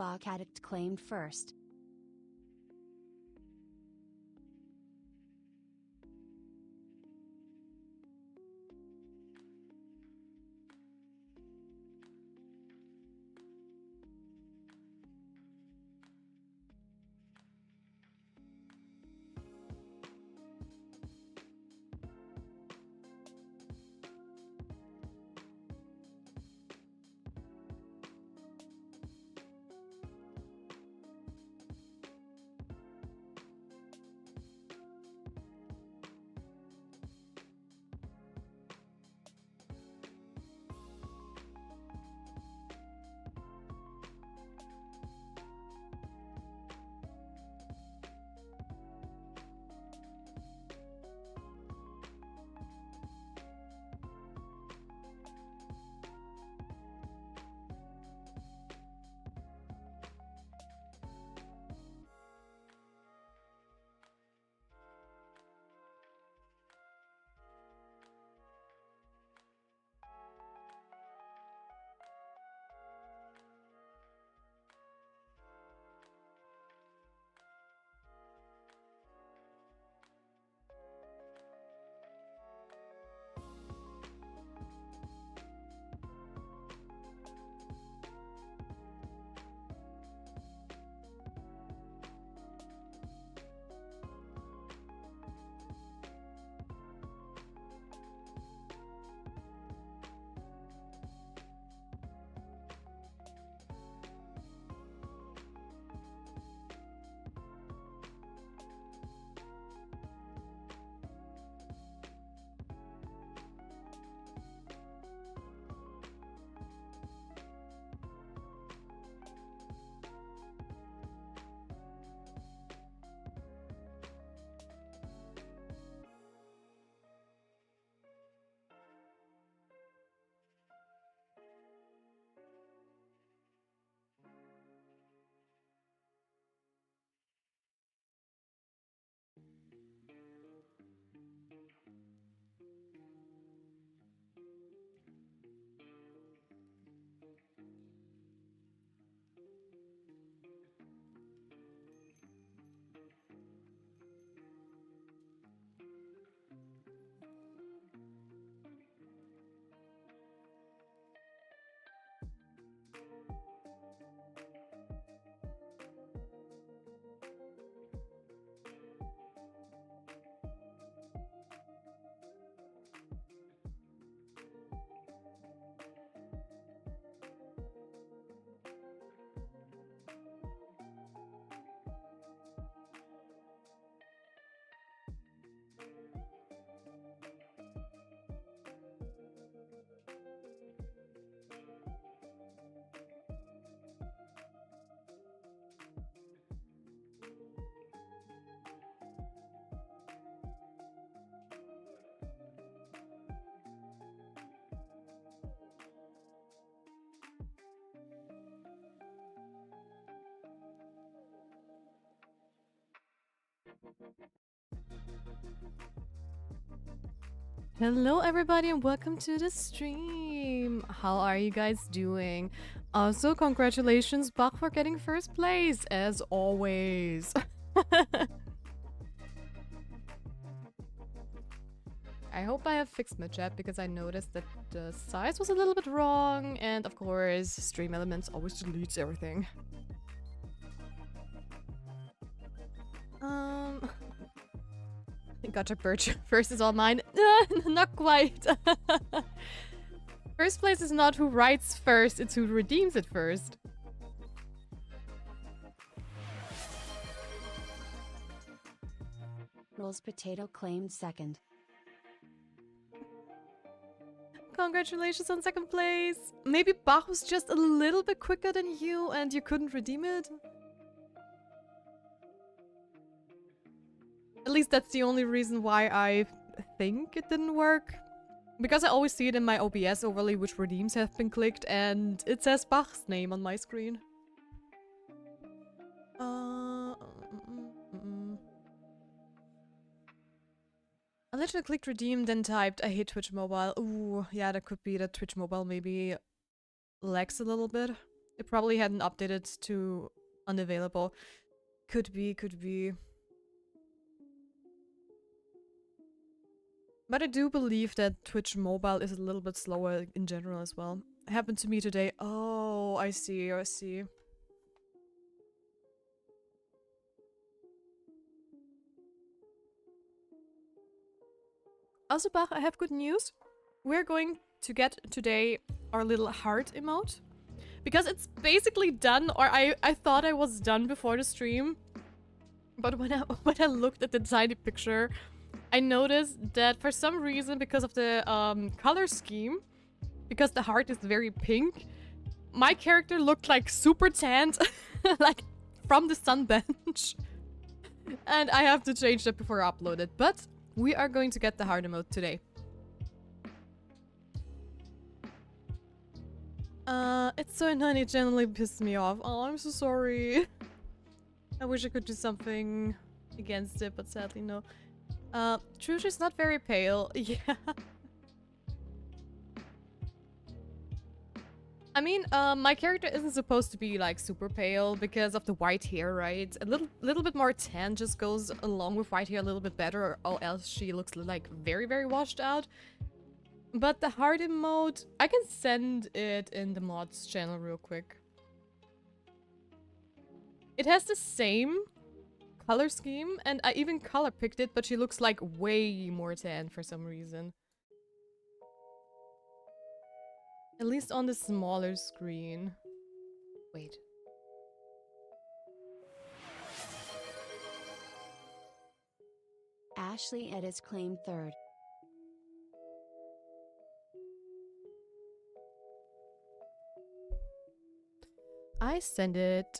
Bach Addict claimed first. Hello everybody and welcome to the stream. How are you guys doing? Also, congratulations Bach for getting first place, as always. I hope I have fixed my chat because I noticed that the size was a little bit wrong, and of course, Stream Elements always deletes everything. Gotcha, Birch. First is all mine. Not quite. First place is not who writes first, it's who redeems it first. Rolls Potato claimed second. Congratulations on second place. Maybe Bach was just a little bit quicker than you and you couldn't redeem it? At least that's the only reason why I think it didn't work. Because I always see it in my OBS overlay which redeems have been clicked and it says Bach's name on my screen. I literally clicked redeem, then typed I hate Twitch Mobile. Ooh, yeah, that could be that Twitch Mobile maybe lags a little bit. It probably hadn't updated to unavailable. Could be, could be. But I do believe that Twitch mobile is a little bit slower in general as well. Happened to me today. Oh, I see, I see. Also, Bach, I have good news. We're going to get today our little heart emote. Because it's basically done, or I thought I was done before the stream. But when I looked at the tiny picture, I noticed that for some reason, because of the color scheme, because the heart is very pink, my character looked like super tanned, like from the sun bench. And I have to change that before I upload it. But we are going to get the heart emote today. It's so annoying, it generally pissed me off. Oh, I'm so sorry. I wish I could do something against it, but sadly no. Trush is not very pale. Yeah. I mean, my character isn't supposed to be like super pale because of the white hair, right? A little bit more tan just goes along with white hair a little bit better, or else she looks like very, very washed out. But the heart emote, I can send it in the mods channel real quick. It has the same color scheme, and I even color picked it, but she looks like way more tan for some reason. At least on the smaller screen. Wait. Ashley Edis claimed third. I send it.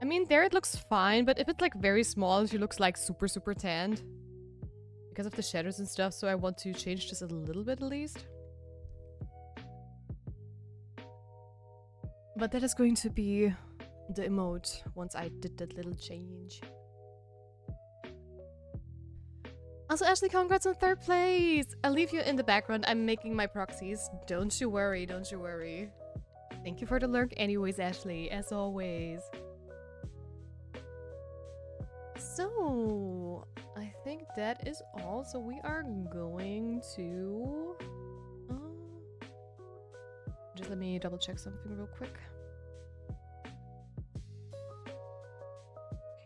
I mean, there it looks fine, but if it's like very small, she looks like super, super tanned. Because of the shadows and stuff, so I want to change this a little bit at least. But that is going to be the emote once I did that little change. Also, Ashley, congrats on third place! I'll leave you in the background. I'm making my proxies. Don't you worry, don't you worry. Thank you for the lurk anyways, Ashley, as always. So, I think that is all. So we are going to... just let me double check something real quick.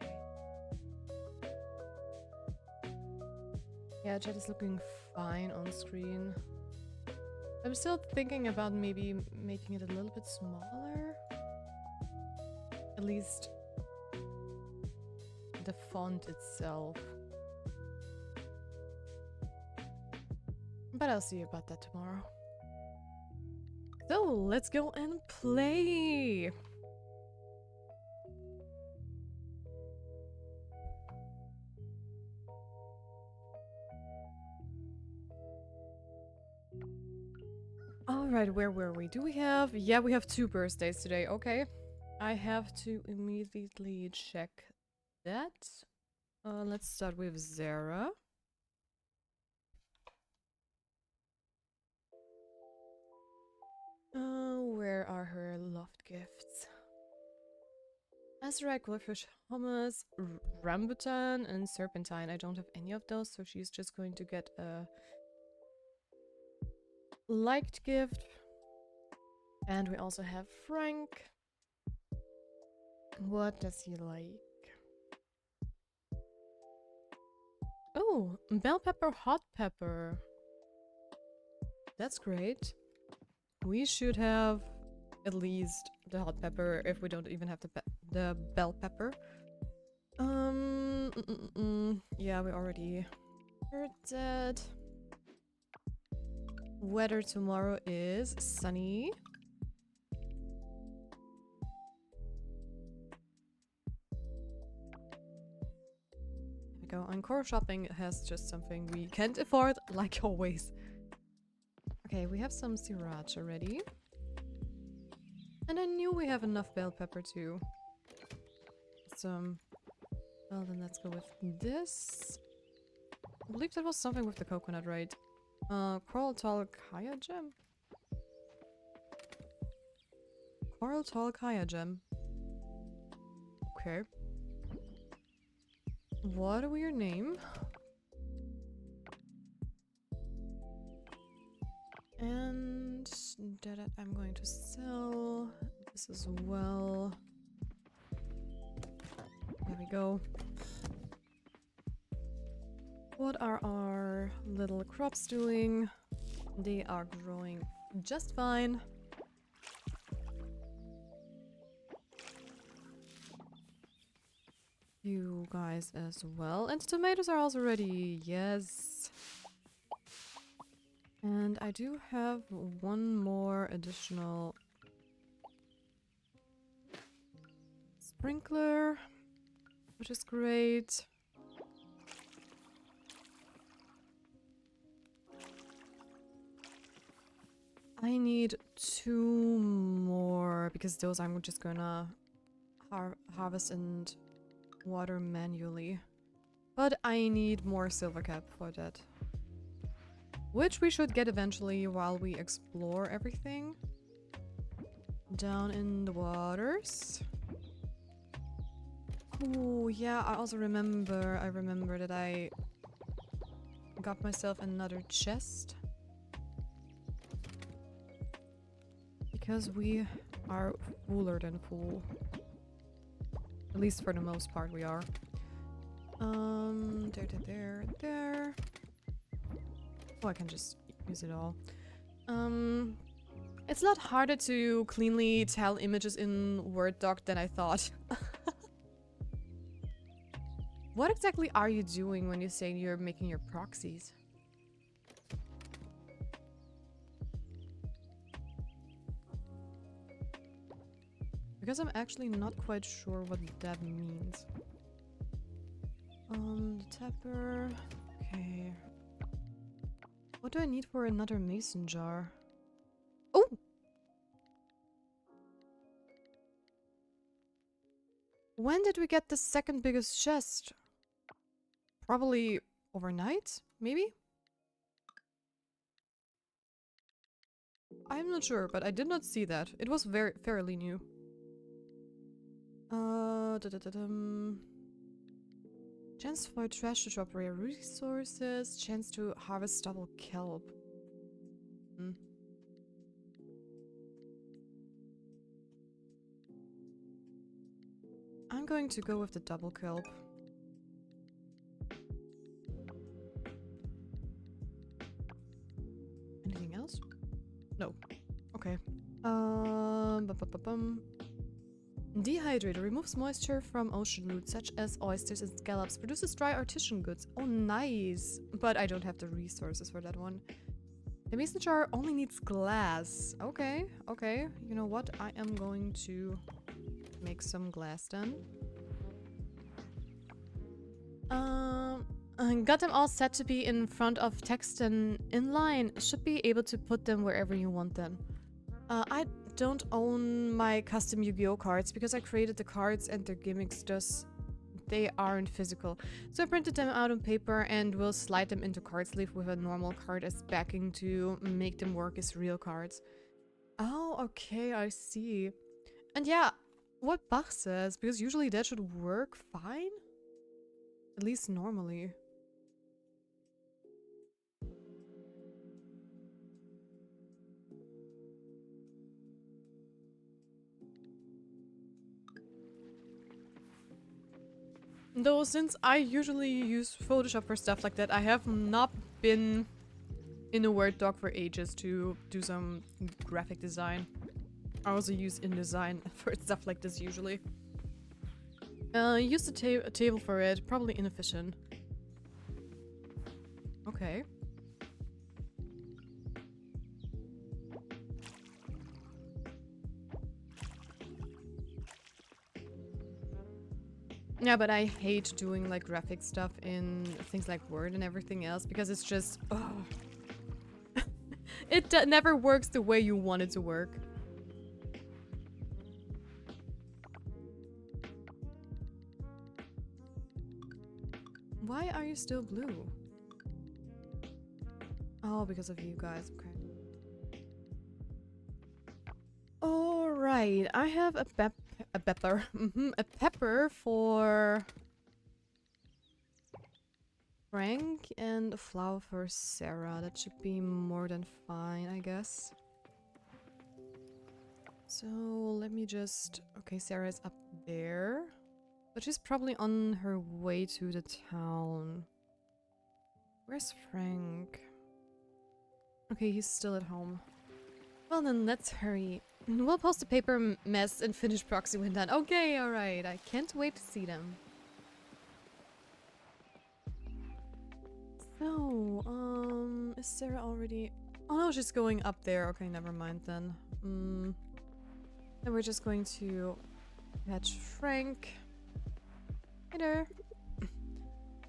Okay. Yeah, chat is looking fine on screen. I'm still thinking about maybe making it a little bit smaller. At least the font itself. But I'll see about that tomorrow. So, let's go and play! Alright, where were we? Do we have... Yeah, we have 2 birthdays today, okay. I have to immediately check that. Let's start with Zara. Where are her loved gifts? Azra, Goldfish, Hummus, Rambutan, and Serpentine. I don't have any of those, so she's just going to get a liked gift. And we also have Frank. What does he like? Oh, bell pepper, hot pepper. That's great. We should have at least the hot pepper if we don't even have the bell pepper. Yeah, we already heard that. Weather tomorrow is sunny. There we go. Encore shopping has just something we can't afford, like always. Okay, we have some sriracha ready. And I knew we have enough bell pepper too. Well then let's go with this. I believe that was something with the coconut, right? Coral Tall Kaya Gem? Oral Tall Kaya Gem. Okay. What a weird name. And that I'm going to sell this as well. There we go. What are our little crops doing? They are growing just fine. You guys as well. And tomatoes are also ready. Yes. And I do have one more additional sprinkler, which is great. I need 2 more because those I'm just gonna harvest and water manually. But I need more silver cap for that. Which we should get eventually while we explore everything. Down in the waters. Oh, yeah, I also remember, that I got myself another chest. Because we are fuller than full. At least for the most part we are. There. Oh, I can just use it all. It's a lot harder to cleanly tell images in Word doc than I thought. What exactly are you doing when you say you're making your proxies? Because I'm actually not quite sure what that means. The tapper. Okay. What do I need for another mason jar? Oh! When did we get the second biggest chest? Probably overnight? Maybe? I'm not sure, but I did not see that. It was fairly new. Chance for trash to drop rare resources. Chance to harvest double kelp. I'm going to go with the double kelp. Anything else? No. Okay. Dehydrator removes moisture from ocean loot, such as oysters and scallops. Produces dry artisan goods. Oh, nice. But I don't have the resources for that one. The mason jar only needs glass. Okay, okay. You know what? I am going to make some glass then. Got them all set to be in front of text and inline. Should be able to put them wherever you want them. I don't own my custom Yu-Gi-Oh cards because I created the cards and their gimmicks, thus they aren't physical. So I printed them out on paper and will slide them into card sleeve with a normal card as backing to make them work as real cards. Oh, okay, I see. And yeah, what Bach says, because usually that should work fine? At least normally. Though since I usually use Photoshop for stuff like that, I have not been in a Word doc for ages to do some graphic design. I also use InDesign for stuff like this usually. Use the table for it, probably inefficient. Okay. Yeah, but I hate doing like graphic stuff in things like Word and everything else because it's just, it never works the way you want it to work. Why are you still blue? Oh, because of you guys, okay. Alright. Right, I have a pepper. A pepper for Frank and a flower for Sarah. That should be more than fine, I guess. So let me just... Okay, Sarah is up there. But she's probably on her way to the town. Where's Frank? Okay, he's still at home. Well then, let's hurry. We'll post the paper mess and finish proxy when done. Okay, alright. I can't wait to see them. So, is Sarah already... Oh no, she's going up there. Okay, never mind then. Then we're just going to catch Frank. Hey there.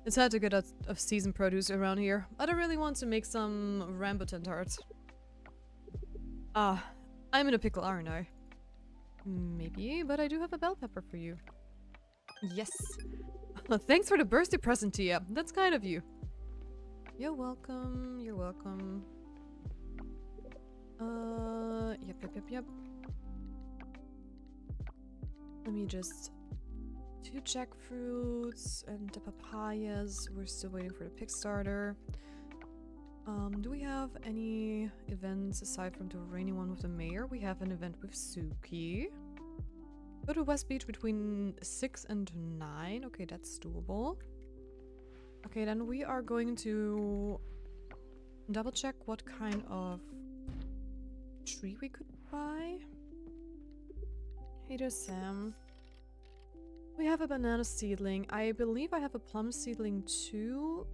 It's hard to get out of season produce around here. I don't really want to make some rambutan tarts. Ah, I'm in a pickle, aren't I? Maybe, but I do have a bell pepper for you. Yes. Thanks for the birthday present, Tia. That's kind of you. You're welcome. You're welcome. Yep. Let me just... 2 jackfruits and the papayas. We're still waiting for the pig starter. Do we have any events aside from the rainy one with the mayor? We have an event with Suki. Go to West Beach between 6 and 9. Okay, that's doable. Okay, then we are going to double check what kind of tree we could buy. Hey there, Sam. We have a banana seedling. I believe I have a plum seedling too.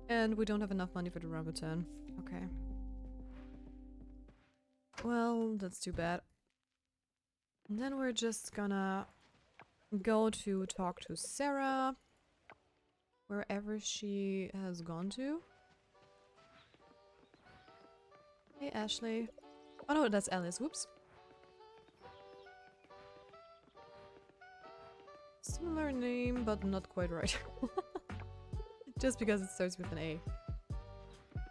And we don't have enough money for the rambutan. Okay. Well, that's too bad. And then we're just gonna go to talk to Sarah. Wherever she has gone to. Hey, Ashley. Oh no, that's Alice. Whoops. Similar name, but not quite right. Just because it starts with an A.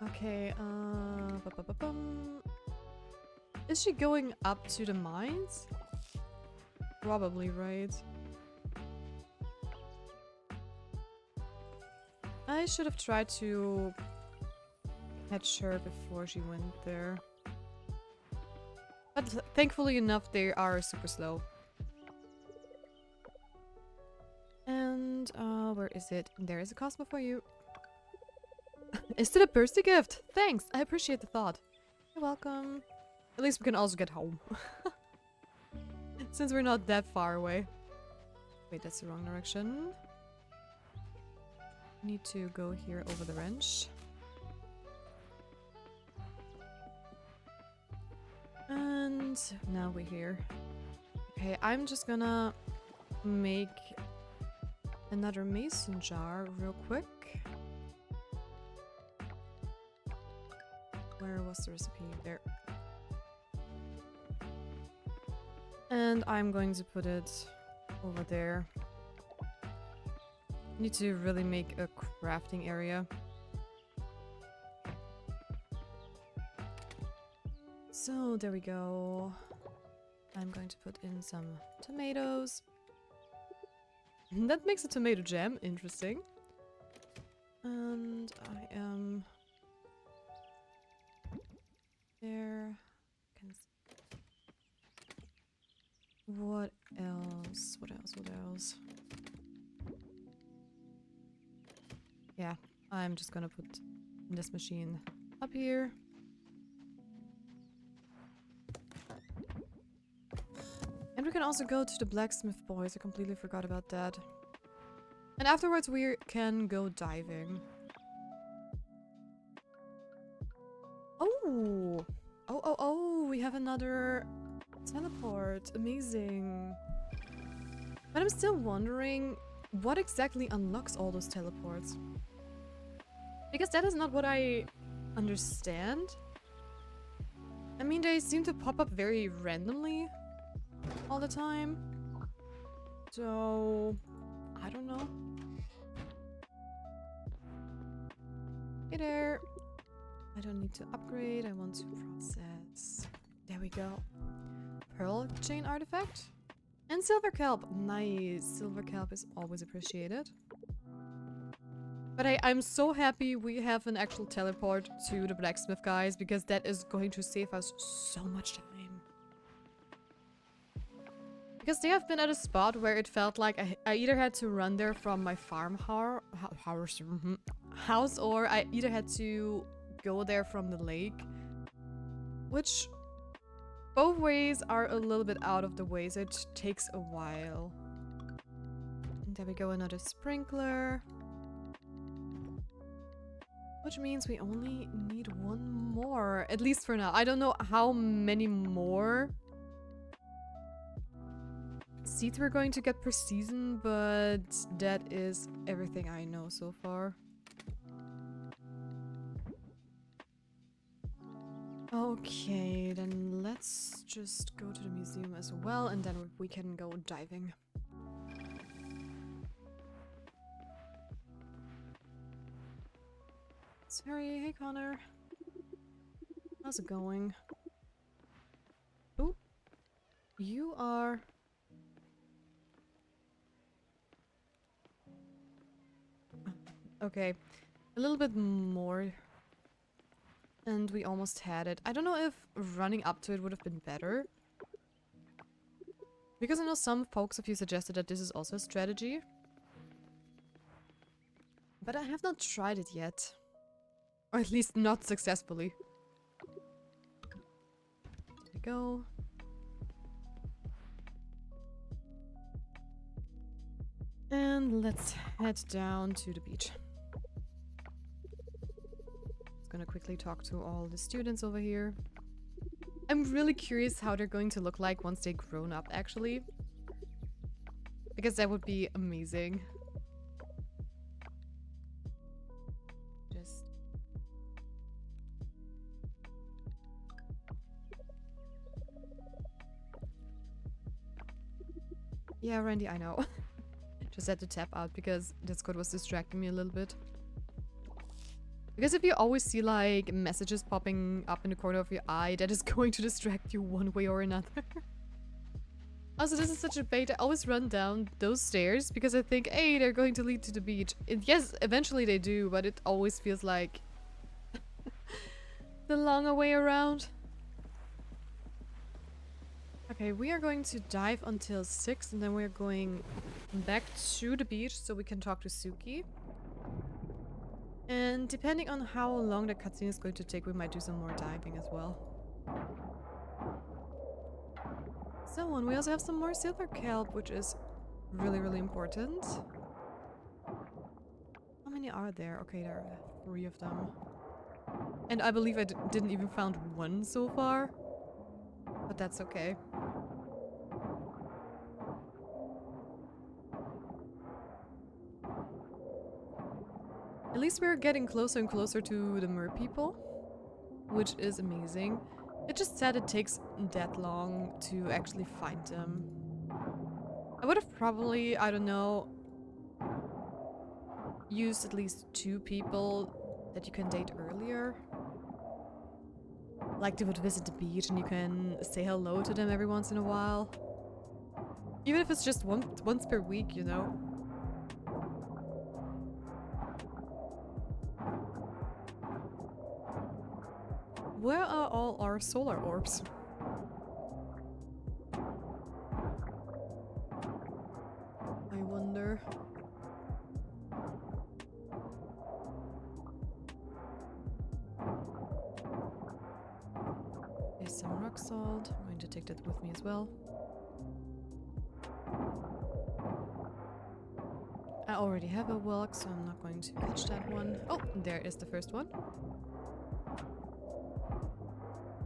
Okay, is she going up to the mines? Probably, right? I should have tried to catch her before she went there. But thankfully enough, they are super slow. And, where is it? There is a Cosmo for you. Is it a birthday gift? Thanks, I appreciate the thought. You're welcome. At least we can also get home. Since we're not that far away. Wait, that's the wrong direction. Need to go here over the wrench. And now we're here. Okay, I'm just gonna make another mason jar real quick. Where was the recipe? There. And I'm going to put it over there. Need to really make a crafting area. So there we go. I'm going to put in some tomatoes. That makes a tomato jam. Interesting. And I am there. What else? What else? Yeah, I'm just gonna put this machine up here. And we can also go to the blacksmith boys. I completely forgot about that. And afterwards we can go diving. Oh! Oh, we have another teleport. Amazing. But I'm still wondering what exactly unlocks all those teleports. Because that is not what I understand. I mean, they seem to pop up very randomly all the time. So, I don't know. Hey there. I don't need to upgrade. I want to process. There we go. pearl chain artifact. And silver kelp. Nice. Silver kelp is always appreciated. But I'm so happy we have an actual teleport to the blacksmith, guys, because that is going to save us so much time. Because they have been at a spot where it felt like I either had to run there from my house, or I either had to go there from the lake. Which, both ways are a little bit out of the way, so it takes a while. And there we go, another sprinkler. Which means we only need one more, at least for now. I don't know how many more seeds we're going to get per season, but that is everything I know so far. Okay, then let's just go to the museum as well, and then we can go diving. Sorry, hey Connor. How's it going? Oh, you are... Okay, a little bit more. And we almost had it. I don't know if running up to it would have been better. Because I know some folks of you suggested that this is also a strategy. But I have not tried it yet. Or at least not successfully. There we go. And let's head down to the beach. Gonna quickly talk to all the students over here. I'm really curious how they're going to look like once they've grown up, actually. Because that would be amazing. Just... Yeah, Randy, I know. Just had to tap out because Discord was distracting me a little bit. Because if you always see like messages popping up in the corner of your eye, that is going to distract you one way or another. Also, this is such a bait. I always run down those stairs because I think, hey, they're going to lead to the beach. Yes, eventually they do, but it always feels like the longer way around. Okay, we are going to dive until 6 and then we're going back to the beach so we can talk to Suki. And depending on how long the cutscene is going to take, we might do some more diving as well. So, and we also have some more silver kelp, which is really, really important. How many are there? Okay, there are 3 of them. And I believe I didn't even found one so far. But that's okay. At least we're getting closer and closer to the Merpeople, which is amazing. It just said it takes that long to actually find them. I would have probably, I don't know, used at least 2 people that you can date earlier. Like they would visit the beach and you can say hello to them every once in a while. Even if it's just once per week, you know. Where are all our solar orbs? I wonder. There's some rock salt. I'm going to take that with me as well. I already have a walk, so I'm not going to catch that one. Oh, there is the first one.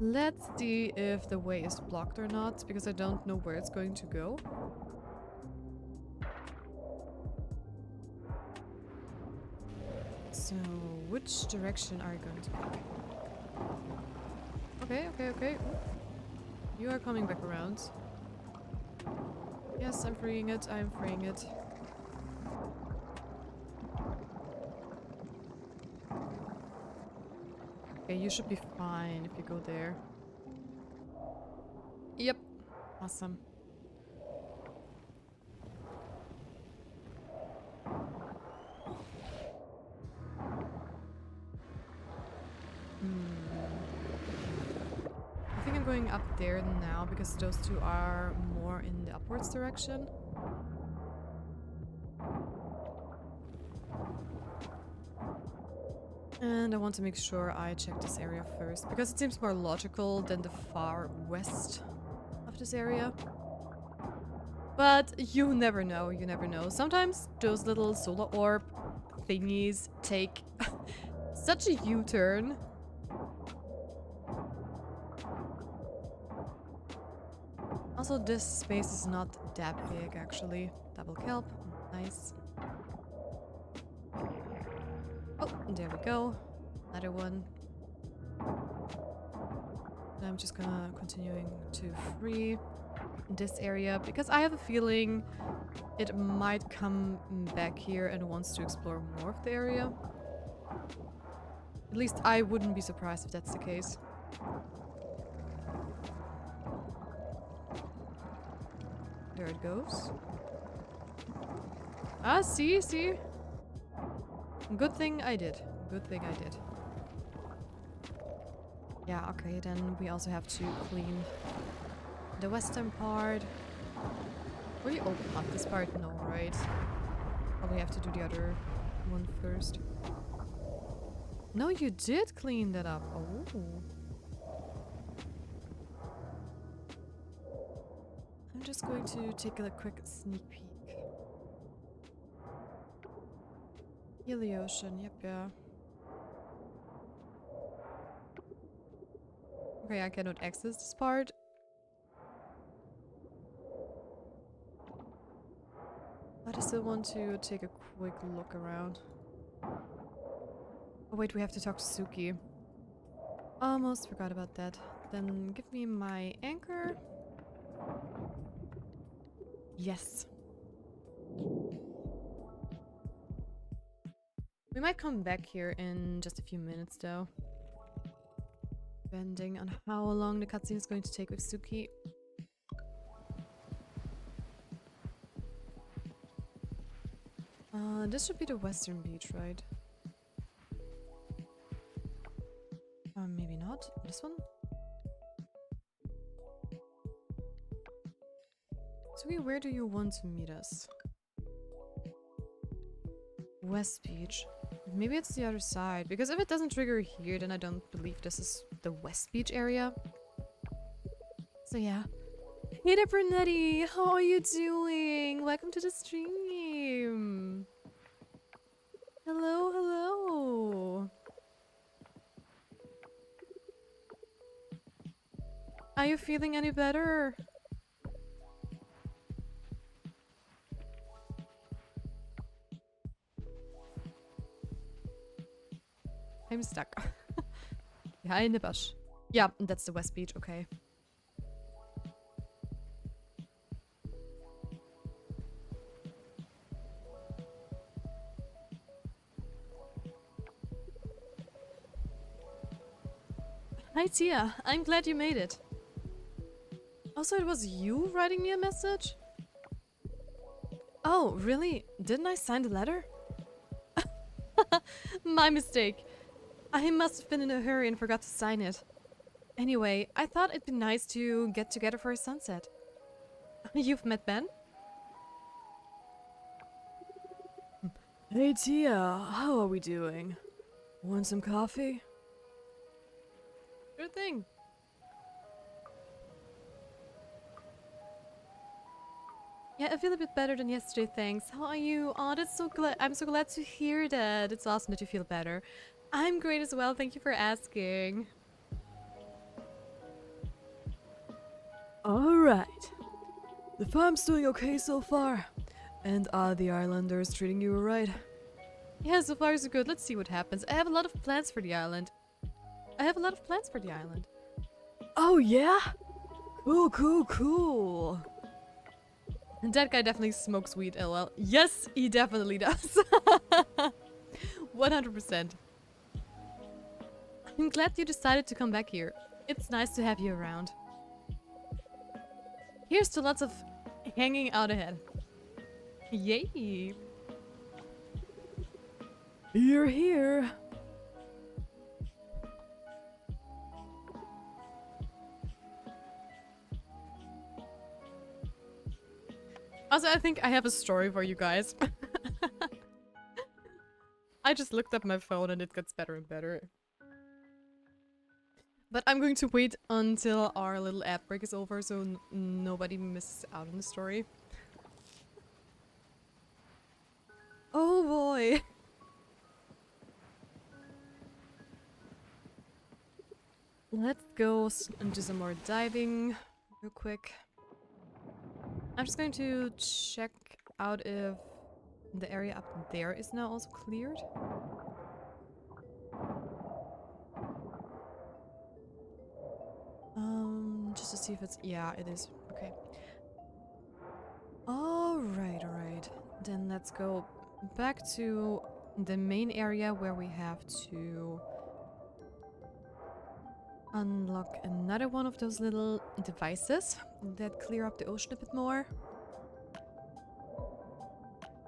Let's see if the way is blocked or not, because I don't know where it's going to go. So, which direction are you going to pick? Okay. You are coming back around. Yes, I'm freeing it. I'm freeing it. Okay, you should be fine if you go there. Yep. Awesome. I think I'm going up there now because those two are more in the upwards direction. And I want to make sure I check this area first because it seems more logical than the far west of this area. But you never know, you never know. Sometimes those little solar orb thingies take such a U-turn. Also, this space is not that big, actually. Double kelp. Nice. Oh, there we go. Another one. And I'm just gonna continuing to free this area because I have a feeling it might come back here and wants to explore more of the area. At least I wouldn't be surprised if that's the case. There it goes. Ah, see? Good thing I did. Good thing I did. Yeah, okay, then we also have to clean the western part. Will you open up this part? No, right? Probably have to do the other one first. No, you did clean that up. Oh. I'm just going to take a quick sneak peek. Heal the ocean, yep, yeah. Okay, I cannot access this part. But I still want to take a quick look around. Oh wait, we have to talk to Suki. Almost forgot about that. Then give me my anchor. Yes. We might come back here in just a few minutes though. Depending on how long the cutscene is going to take with Suki. This should be the western beach, right? Maybe not. This one? Suki, where do you want to meet us? West Beach. Maybe it's the other side, because if it doesn't trigger here, then I don't believe this is the West Beach area. So yeah. Hey there, Brunetti! How are you doing? Welcome to the stream! Hello, hello! Are you feeling any better? I'm stuck. Behind the bush. Yeah, that's the West Beach, okay. Hi Tia, I'm glad you made it. Also, it was you writing me a message? Oh, really? Didn't I sign the letter? My mistake. I must have been in a hurry and forgot to sign it. Anyway, I thought it'd be nice to get together for a sunset. You've met Ben? Hey Tia, how are we doing? Want some coffee? Sure thing. Yeah, I feel a bit better than yesterday, thanks. How are you? Oh, that's so glad. I'm so glad to hear that. It's awesome that you feel better. I'm great as well. Thank you for asking. Alright. The farm's doing okay so far. And are the islanders treating you alright? Yeah, so far so good. Let's see what happens. I have a lot of plans for the island. Oh yeah? Cool. And that guy definitely smokes weed, lol. Yes, he definitely does. 100%. I'm glad you decided to come back here. It's nice to have you around. Here's to lots of hanging out ahead. Yay! You're here! Also, I think I have a story for you guys. I just looked up my phone and it gets better and better. But I'm going to wait until our little ad break is over so nobody misses out on the story. Oh boy! Let's go and do some more diving real quick. I'm just going to check out if the area up there is now also cleared. Just to see if it's... yeah, it is. Okay. Alright, alright. Then let's go back to the main area where we have to unlock another one of those little devices that clear up the ocean a bit more.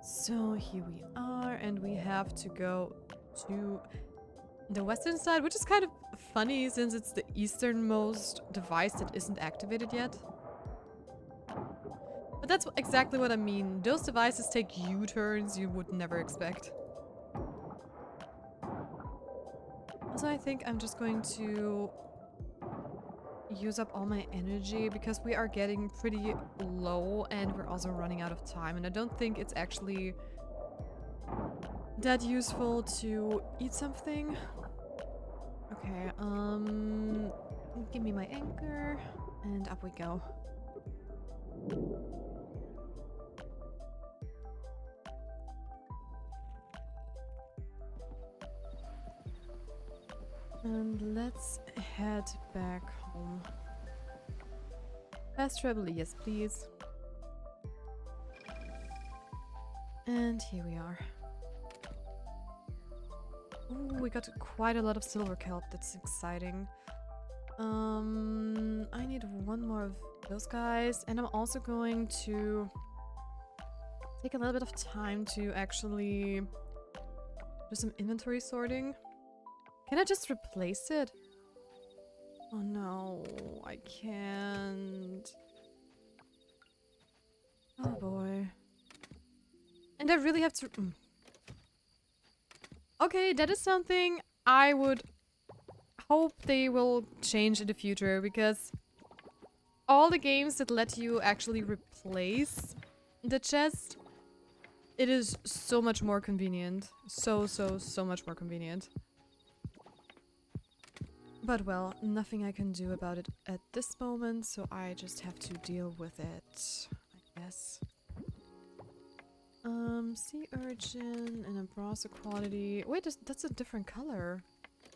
So here we are, and we have to go to the western side, which is kind of funny since it's the easternmost device that isn't activated yet. But that's exactly what I mean. Those devices take U-turns you would never expect. So I think I'm just going to use up all my energy because we are getting pretty low and we're also running out of time, and I don't think it's actually that useful to eat something. Okay, give me my anchor and up we go. And let's head back home. Fast travel, yes please. And here we are. Ooh, we got quite a lot of silver kelp, that's exciting. I need one more of those guys, and I'm also going to take a little bit of time to actually do some inventory sorting. Can I just replace it? Oh no, I can't. Oh boy. And I really have to... Okay, that is something I would hope they will change in the future, because all the games that let you actually replace the chest, it is so much more convenient. So much more convenient. But well, nothing I can do about it at this moment, so I just have to deal with it, I guess. Sea urchin and a bronze quality. Wait, that's a different color.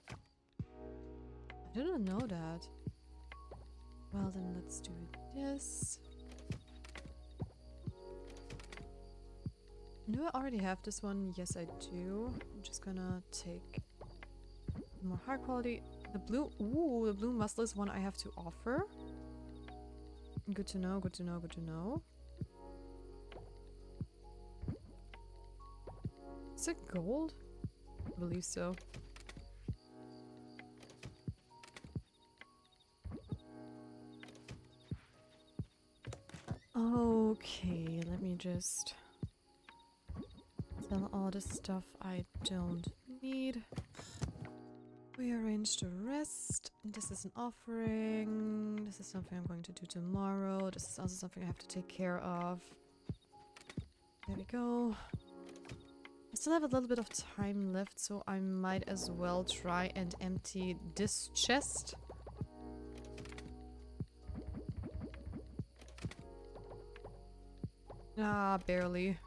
I didn't know that. Well, then let's do this. Do I already have this one? Yes, I do. I'm just gonna take more high quality. The blue, ooh, the blue muscle is one I have to offer. Good to know, good to know, good to know. Is it gold? I believe so. Okay, let me just sell all the stuff I don't need. Rearrange the rest. This is an offering. This is something I'm going to do tomorrow. This is also something I have to take care of. There we go. I still have a little bit of time left, so I might as well try and empty this chest. Ah, barely.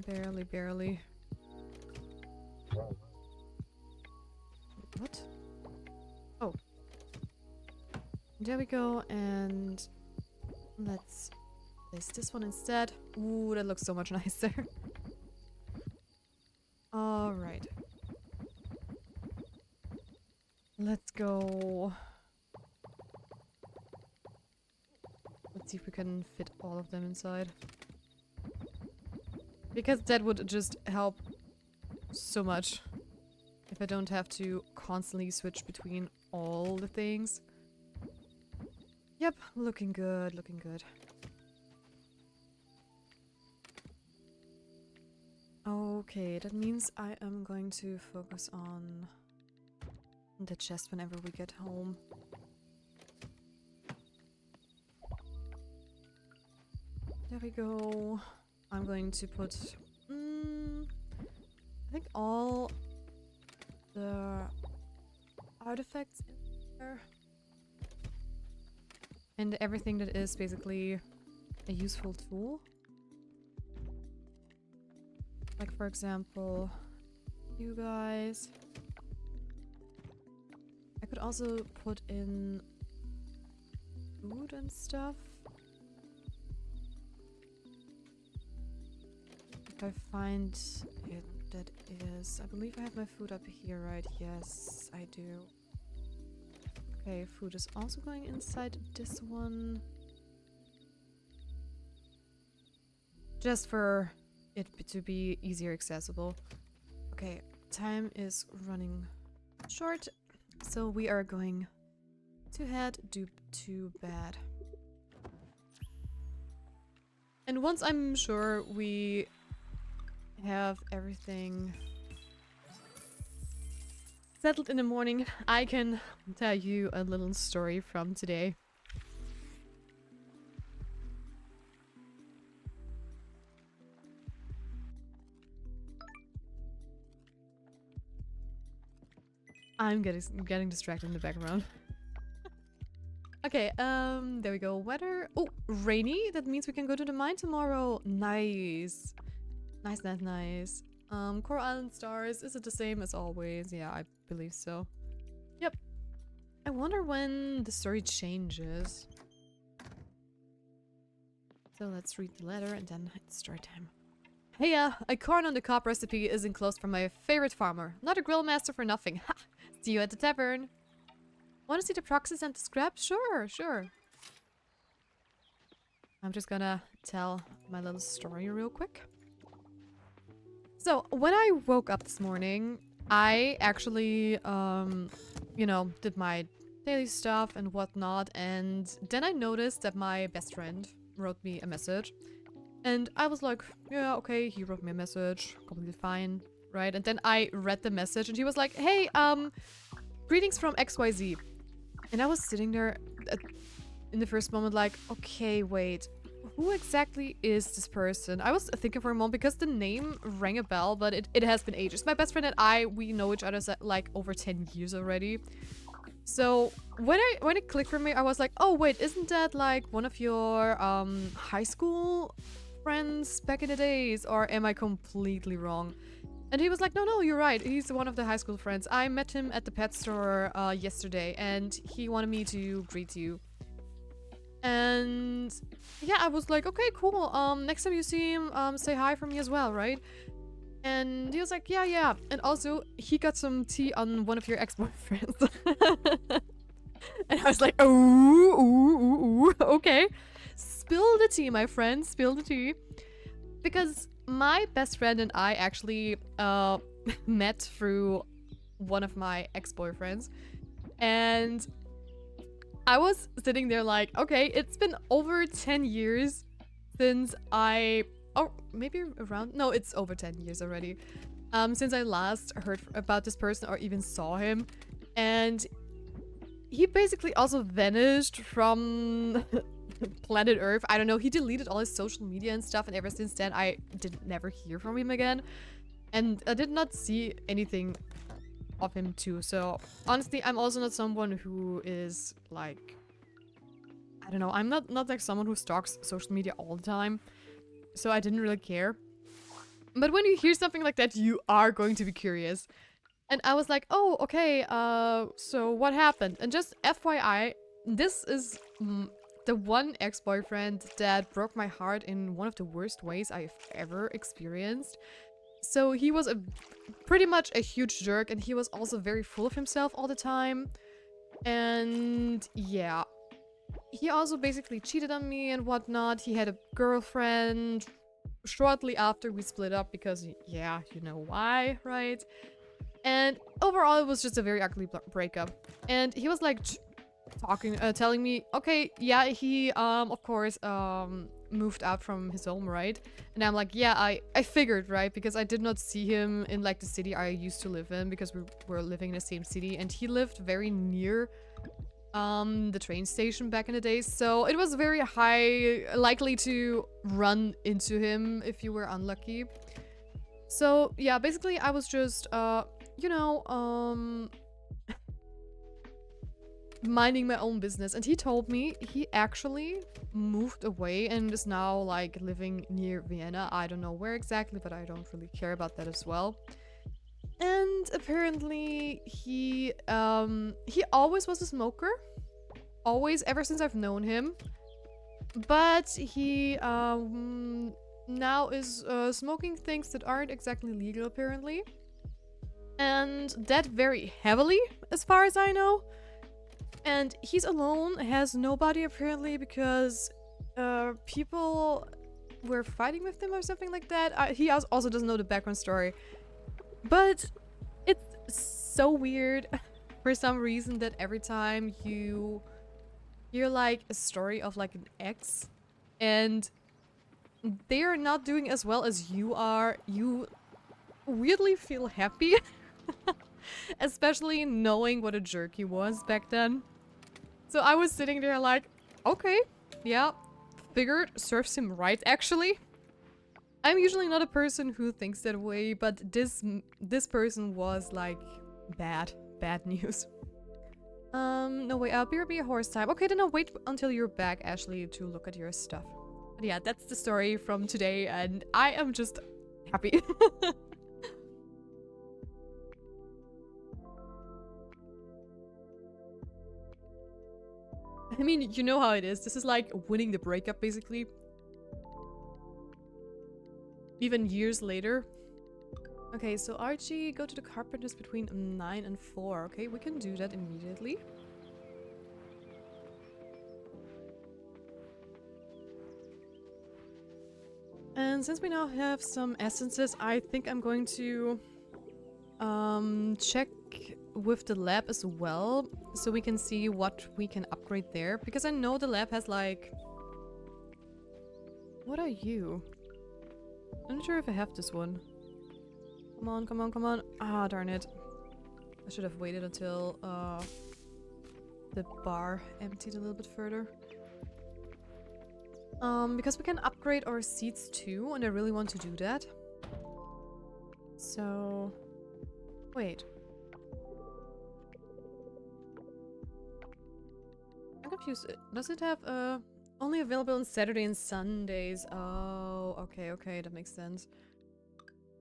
Barely, barely. What? Oh. There we go, and let's place this one instead. Ooh, that looks so much nicer. Alright. Let's go see if we can fit all of them inside. Because that would just help so much. If I don't have to constantly switch between all the things. Yep, looking good, looking good. Okay, that means I am going to focus on the chest whenever we get home. There we go. I'm going to put, I think all the artifacts in there. And everything that is basically a useful tool. Like, for example, you guys. I could also put in food and stuff. If I find it, that is... I believe I have my food up here, right? Yes, I do. Okay, food is also going inside this one. Just for it to be easier accessible. Okay, time is running short, so we are going to head to bed. And once I'm sure we have everything settled in the morning, I can tell you a little story from today. I'm getting distracted in the background. Okay, there we go. Weather. Oh, rainy. That means we can go to the mine tomorrow. Nice. Nice, nice, nice. Coral Island stars. Is it the same as always? Yeah, I believe so. Yep. I wonder when the story changes. So let's read the letter and then it's story time. Hey, a corn on the cob recipe is enclosed from my favorite farmer. Not a grill master for nothing. Ha! See you at the tavern. Want to see the proxies and the scraps? Sure, sure. I'm just gonna tell my little story real quick. So, when I woke up this morning, I actually, you know, did my daily stuff and whatnot, and then I noticed that my best friend wrote me a message. And I was like, yeah, okay, he wrote me a message, completely fine, right? And then I read the message and he was like, hey, greetings from XYZ. And I was sitting there in the first moment like, okay, wait, who exactly is this person? I was thinking for a moment because the name rang a bell, but it has been ages. My best friend and we know each other like over 10 years already. So when it clicked for me, I was like, oh wait, isn't that like one of your high school friends back in the days, or am I completely wrong? And he was like, no, you're right. He's one of the high school friends. I met him at the pet store yesterday, and he wanted me to greet you. And yeah, I was like, okay, cool. Next time you see him, say hi from me as well, right? And he was like, yeah. And also, he got some tea on one of your ex-boyfriends. And I was like, ooh, okay. Spill the tea, my friend. Spill the tea. Because my best friend and I actually met through one of my ex-boyfriends. And I was sitting there like, okay, it's been over 10 years since maybe around... No, it's over 10 years already. Since I last heard about this person or even saw him. And he basically also vanished from planet Earth. I don't know, he deleted all his social media and stuff, and ever since then I did never hear from him again. And I did not see anything of him too. So honestly, I'm also not someone who is like... I don't know, I'm not like someone who stalks social media all the time. So I didn't really care. But when you hear something like that, you are going to be curious. And I was like, oh, okay, so what happened? And just FYI, this is the one ex-boyfriend that broke my heart in one of the worst ways I've ever experienced. So he was pretty much a huge jerk, and he was also very full of himself all the time. And yeah, he also basically cheated on me and whatnot. He had a girlfriend shortly after we split up because, yeah, you know why, right? And overall, it was just a very ugly breakup. And he was like telling me, okay, yeah, he, of course, moved out from his home, right? And I'm like, yeah, I figured, right? Because I did not see him in like the city I used to live in because we were living in the same city, and he lived very near the train station back in the days, so it was very high likely to run into him if you were unlucky. So yeah, basically I was just you know, minding my own business, and he told me he actually moved away and is now like living near Vienna. I don't know where exactly, but I don't really care about that as well. And apparently he always was a smoker, always, ever since I've known him. But he now is smoking things that aren't exactly legal, apparently, and that very heavily, as far as I know. And he's alone, has nobody apparently, because people were fighting with him or something like that. He also doesn't know the background story. But it's so weird for some reason that every time you hear like a story of like an ex and they are not doing as well as you are, you weirdly feel happy. Especially knowing what a jerk he was back then. So I was sitting there like, okay, yeah, figured, serves him right actually. I'm usually not a person who thinks that way, but this person was like bad news. No way, be a horse type. Okay, then I'll wait until you're back, Ashley, to look at your stuff. But yeah, that's the story from today, and I am just happy. I mean, you know how it is. This is like winning the breakup, basically. Even years later. Okay, so Archie, go to the carpenters between 9 and 4. Okay, we can do that immediately. And since we now have some essences, I think I'm going to check with the lab as well, so we can see what we can upgrade there. Because I know the lab has like... What are you? I'm not sure if I have this one. Come on, come on, come on. Ah, darn it. I should have waited until the bar emptied a little bit further. Because we can upgrade our seats too, and I really want to do that. So... Wait. I'm confused. Does it have only available on Saturday and Sundays? Oh, okay, okay, that makes sense.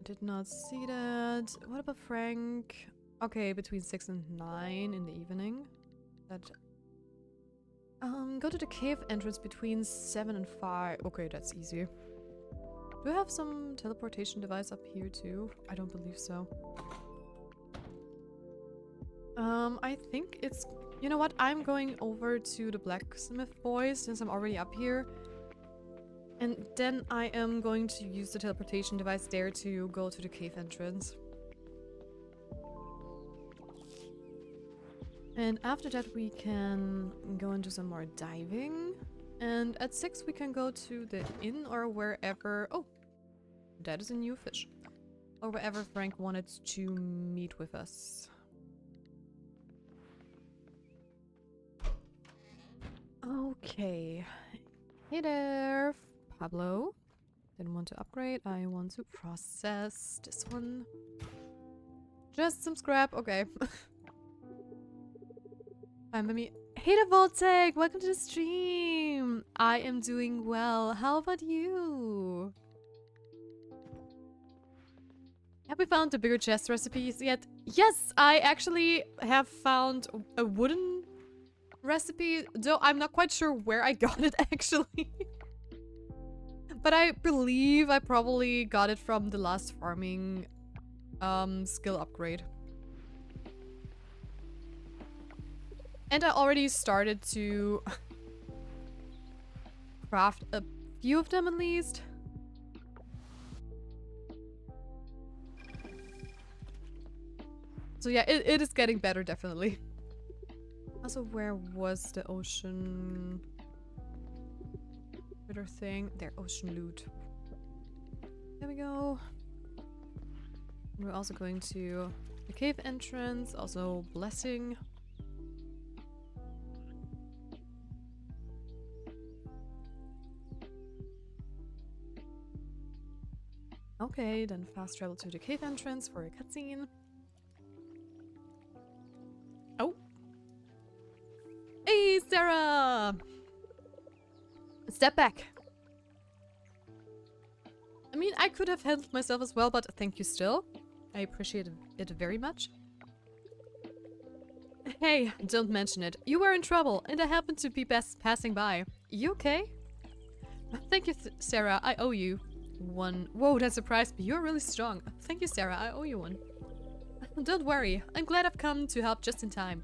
Did not see that. What about Frank? Okay, between 6 and 9 in the evening. That... go to the cave entrance between 7 and 5. Okay, that's easy. Do I have some teleportation device up here too? I don't believe so. I think it's... You know what? I'm going over to the blacksmith boys since I'm already up here. And then I am going to use the teleportation device there to go to the cave entrance. And after that we can go and do some more diving. And at 6 we can go to the inn or wherever... Oh! That is a new fish. Or wherever Frank wanted to meet with us. Okay. Hey there, Pablo. Didn't want to upgrade. I want to process this one. Just some scrap. Okay. Fine by me. Hey there, Voltec! Welcome to the stream! I am doing well. How about you? Have we found the bigger chest recipes yet? Yes, I actually have found a wooden recipe, though I'm not quite sure where I got it actually. But I believe I probably got it from the last farming skill upgrade. And I already started to craft a few of them at least. So yeah, it is getting better, definitely. Also, where was the ocean critter thing? There, ocean loot. There we go. And we're also going to the cave entrance, also blessing. Okay, then fast travel to the cave entrance for a cutscene. Oh! Hey, Sarah! Step back. I mean, I could have handled myself as well, but thank you still. I appreciate it very much. Hey, don't mention it. You were in trouble, and I happened to be passing by. You okay? Thank you, Sarah. I owe you one. Whoa, that surprised me. You're really strong. Thank you, Sarah. I owe you one. Don't worry. I'm glad I've come to help just in time.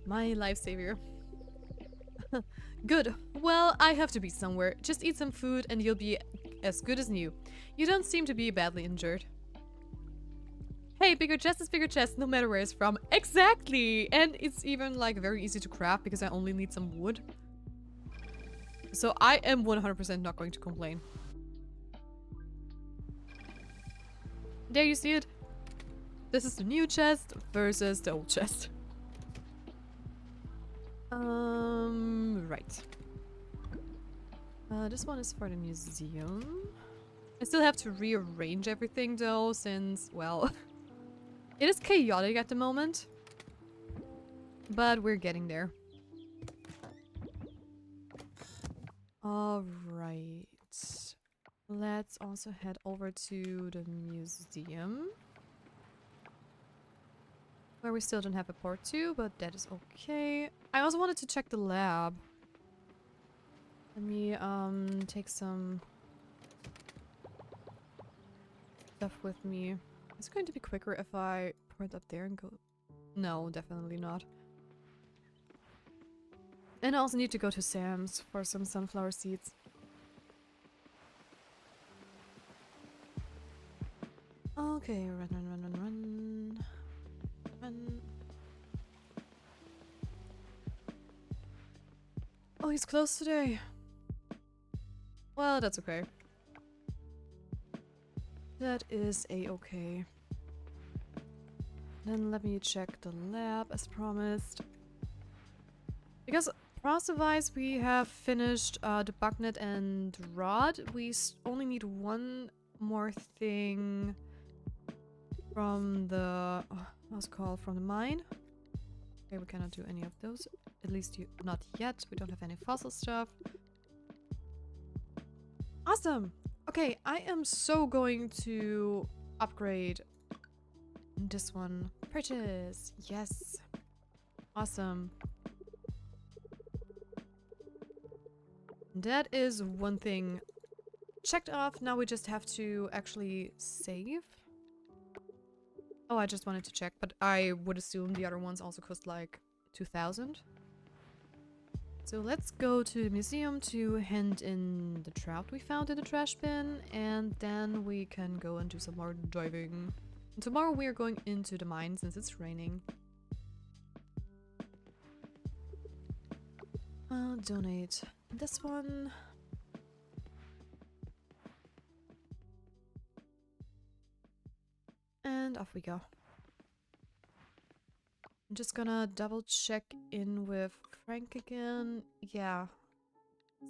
My lifesaver. Good. Well, I have to be somewhere. Just eat some food and you'll be as good as new. You don't seem to be badly injured. Hey, bigger chest is bigger chest, no matter where it's from. Exactly! And it's even, like, very easy to craft because I only need some wood. So I am 100% not going to complain. There, you see it? This is the new chest versus the old chest. Right. This one is for the museum. I still have to rearrange everything though, since, well, it is chaotic at the moment. But we're getting there. Alright. Let's also head over to the museum. Where we still don't have a port to, but that is okay. I also wanted to check the lab. Let me take some stuff with me. It's going to be quicker if I port up there and go. No, definitely not. And I also need to go to Sam's for some sunflower seeds. Okay, run, run, run, run, run. Run. Oh, he's closed today. Well, that's okay. That is a-okay. Then let me check the lab as promised. Because process-wise we have finished the bucknet and rod. We only need one more thing from the... what's it called? From the mine. Okay, we cannot do any of those. At least not yet. We don't have any fossil stuff. Awesome! Okay, I am so going to upgrade this one. Purchase! Yes! Awesome. That is one thing checked off. Now we just have to actually save. Oh, I just wanted to check, but I would assume the other ones also cost like 2,000. So let's go to the museum to hand in the trout we found in the trash bin, and then we can go and do some more diving. And tomorrow we are going into the mine since it's raining. I'll donate this one. And off we go. I'm just gonna double check in with Frank again. Yeah.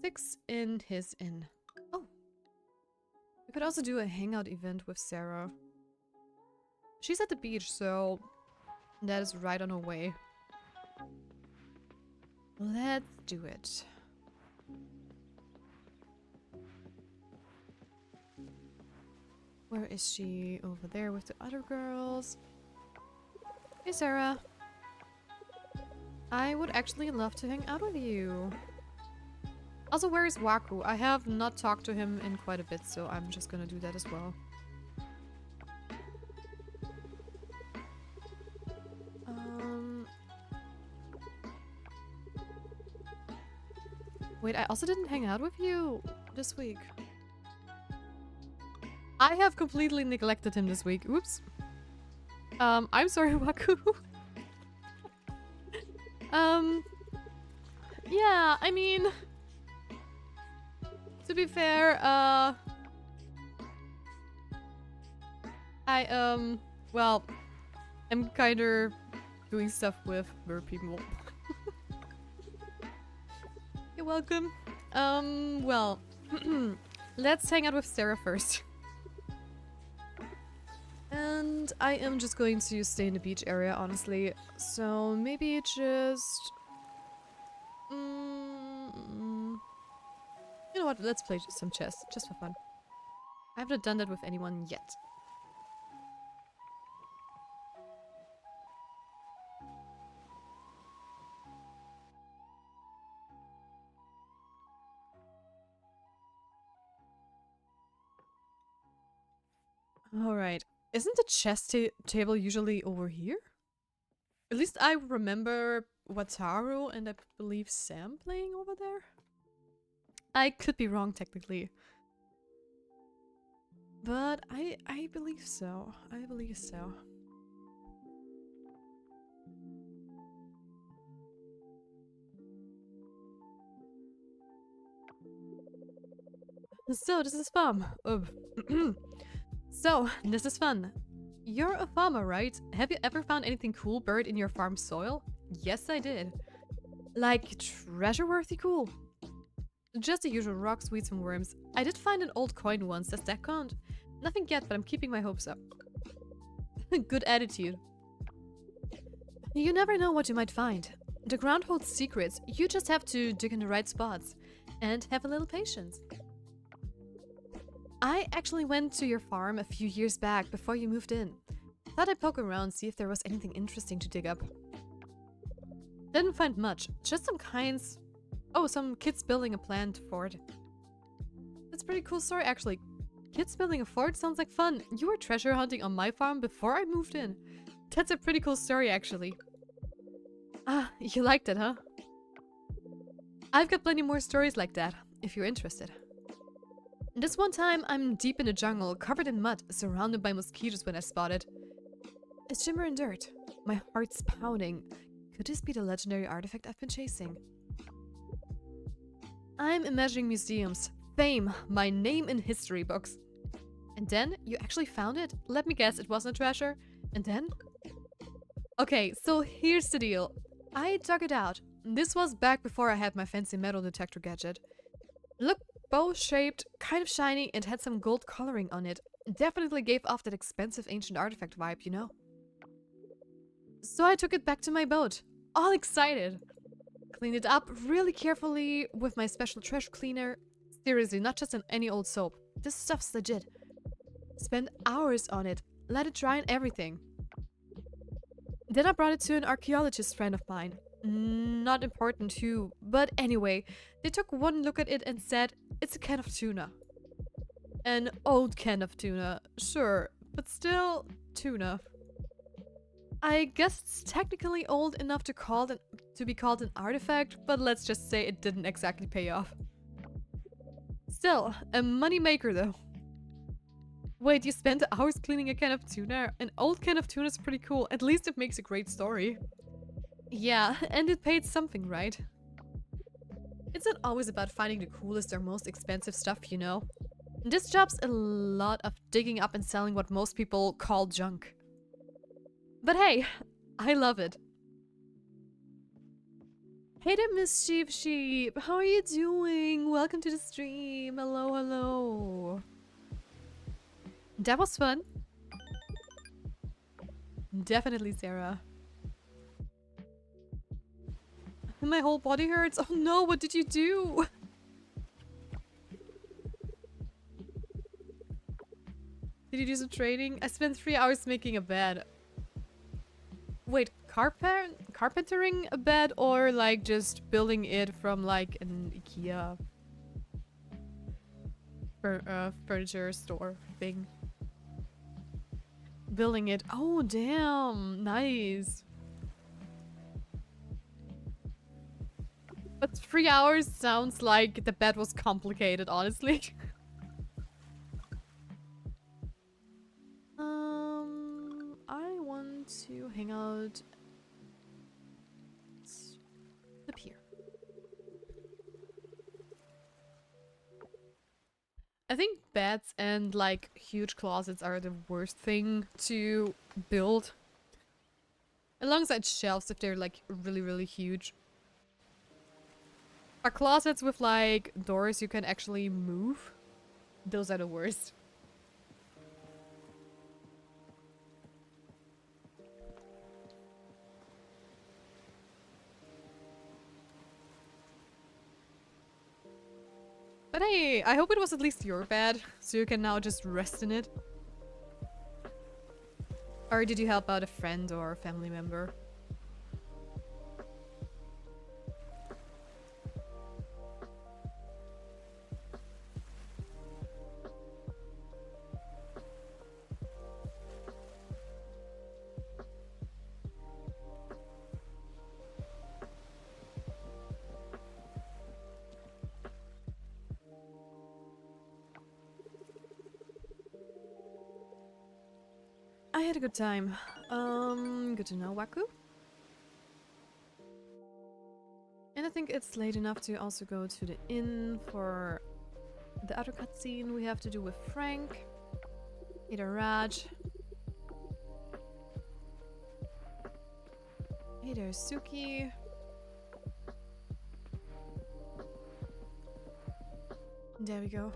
6 in his inn. Oh. We could also do a hangout event with Sarah. She's at the beach, so that is right on her way. Let's do it. Where is she? Over there with the other girls. Hey, Sarah. I would actually love to hang out with you. Also, where is Waku? I have not talked to him in quite a bit, so I'm just gonna do that as well. Wait, I also didn't hang out with you this week. I have completely neglected him this week. Oops. I'm sorry, Waku. Yeah, I mean, to be fair, well, I'm kinda doing stuff with Merpeople. You're welcome. Well, let's hang out with Sarah first. And I am just going to stay in the beach area, honestly. So maybe just... you know what, let's play some chess, just for fun. I haven't done that with anyone yet. Alright. Isn't the chess table usually over here? At least I remember Wataru and I believe Sam playing over there. I could be wrong technically. But I believe so. I believe so. So, this is fun. So, this is fun. You're a farmer, right? Have you ever found anything cool buried in your farm soil? Yes, I did. Like, treasure-worthy cool. Just the usual rocks, weeds, and worms. I did find an old coin once, does that count? Nothing yet, but I'm keeping my hopes up. Good attitude. You never know what you might find. The ground holds secrets, you just have to dig in the right spots. And have a little patience. I actually went to your farm a few years back before you moved in. Thought I'd poke around, see if there was anything interesting to dig up. Didn't find much, just some kinds... Oh, some kids building a planned fort. That's a pretty cool story, actually. Kids building a fort sounds like fun. You were treasure hunting on my farm before I moved in. That's a pretty cool story, actually. Ah, you liked it, huh? I've got plenty more stories like that, if you're interested. This one time, I'm deep in the jungle, covered in mud, surrounded by mosquitoes when I spotted a shimmer in dirt. My heart's pounding. Could this be the legendary artifact I've been chasing? I'm imagining museums, fame, my name in history books. And then, you actually found it? Let me guess, it wasn't a treasure? And then? Okay, so here's the deal. I dug it out. This was back before I had my fancy metal detector gadget. Look, bow-shaped, kind of shiny, and had some gold coloring on it. Definitely gave off that expensive ancient artifact vibe, you know? So I took it back to my boat, all excited. Cleaned it up really carefully with my special treasure cleaner. Seriously, not just any old soap. This stuff's legit. Spent hours on it, let it dry and everything. Then I brought it to an archaeologist friend of mine. Not important who, but anyway, they took one look at it and said, it's a can of tuna. An old can of tuna, sure, but still tuna. I guess it's technically old enough to be called an artifact, but let's just say it didn't exactly pay off. Still, a moneymaker though. Wait, you spent hours cleaning a can of tuna? An old can of tuna is pretty cool, at least it makes a great story. Yeah, and it paid something, right? It's not always about finding the coolest or most expensive stuff, you know? This job's a lot of digging up and selling what most people call junk. But hey, I love it. Hey there, Mischief Sheep! How are you doing? Welcome to the stream. Hello, hello. That was fun. Definitely, Sarah. My whole body hurts. Oh no, what did you do? Did you do some training? I spent 3 hours making a bed. Wait, carpentering a bed or like just building it from like an IKEA furniture store thing? Building it. Oh, damn. Nice. But 3 hours sounds like the bed was complicated, honestly. I want to hang out up here. I think beds and like huge closets are the worst thing to build. Alongside shelves if they're like really, really huge. Are closets with like doors you can actually move? Those are the worst. But hey, I hope it was at least your bed, so you can now just rest in it. Or did you help out a friend or a family member? I had a good time. Good to know, Waku. And I think it's late enough to also go to the inn for the other cutscene we have to do with Frank. Hey there, Raj. Hey there, Suki. There we go.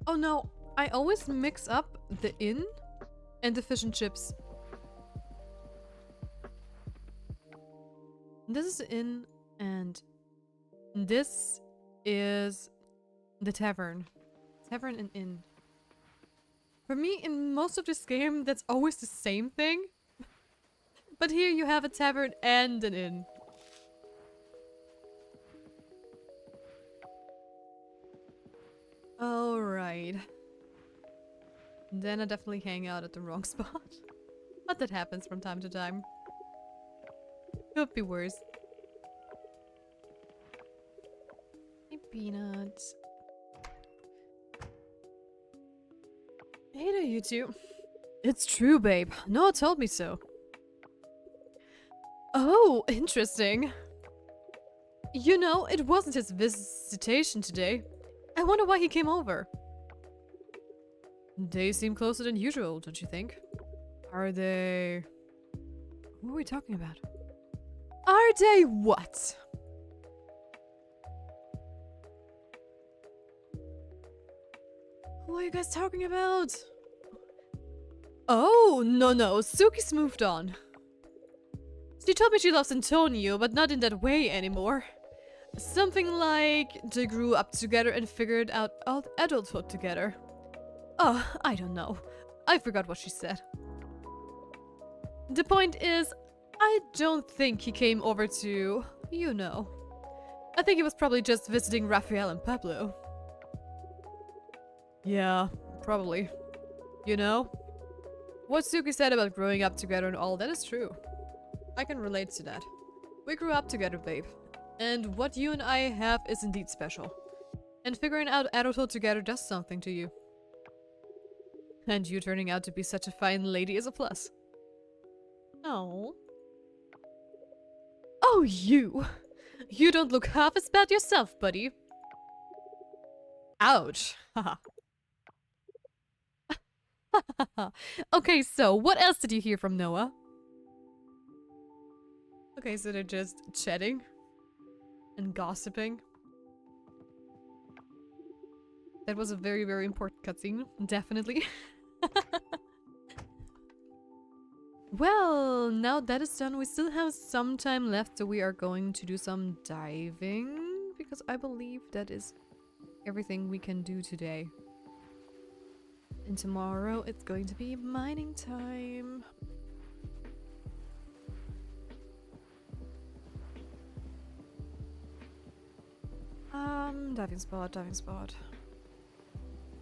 Oh no, I always mix up the inn and the fish and chips. This is the inn and this is the tavern. Tavern and inn. For me, in most of this game, that's always the same thing. But here you have a tavern and an inn. Alright. Then I definitely hang out at the wrong spot. But that happens from time to time. Could be worse. Hey, Peanuts. Hey there, you two. It's true, babe. Noah told me so. Oh, interesting. You know, it wasn't his visitation today. I wonder why he came over. They seem closer than usual, don't you think? Are they... Who are we talking about? Are they what? Who are you guys talking about? Oh, no, Suki's moved on. She told me she loves Antonio, but not in that way anymore. Something like they grew up together and figured out adulthood together. Oh, I don't know. I forgot what she said. The point is, I don't think he came over to, you know. I think he was probably just visiting Raphael and Pablo. Yeah, probably. You know? What Suki said about growing up together and all, that is true. I can relate to that. We grew up together, babe. And what you and I have is indeed special. And figuring out adulthood together does something to you. And you turning out to be such a fine lady is a plus. Oh. Oh, you! You don't look half as bad yourself, buddy. Ouch. Haha. Okay, so what else did you hear from Noah? Okay, so they're just chatting and gossiping. That was a very, very important cutscene, definitely. Well, now that is done, we still have some time left, so we are going to do some diving, because I believe that is everything we can do today. And tomorrow it's going to be mining time. Diving spot, diving spot.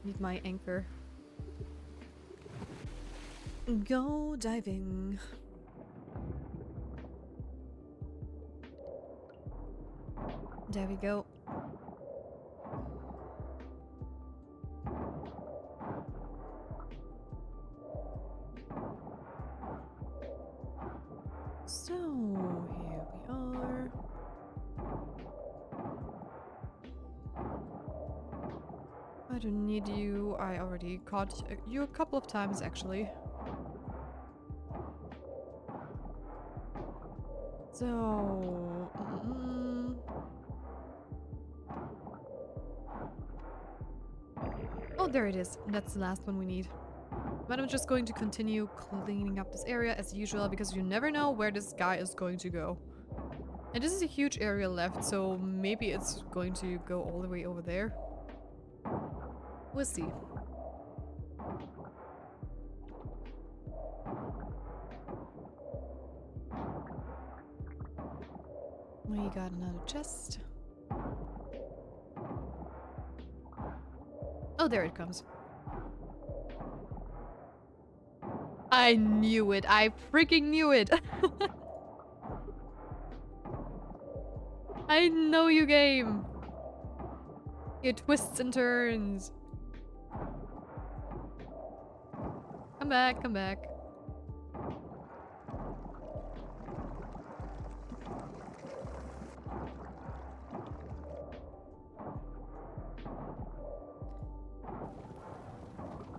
Need my anchor. Go diving. There we go. So, here we are. I don't need you. I already caught you a couple of times, actually. So... Oh, there it is. That's the last one we need. But I'm just going to continue cleaning up this area as usual, because you never know where this guy is going to go. And this is a huge area left, so maybe it's going to go all the way over there. We'll see. We got another chest. Oh, there it comes. I knew it. I freaking knew it. I know you, game. Your twists and turns. Come back, come back.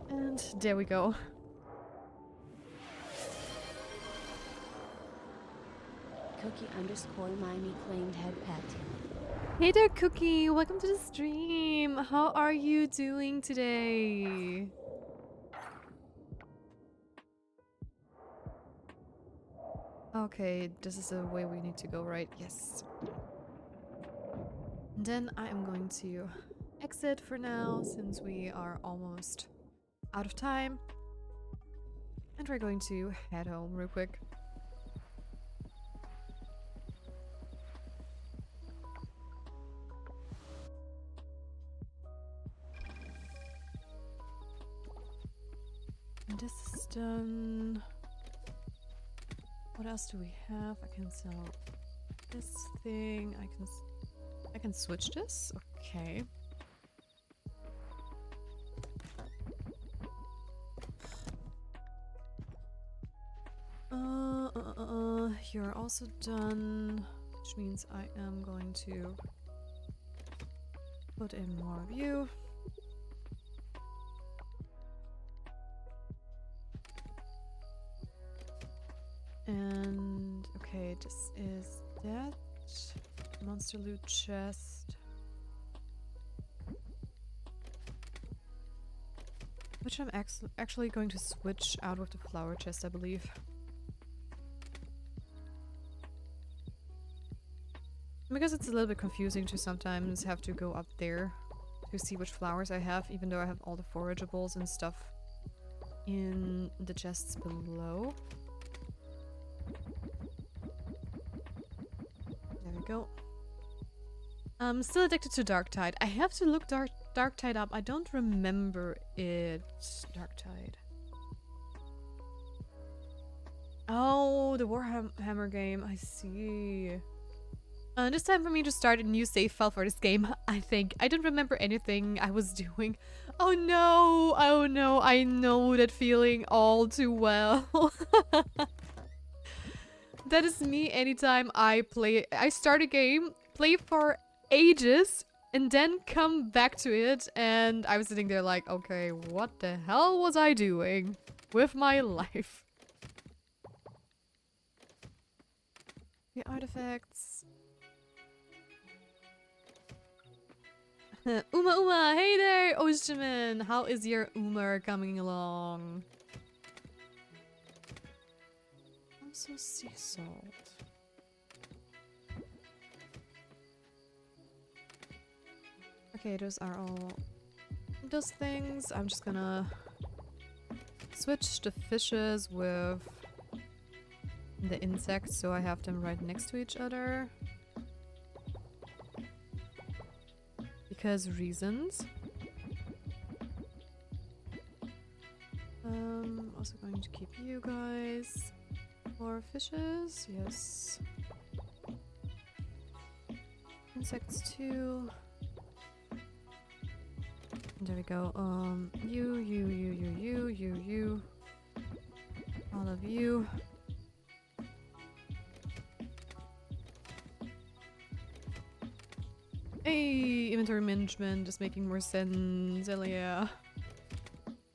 And there we go. Cookie_Mimey claimed head pet. Hey there, Cookie. Welcome to the stream. How are you doing today? Okay, this is the way we need to go, right? Yes. And then I am going to exit for now, since we are almost out of time. And we're going to head home real quick. And this is done. What else do we have? I can sell this thing. I can switch this. Okay. You're also done, which means I am going to put in more of you. And okay, this is that monster loot chest, which I'm actually going to switch out with the flower chest, I believe. Because it's a little bit confusing to sometimes have to go up there to see which flowers I have, even though I have all the forageables and stuff in the chests below. There we go. I'm still addicted to Darktide. I have to look Darktide up. I don't remember it. Darktide. Oh, the Warhammer game. I see. It's time for me to start a new save file for this game, I think. I don't remember anything I was doing. Oh no! Oh no, I know that feeling all too well. That is me anytime I start a game, play for ages, and then come back to it, and I was sitting there like, okay, what the hell was I doing with my life? The artifacts. Uma, hey there, Ocean. How is your Uma coming along? Also sea salt. Okay, those are all those things. I'm just gonna switch the fishes with the insects so I have them right next to each other. Because reasons. Also going to keep you guys. More fishes, yes. Insects too. There we go. You. All of you. Hey, inventory management is making more sense. Hell yeah.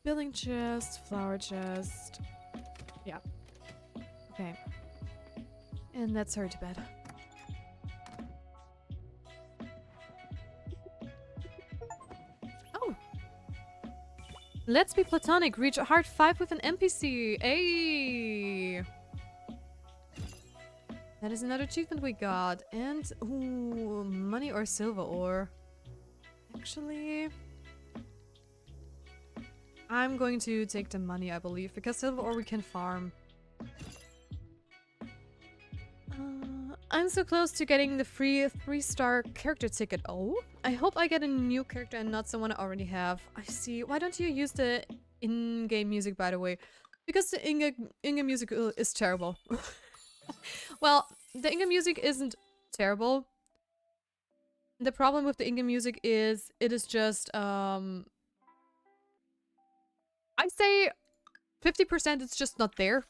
Building chest, flower chest. Yeah. Okay. And that's her to bed. Oh! Let's be platonic. Reach a heart 5 with an NPC. Hey! That is another achievement we got. And, ooh, money or silver ore. Actually, I'm going to take the money, I believe, because silver ore we can farm. I'm so close to getting the free 3-star character ticket. Oh, I hope I get a new character and not someone I already have. I see. Why don't you use the in-game music, by the way? Because the in-game music is terrible. Well, the in-game music isn't terrible. The problem with the in-game music is it is just, I say 50% it's just not there.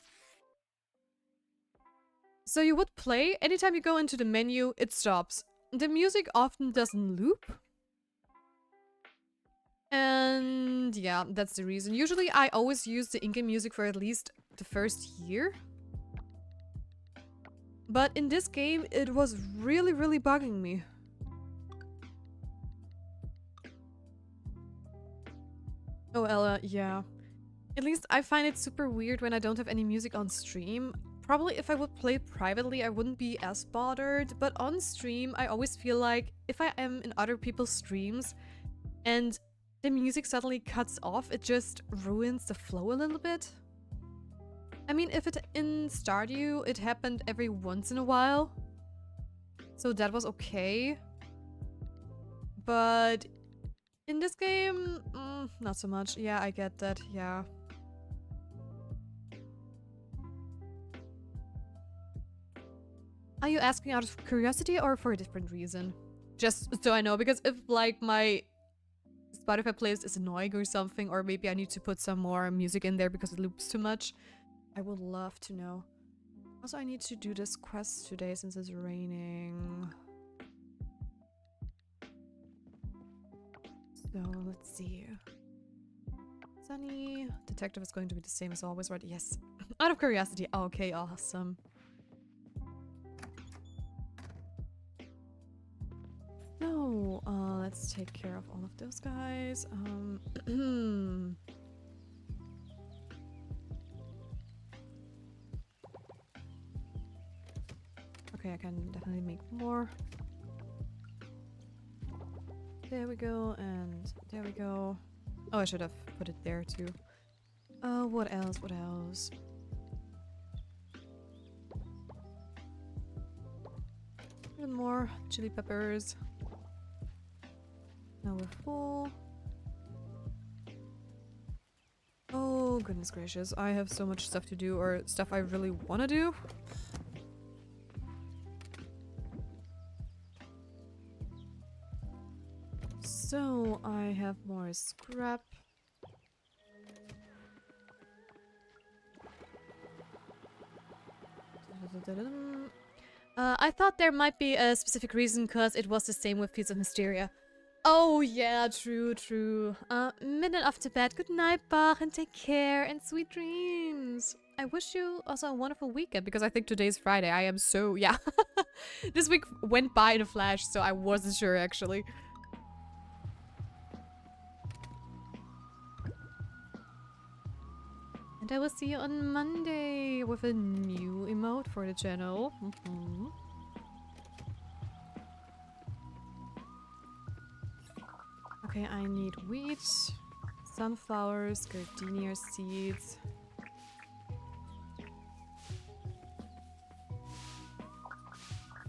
So you would play, anytime you go into the menu, it stops. The music often doesn't loop. And yeah, that's the reason. Usually I always use the in-game music for at least the first year. But in this game, it was really, really bugging me. Oh, Ella, yeah. At least I find it super weird when I don't have any music on stream. Probably if I would play privately, I wouldn't be as bothered, but on stream, I always feel like if I am in other people's streams and the music suddenly cuts off, it just ruins the flow a little bit. I mean, if it in Stardew, it happened every once in a while, so that was okay. But in this game, not so much. Yeah, I get that, yeah. Are you asking out of curiosity or for a different reason? Just so I know, because if like my Spotify playlist is annoying or something, or maybe I need to put some more music in there because it loops too much, I would love to know. Also, I need to do this quest today since it's raining. So, let's see. Sunny. Detective is going to be the same as always, right? Yes. Out of curiosity. Okay, awesome. So, let's take care of all of those guys. Okay, I can definitely make more. There we go, and there we go. Oh, I should have put it there too. What else? What else? Even more chili peppers. Now we're full. Oh, goodness gracious. I have so much stuff to do, or stuff I really want to do. So, I have more scrap. I thought there might be a specific reason, because it was the same with Fields of Mysteria. Oh yeah, true, true. Minute after bed. Good night, Bach, and take care, and sweet dreams. I wish you also a wonderful weekend, because I think today's Friday. I am so, yeah. This week went by in a flash, so I wasn't sure, actually. And I will see you on Monday with a new emote for the channel. Okay, I need wheat, sunflowers, gardenia seeds.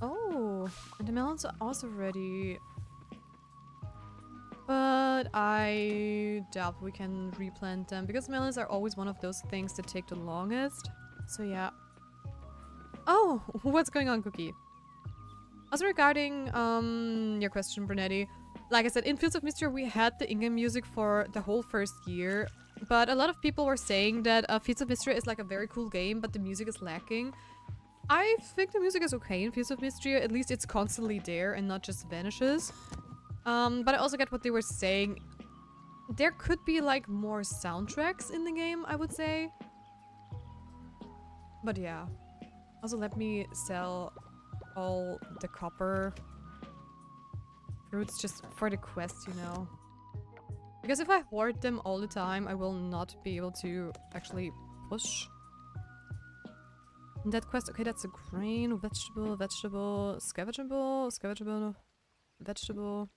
Oh, and the melons are also ready. But I doubt we can replant them, because melons are always one of those things that take the longest. So yeah. Oh, what's going on, Cookie? Also regarding your question, Brunetti, like I said, in Fields of Mystery we had the in-game music for the whole first year, but a lot of people were saying that Fields of Mystery is like a very cool game, but the music is lacking. I think the music is okay in Fields of Mystery, at least it's constantly there and not just vanishes. But I also get what they were saying. There could be like more soundtracks in the game, I would say. But yeah. Also, let me sell all the copper fruits just for the quest, you know. Because if I hoard them all the time, I will not be able to actually push that quest. Okay, that's a grain, vegetable, vegetable, scavageable, scavageable, vegetable.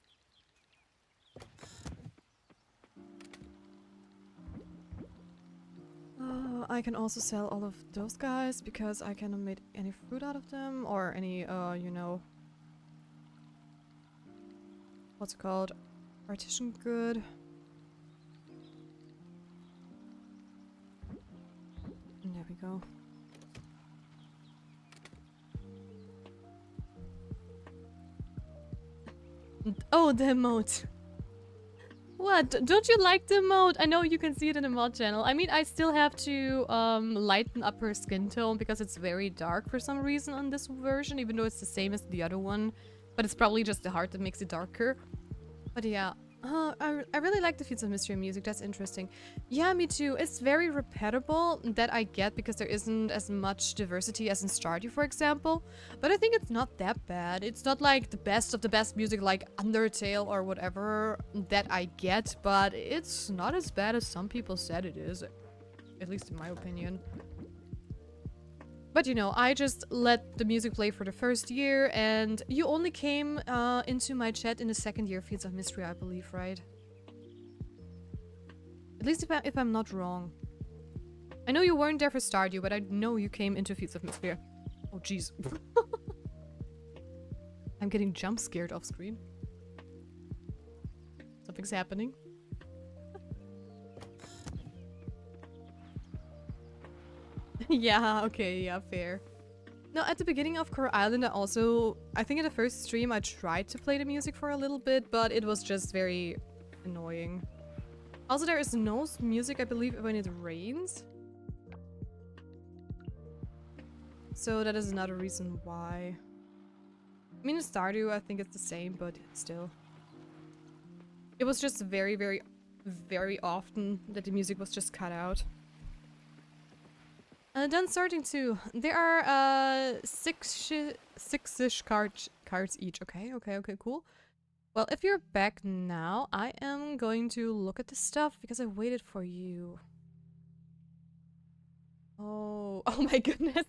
I can also sell all of those guys because I cannot make any fruit out of them or any, you know, what's it called? Partition good. And there we go. Oh, the emote. What? Don't you like the emote? I know you can see it in the mod channel. I mean, I still have to lighten up her skin tone because it's very dark for some reason on this version, even though it's the same as the other one. But it's probably just the heart that makes it darker. But yeah, I really like the Fields of Mystery music. That's interesting. Yeah, me too. It's very repeatable, that I get, because there isn't as much diversity as in Stardew, for example. But I think it's not that bad. It's not like the best of the best music like Undertale or whatever that I get, but it's not as bad as some people said it is. At least in my opinion. But you know, I just let the music play for the first year, and you only came into my chat in the second year of Fields of Mystery, I believe, right? At least if I'm not wrong. I know you weren't there for Stardew, but I know you came into Fields of Mystery. Oh, jeez. I'm getting jump scared off screen. Something's happening. Yeah, okay, yeah, fair. No, at the beginning of Coral Island, I think in the first stream, I tried to play the music for a little bit, but it was just very annoying. Also, there is no music, I believe, when it rains. So that is another reason why. I mean, in Stardew, I think it's the same, but still. It was just very, very, very often that the music was just cut out. Done sorting too. There are six-ish cards each. Okay, cool. Well, if you're back now, I am going to look at the stuff because I waited for you. Oh, oh my goodness.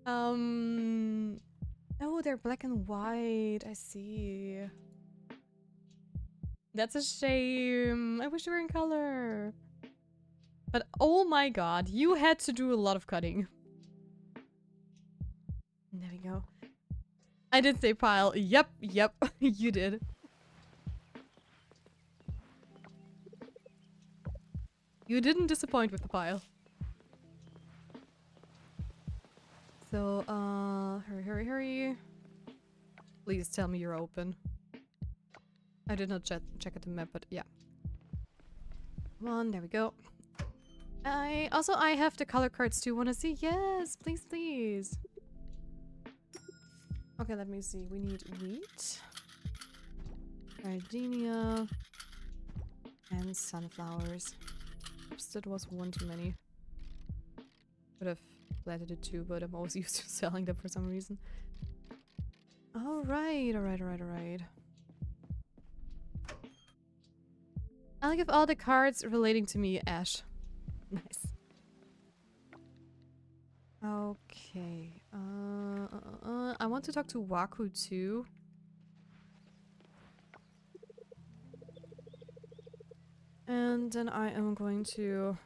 Oh, they're black and white. I see. That's a shame. I wish they were in color. But oh my god, you had to do a lot of cutting. There we go. I did say pile. Yep, you did. You didn't disappoint with the pile. So, hurry. Please tell me you're open. I did not check at the map, but yeah. Come on, there we go. I have the color cards too. Wanna see? Yes, please. Okay, let me see. We need wheat, gardenia, and sunflowers. Oops, that was one too many. Could have planted it too, but I'm always used to selling them for some reason. Alright. I'll give all the cards relating to me, Ash. Nice. Okay. I want to talk to Waku too. And then I am going to...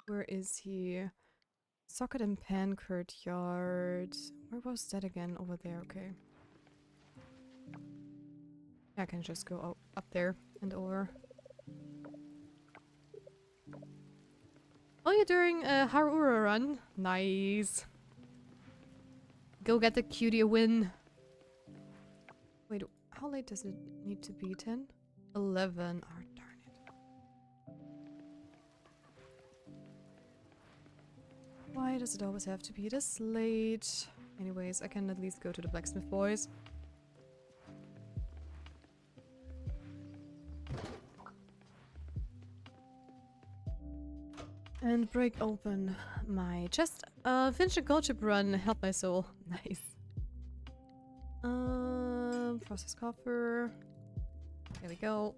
Where is he? Socket and Pan Courtyard. Where was that again? Over there, okay. I can just go up there and over. Oh, you're doing a Harura run? Nice. Go get the cutie a win. Wait, how late does it need to be? 10? 11. Oh, darn it. Why does it always have to be this late? Anyways, I can at least go to the blacksmith boys. And break open my chest. Finish a gold chip run. Help my soul. Nice. Process copper. There we go.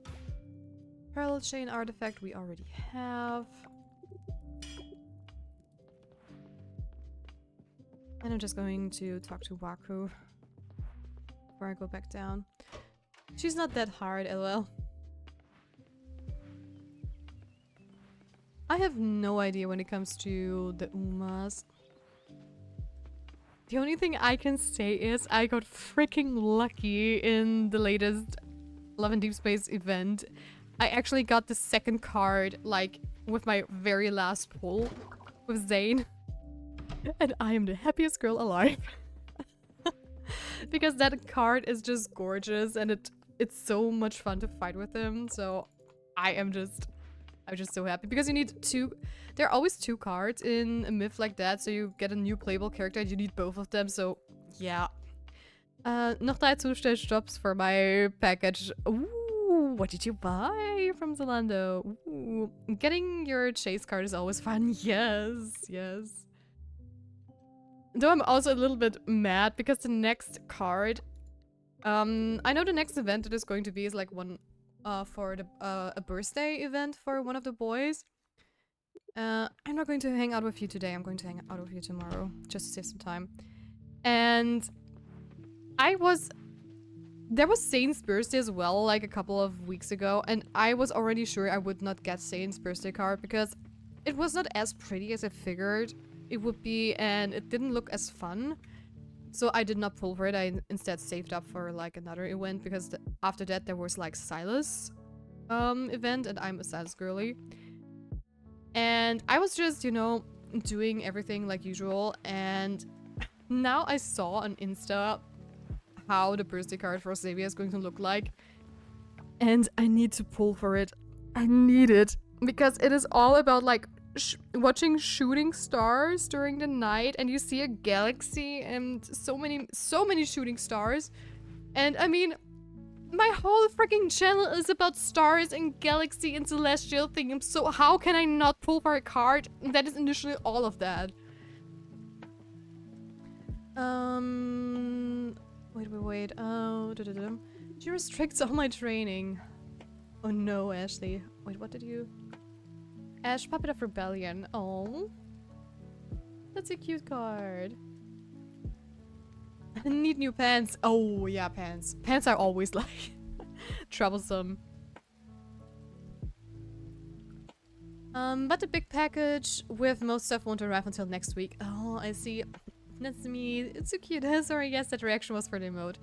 Parallel chain artifact we already have. And I'm just going to talk to Waku before I go back down. She's not that hard, lol. I have no idea when it comes to the Umas. The only thing I can say is I got freaking lucky in the latest Love and Deep Space event. I actually got the second card, like, with my very last pull with Zane. And I am the happiest girl alive. Because that card is just gorgeous and it's so much fun to fight with him. So I'm just so happy because you need two. There are always two cards in a myth like that, so you get a new playable character and you need both of them. So yeah. Noch 3 Zustellstops for my package. Ooh, what did you buy from Zalando? Ooh, getting your chase card is always fun. Yes, yes. Though I'm also a little bit mad because the next card, I know the next event that is going to be is like one for the a birthday event for one of the boys. I'm not going to hang out with you today. I'm going to hang out with you tomorrow just to save some time. And there was Saint's birthday as well, like a couple of weeks ago, and I was already sure I would not get Saint's birthday card because it was not as pretty as I figured it would be, and it didn't look as fun. So I did not pull for it. I instead saved up for like another event because after that there was like Silas event, and I'm a Silas girly. And I was just, you know, doing everything like usual, and now I saw on Insta how the birthday card for Xavier is going to look like, and I need to pull for it. I need it because it is all about like watching shooting stars during the night, and you see a galaxy and so many shooting stars. And I mean, my whole freaking channel is about stars and galaxy and celestial things, so how can I not pull for a card that is initially all of that? Wait. Oh, she restricts all my training. Oh no, Ashley. Wait, what did you... Ash, Puppet of Rebellion. Oh. That's a cute card. I need new pants. Oh, yeah, pants. Pants are always, like, troublesome. But the big package with most stuff won't arrive until next week. Oh, I see. That's me. It's so cute. Sorry, yes, that reaction was for the emote.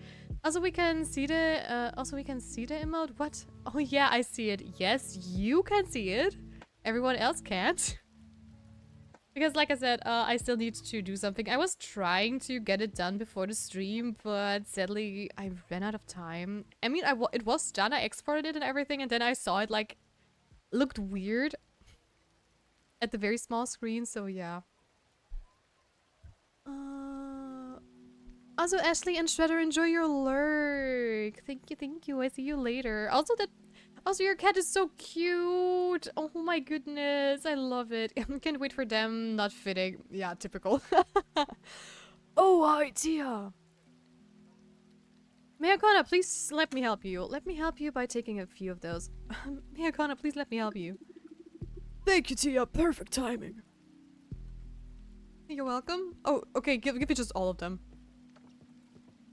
Also, we can see the emote. What? Oh, yeah, I see it. Yes, you can see it. Everyone else can't. Because like I said, I still need to do something. I was trying to get it done before the stream, but sadly I ran out of time. I mean, it was done. I exported it and everything, and then I saw it like looked weird at the very small screen, so yeah. Also, Ashley and Shredder, enjoy your lurk. Thank you. I see you later. Also, your cat is so cute. Oh my goodness, I love it. Can't wait for them. Not fitting. Yeah, typical. Oh, idea. Mayakana, please let me help you. Let me help you by taking a few of those. Mayakana, please let me help you. Thank you, Tia. Perfect timing. You're welcome. Oh, okay. Give me just all of them.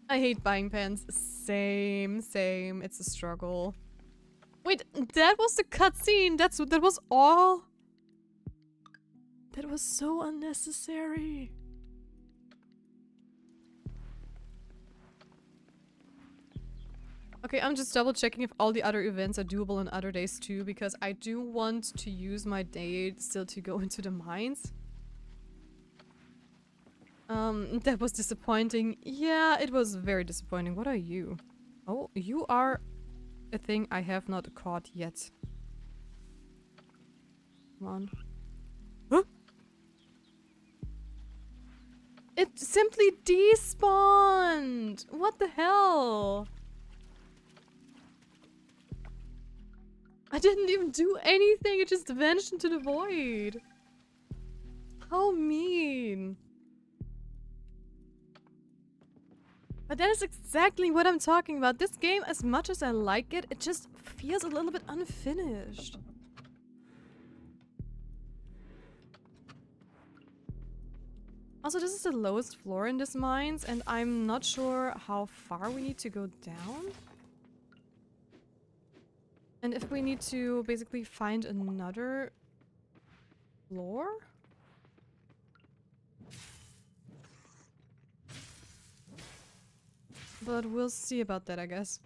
I hate buying pens. Same. It's a struggle. Wait, that was the cutscene. That was all. That was so unnecessary. Okay, I'm just double checking if all the other events are doable on other days too, because I do want to use my day still to go into the mines. That was disappointing. Yeah, it was very disappointing. What are you? Oh, you are a thing I have not caught yet. Come on. Huh? It simply despawned! What the hell? I didn't even do anything, it just vanished into the void. How mean. But that is exactly what I'm talking about. This game, as much as I like it, it just feels a little bit unfinished. Also, this is the lowest floor in this mines, and I'm not sure how far we need to go down. And if we need to basically find another floor? But we'll see about that, I guess.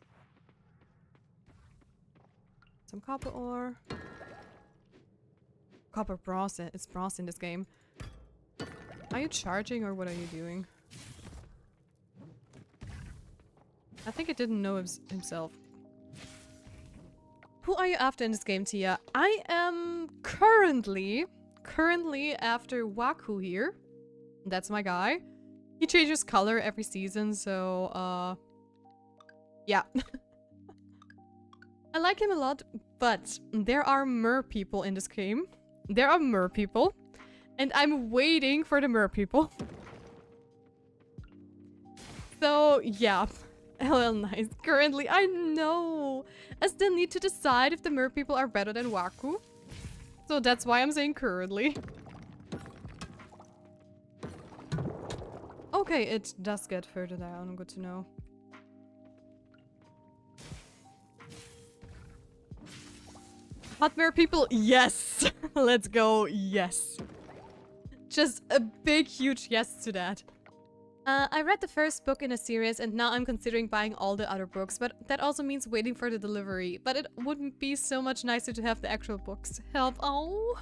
Some copper ore. Copper bronze. It's bronze in this game. Are you charging or what are you doing? I think it didn't know himself. Who are you after in this game, Tia? I am currently after Waku here. That's my guy. He changes color every season, so yeah. I like him a lot, but there are Merpeople in this game. There are Merpeople, and I'm waiting for the Merpeople. So yeah. LL nice. Currently, I know. I still need to decide if the Merpeople are better than Waku. So that's why I'm saying currently. Okay, it does get further down. Good to know. Hot Merpeople? Yes! Let's go. Yes. Just a big, huge yes to that. I read the first book in a series and now I'm considering buying all the other books, but that also means waiting for the delivery. But it wouldn't be so much nicer to have the actual books. Help. Oh.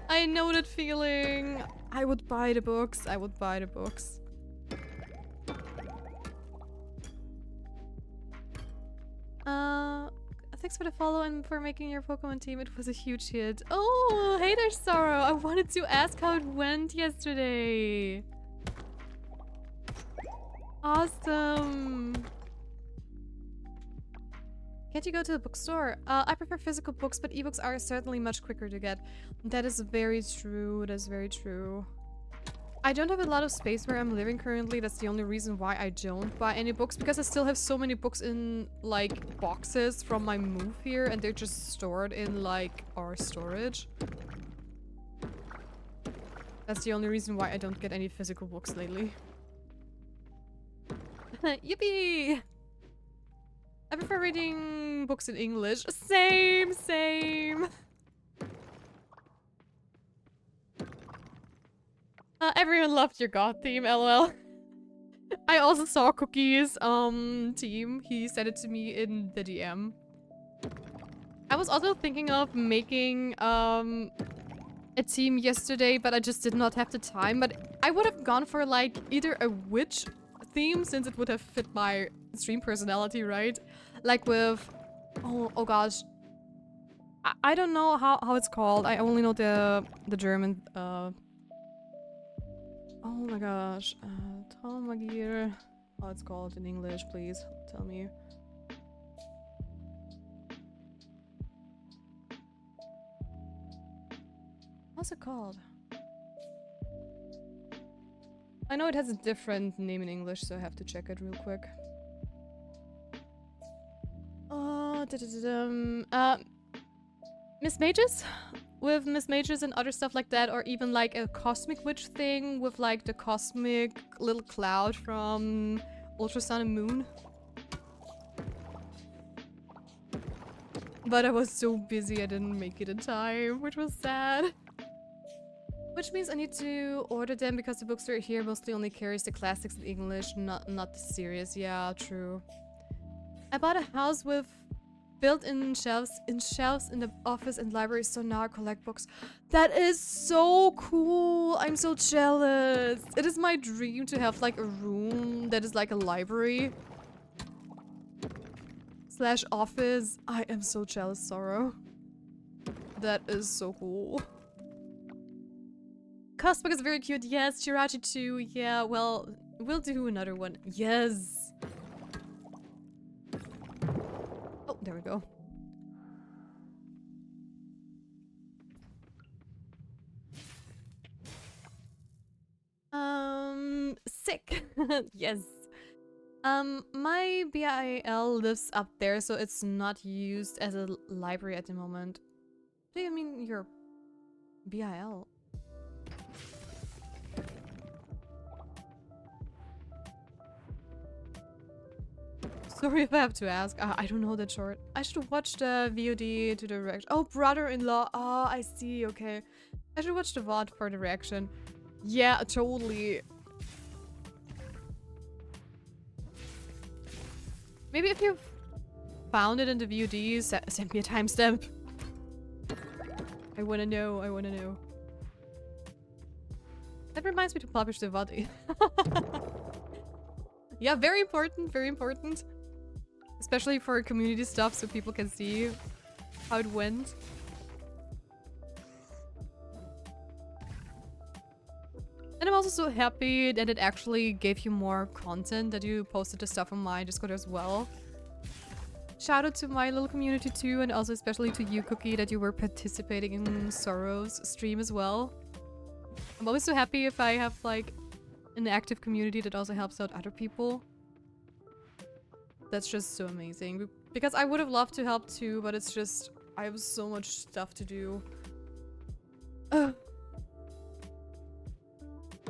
I know that feeling. I would buy the books. I would buy the books. Thanks for the follow and for making your Pokemon team. It was a huge hit. Oh, hey there, Sorrow. I wanted to ask how it went yesterday. Awesome. Can't you go to the bookstore? I prefer physical books, but ebooks are certainly much quicker to get. That is very true. That is very true. I don't have a lot of space where I'm living currently. That's the only reason why I don't buy any books, because I still have so many books in like boxes from my move here and they're just stored in like our storage. That's the only reason why I don't get any physical books lately. Yippee! I prefer reading books in English. Same, same. Everyone loved your god theme, lol. I also saw Cookie's team. He said it to me in the DM. I was also thinking of making a team yesterday, but I just did not have the time. But I would have gone for like either a witch theme, since it would have fit my stream personality, right? Like with oh gosh. I don't know how it's called. I only know the German oh my gosh. Talmagir. How it's called in English, please tell me. What's it called? I know it has a different name in English, so I have to check it real quick. Miss Mages? With Miss Mages and other stuff like that, or even like a cosmic witch thing with like the cosmic little cloud from Ultra Sun and Moon. But I was so busy I didn't make it in time, which was sad. Which means I need to order them because the bookstore here mostly only carries the classics in English, not the series. Yeah, true. I bought a house with built-in shelves in the office and library, so now I collect books. That is so cool. I'm so jealous. It is my dream to have like a room that is like a library slash office. I am so jealous, Sorrow. That is so cool. Cosbook is very cute. Yes, Chirachi too. Yeah, well, we'll do another one. Yes. Oh, there we go. Sick. Yes. My BIL lives up there, so it's not used as a library at the moment. Do you mean your BIL? Sorry if I have to ask. I don't know that short. I should watch the VOD to the reaction. Oh, brother-in-law. Oh, I see. Okay. I should watch the VOD for the reaction. Yeah, totally. Maybe if you've found it in the VOD, send me a timestamp. I wanna know. I wanna know. That reminds me to publish the VOD. Yeah, very important. Very important. Especially for community stuff, so people can see how it went. And I'm also so happy that it actually gave you more content, that you posted the stuff on my Discord as well. Shout out to my little community too, and also especially to you, Cookie, that you were participating in Sorrow's stream as well. I'm always so happy if I have like an active community that also helps out other people. That's just so amazing. Because I would have loved to help too, but it's just, I have so much stuff to do. And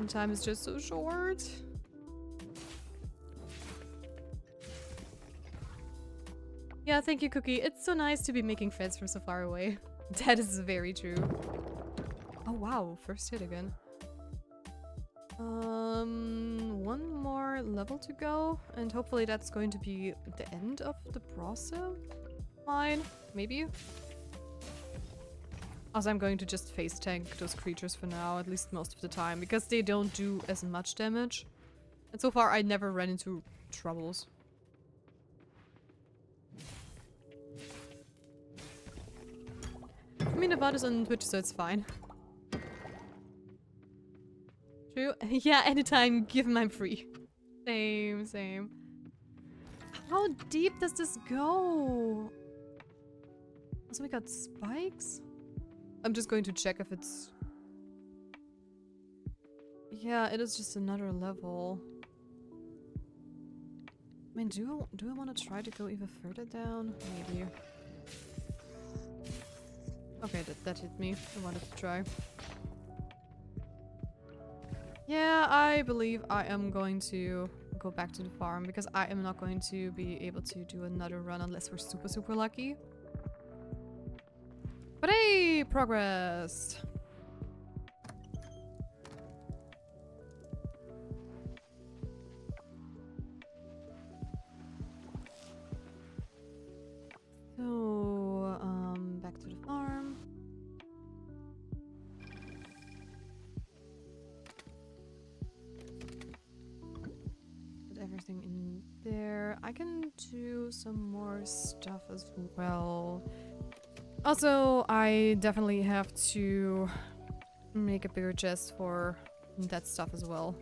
time is just so short. Yeah, thank you, Cookie. It's so nice to be making friends from so far away. That is very true. Oh wow, first hit again. One more level to go, and hopefully that's going to be the end of the process. Fine, maybe. Also, I'm going to just face tank those creatures for now, at least most of the time, because they don't do as much damage. And so far, I never ran into troubles. I mean, the VOD is on Twitch, so it's fine. True? Yeah, anytime, give them I'm free. Same, same. How deep does this go? Also, we got spikes? I'm just going to check if it's... Yeah, it is just another level. I mean, do I want to try to go even further down? Maybe. Okay, that hit me. I wanted to try. Yeah, I believe I am going to go back to the farm because I am not going to be able to do another run unless we're super, super lucky. But hey, progress! So, back to the farm. Put everything in there. I can do some more stuff as well. Also, I definitely have to make a bigger chest for that stuff as well.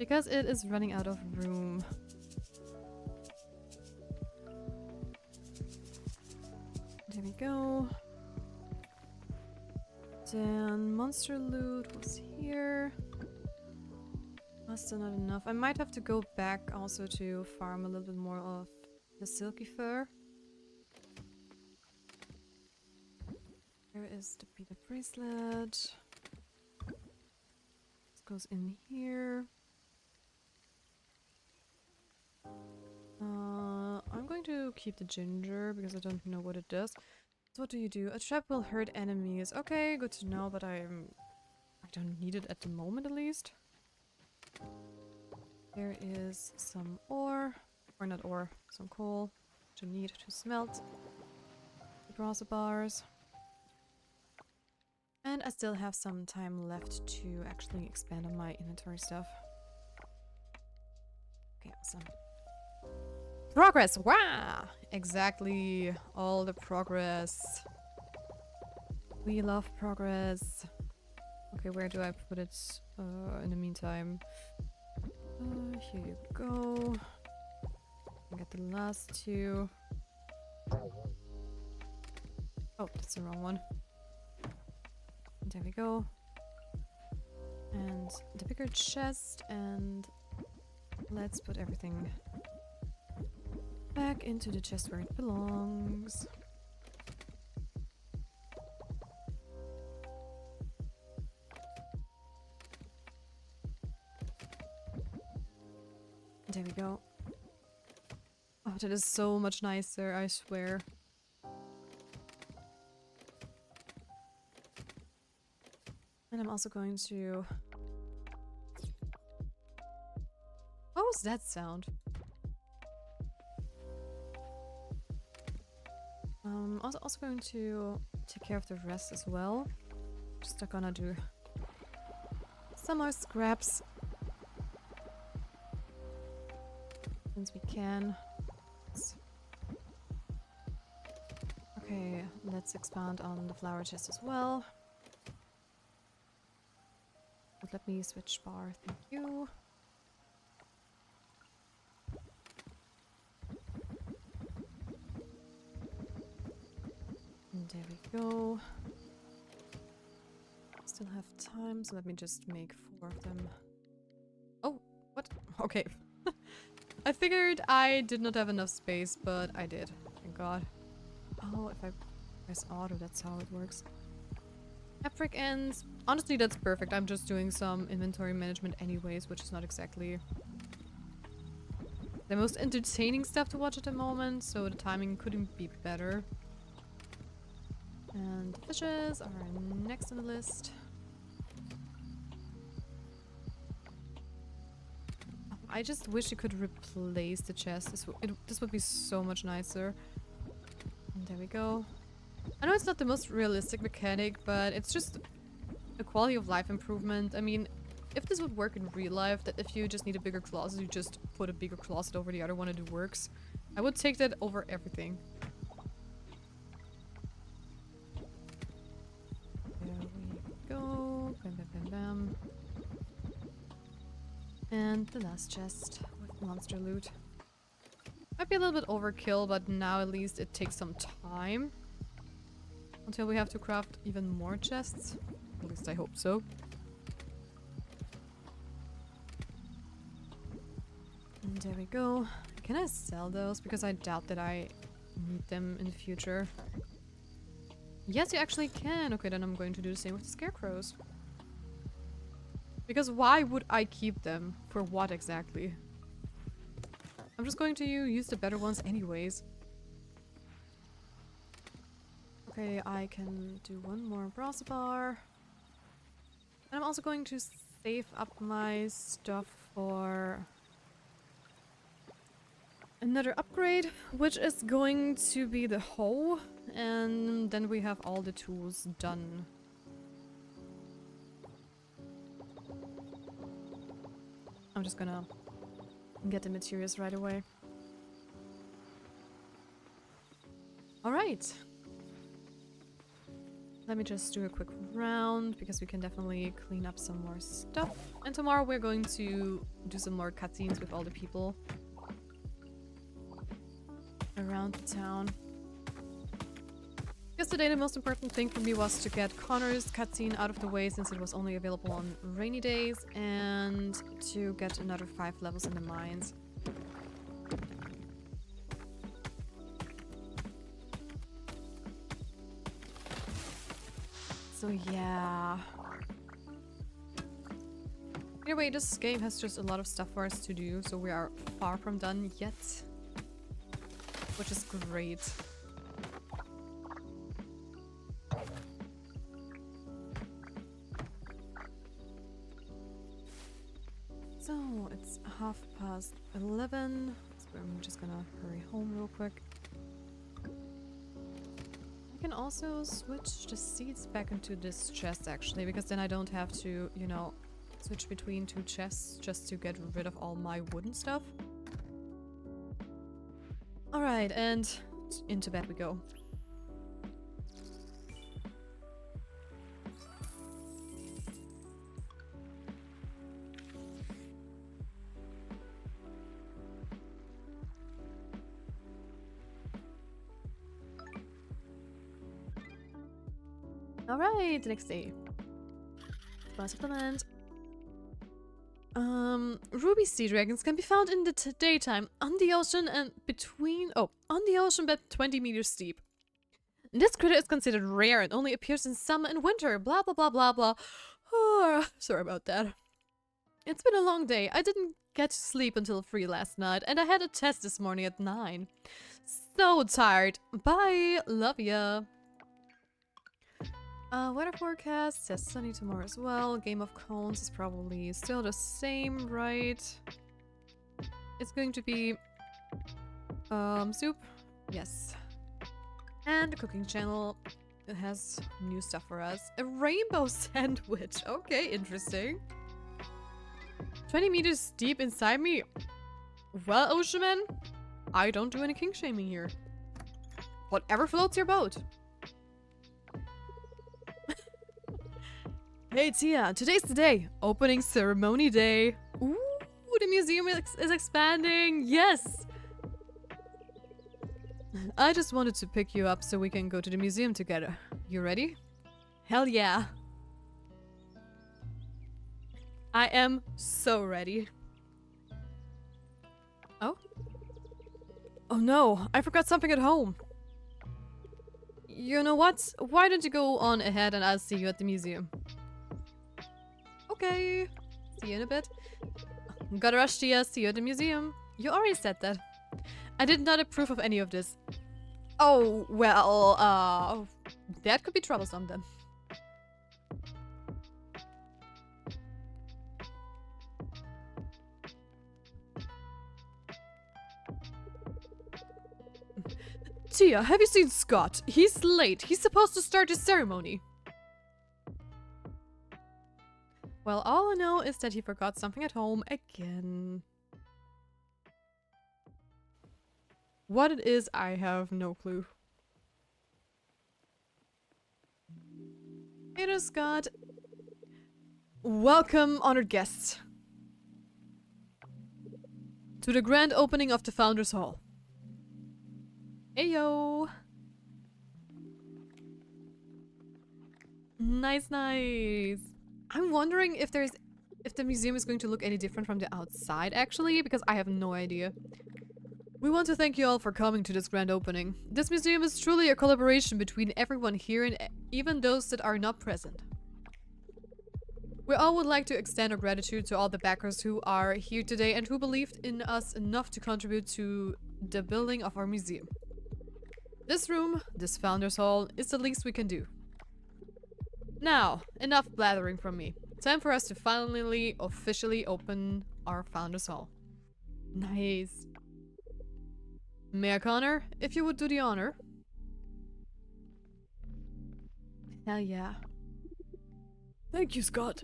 Because it is running out of room. There we go. Then monster loot was here. Still not enough. I might have to go back also to farm a little bit more of the silky fur. Where is the beaded bracelet? This goes in here. I'm going to keep the ginger because I don't know what it does. So what do you do? A trap will hurt enemies. Okay, good to know, but I don't need it at the moment at least. There is some ore, or not ore, some coal, which I need to smelt the brass bars. And I still have some time left to actually expand on my inventory stuff. Okay, awesome. Progress! Wow! Exactly. All the progress. We love progress. Okay, where do I put it in the meantime? Here you go. I got the last two. Oh, that's the wrong one. There we go. And the bigger chest, and let's put everything back into the chest where it belongs. There we go. Oh, that is so much nicer, I swear. And I'm also going to... What was that sound? Also going to take care of the rest as well. Just gonna do some more scraps. Since we can. Okay, let's expand on the flower chest as well. But let me switch bar, thank you. And there we go. Still have time, so let me just make 4 of them. Oh, what? Okay. I figured I did not have enough space, but I did. Thank God. Oh, if I press auto, that's how it works. Epic ends. Honestly, that's perfect. I'm just doing some inventory management anyways, which is not exactly the most entertaining stuff to watch at the moment, so the timing couldn't be better. And the fishes are next on the list. I just wish you could replace the chest. This would be so much nicer. And there we go. I know it's not the most realistic mechanic, but it's just a quality of life improvement. I mean, if this would work in real life, that if you just need a bigger closet, you just put a bigger closet over the other one and it works. I would take that over everything. There we go. Bam, bam, bam, bam. And the last chest with monster loot. Might be a little bit overkill, but now at least it takes some time. Until we have to craft even more chests. At least I hope so. And there we go. Can I sell those? Because I doubt that I need them in the future. Yes, you actually can. Okay, then I'm going to do the same with the scarecrows. Because why would I keep them? For what exactly? I'm just going to use the better ones anyways. Okay, I can do one more brass bar. And I'm also going to save up my stuff for another upgrade, which is going to be the hoe. And then we have all the tools done. I'm just gonna get the materials right away. Alright. Let me just do a quick round, because we can definitely clean up some more stuff. And tomorrow we're going to do some more cutscenes with all the people around the town. Yesterday the most important thing for me was to get Connor's cutscene out of the way, since it was only available on rainy days, and to get another 5 levels in the mines. So yeah. Anyway, this game has just a lot of stuff for us to do, so we are far from done yet. Which is great. So, it's 11:30. So I'm just gonna hurry home real quick. I can also switch the seats back into this chest, actually, because then I don't have to, you know, switch between two chests just to get rid of all my wooden stuff. Alright, and into bed we go. Alright, the next day. Class of the land. Ruby sea dragons can be found in the daytime on the ocean and on the ocean but 20 meters deep. This critter is considered rare and only appears in summer and winter, blah blah blah blah blah. Oh, sorry about that. It's been a long day. I didn't get to sleep until 3 last night and I had a test this morning at 9. So tired. Bye. Love ya. Weather forecast says sunny tomorrow as well. Game of Cones is probably still the same, right? It's going to be soup. Yes. And the cooking channel, it has new stuff for us. A rainbow sandwich. Okay, interesting. 20 meters deep inside me. Well, Oceanman, I don't do any king shaming here. Whatever floats your boat. Hey Tia, today's the day. Opening ceremony day. Ooh, the museum is expanding. Yes. I just wanted to pick you up so we can go to the museum together. You ready? Hell yeah. I am so ready. Oh? Oh no, I forgot something at home. You know what? Why don't you go on ahead and I'll see you at the museum. Okay. See you in a bit. Gotta rush, Tia. See you at the museum. You already said that. I did not approve of any of this. Oh, well, that could be troublesome then. Tia, have you seen Scott? He's late. He's supposed to start his ceremony. Well, all I know is that he forgot something at home again. What it is, I have no clue. Hey there, Scott. Welcome, honored guests, to the grand opening of the Founders Hall. Ayo! Nice, nice. I'm wondering if the museum is going to look any different from the outside, actually, because I have no idea. We want to thank you all for coming to this grand opening. This museum is truly a collaboration between everyone here and even those that are not present. We all would like to extend our gratitude to all the backers who are here today and who believed in us enough to contribute to the building of our museum. This room, this Founders Hall, is the least we can do. Now, enough blathering from me. Time for us to finally officially open our Founders Hall. Nice. Mayor Connor, if you would do the honor. Hell yeah. Thank you, Scott.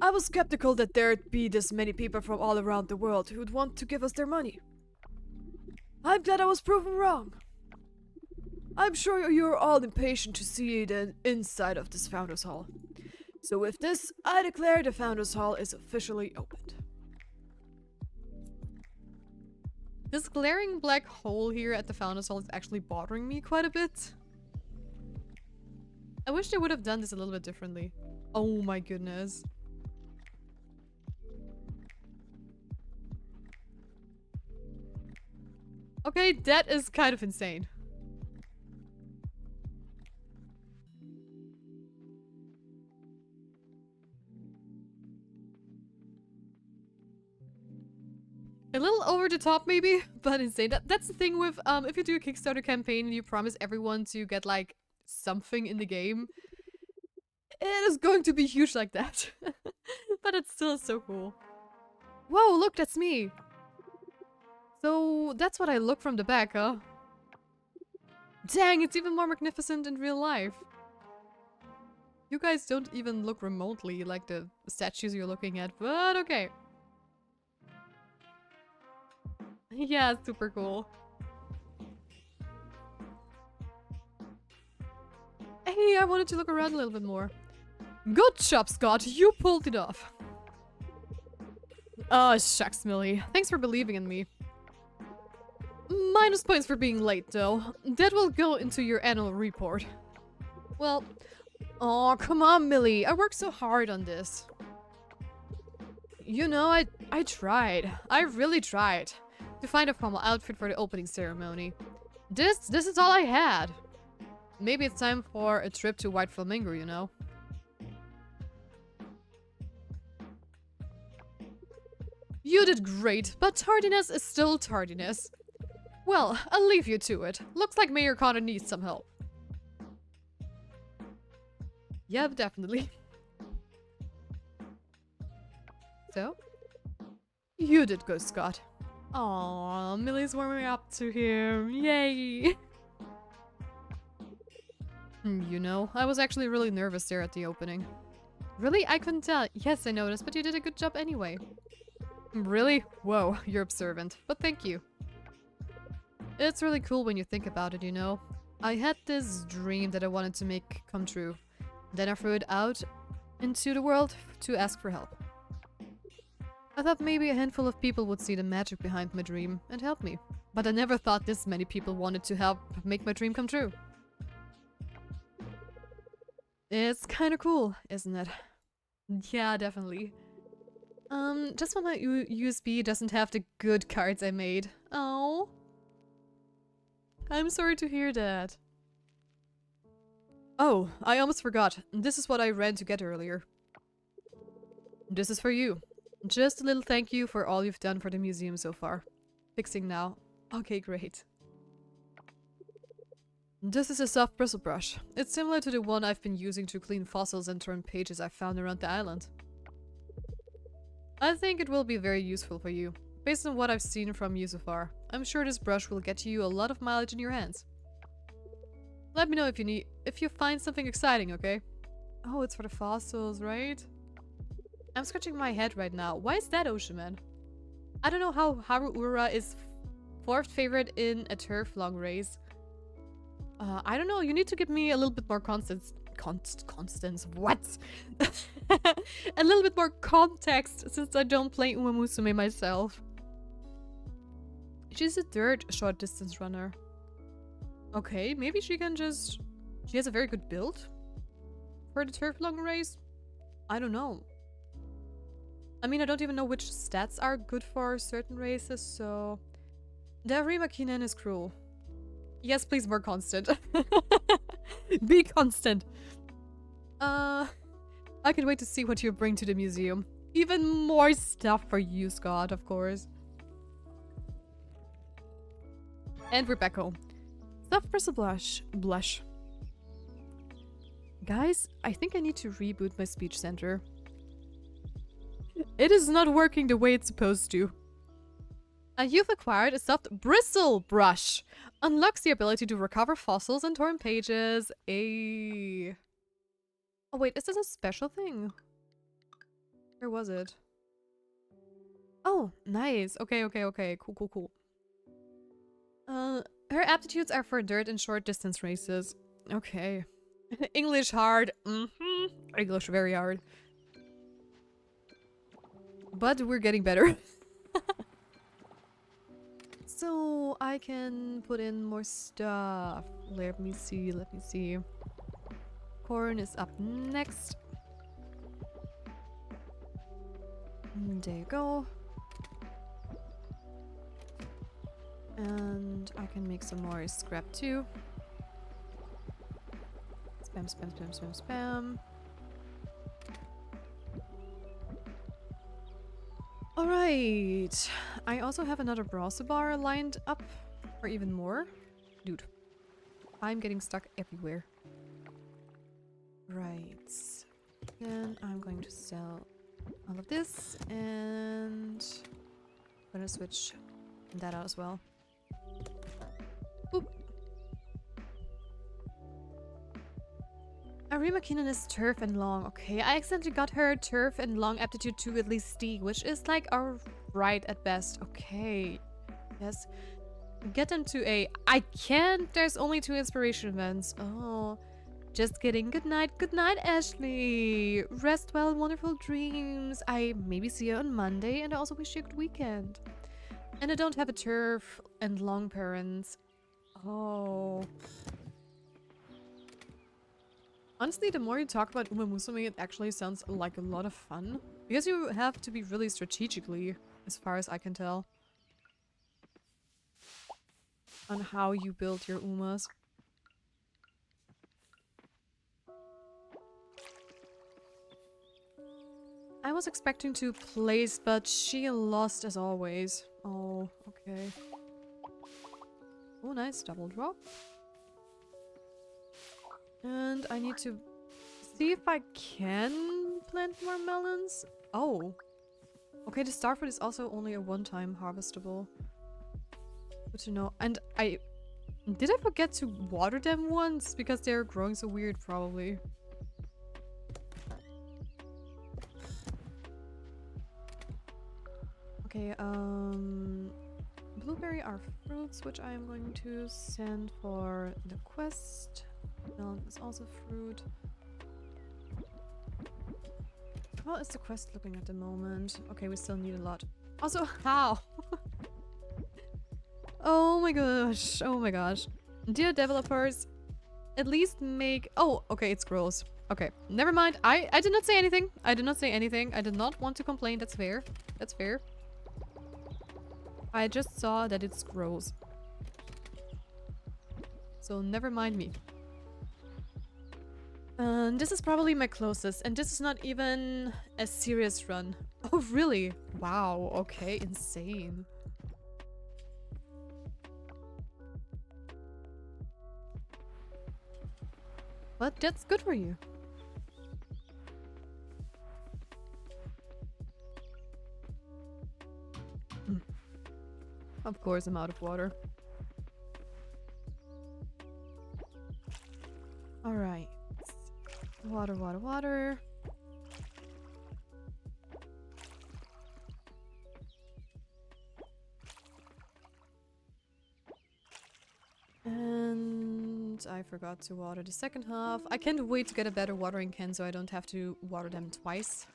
I was skeptical that there'd be this many people from all around the world who'd want to give us their money. I'm glad I was proven wrong. I'm sure you're all impatient to see the inside of this Founders Hall. So with this, I declare the Founders Hall is officially opened. This glaring black hole here at the Founders Hall is actually bothering me quite a bit. I wish they would have done this a little bit differently. Oh my goodness. Okay, that is kind of insane. A little over the top maybe, but insane. That's the thing with if you do a Kickstarter campaign and you promise everyone to get like something in the game, it is going to be huge like that. But it's still so cool. Whoa, look, that's me. So that's what I look from the back, huh? Dang, it's even more magnificent in real life. You guys don't even look remotely like the statues you're looking at, but okay. Yeah, super cool. Hey, I wanted to look around a little bit more. Good job, Scott. You pulled it off. Oh, shucks, Millie. Thanks for believing in me. Minus points for being late, though. That will go into your annual report. Well, oh, come on, Millie. I worked so hard on this. You know, I tried. I really tried to find a formal outfit for the opening ceremony. This is all I had. Maybe it's time for a trip to White Flamingo, you know? You did great, but tardiness is still tardiness. Well, I'll leave you to it. Looks like Mayor Connor needs some help. Yep, definitely. So? You did go, Scott. Aww, Millie's warming up to him. Yay! You know, I was actually really nervous there at the opening. Really? I couldn't tell. Yes, I noticed, but you did a good job anyway. Really? Whoa, you're observant. But thank you. It's really cool when you think about it, you know? I had this dream that I wanted to make come true. Then I threw it out into the world to ask for help. I thought maybe a handful of people would see the magic behind my dream and help me. But I never thought this many people wanted to help make my dream come true. It's kinda cool, isn't it? Yeah, definitely. Just when my USB doesn't have the good cards I made. Oh. I'm sorry to hear that. Oh, I almost forgot. This is what I ran to get earlier. This is for you. Just a little thank you for all you've done for the museum so far. Fixing now. Okay, great. This is a soft bristle brush. It's similar to the one I've been using to clean fossils and torn pages I've found around the island. I think it will be very useful for you. Based on what I've seen from you so far, I'm sure this brush will get you a lot of mileage in your hands. Let me know if you find something exciting, okay? Oh, it's for the fossils, right? I'm scratching my head right now. Why is that Ocean Man? I don't know how Haruura is 4th favorite in a turf long race. I don't know, you need to give me a little bit more constance. What? A little bit more context, since I don't play Uma Musume myself. She's a 3rd short distance runner. Okay, maybe she can just... She has a very good build for the turf long race? I don't know. I mean, I don't even know which stats are good for certain races, so... The Arima Kinen is cruel. Yes, please, more constant. Be constant. I can wait to see what you bring to the museum. Even more stuff for you, Scott, of course. And we're back home. Soft bristle blush. Guys, I think I need to reboot my speech center. It is not working the way it's supposed to. You've acquired a soft bristle brush. Unlocks the ability to recover fossils and torn pages. Oh wait, is this a special thing? Where was it? Oh, nice. Okay. Cool. Her aptitudes are for dirt and short distance races. Okay. English hard. English very hard. But we're getting better. So I can put in more stuff. Let me see. Corn is up next. There you go. And I can make some more scrap too. Spam. Alright. I also have another Browser bar lined up. Or even more. Dude. I'm getting stuck everywhere. Right. Then I'm going to sell all of this. And switch that out as well. Boop. Arima Keenan is turf and long. Okay, I accidentally got her turf and long aptitude 2 at least D, which is like our right at best. Okay. Yes. Get them to A. I can't. There's only 2 inspiration events. Oh. Just kidding. Good night. Good night, Ashley. Rest well. Wonderful dreams. I maybe see you on Monday, and I also wish you a good weekend. And I don't have a turf and long parents. Oh. Honestly, the more you talk about Uma Musume, it actually sounds like a lot of fun. Because you have to be really strategically, as far as I can tell, on how you build your Umas. I was expecting to place, but she lost as always. Oh, okay. Oh, nice double drop. And I need to see if I can plant more melons. Oh. Okay, the starfruit is also only a one-time harvestable. Good to know. And did I forget to water them once? Because they're growing so weird, probably. Okay, blueberry are fruits, which I am going to send for the quest. Melon is also fruit. How is the quest looking at the moment? Okay, we still need a lot. Also, how? Oh my gosh. Oh my gosh. Dear developers, at least make... Oh, okay, it's gross. Okay, never mind. I did not say anything. I did not say anything. I did not want to complain. That's fair. That's fair. I just saw that it's gross. So never mind me. This is probably my closest, and this is not even a serious run. Oh, really? Wow, okay, insane. But that's good for you. Of course, I'm out of water. Alright. Water, water, water. And I forgot to water the second half. I can't wait to get a better watering can so I don't have to water them twice.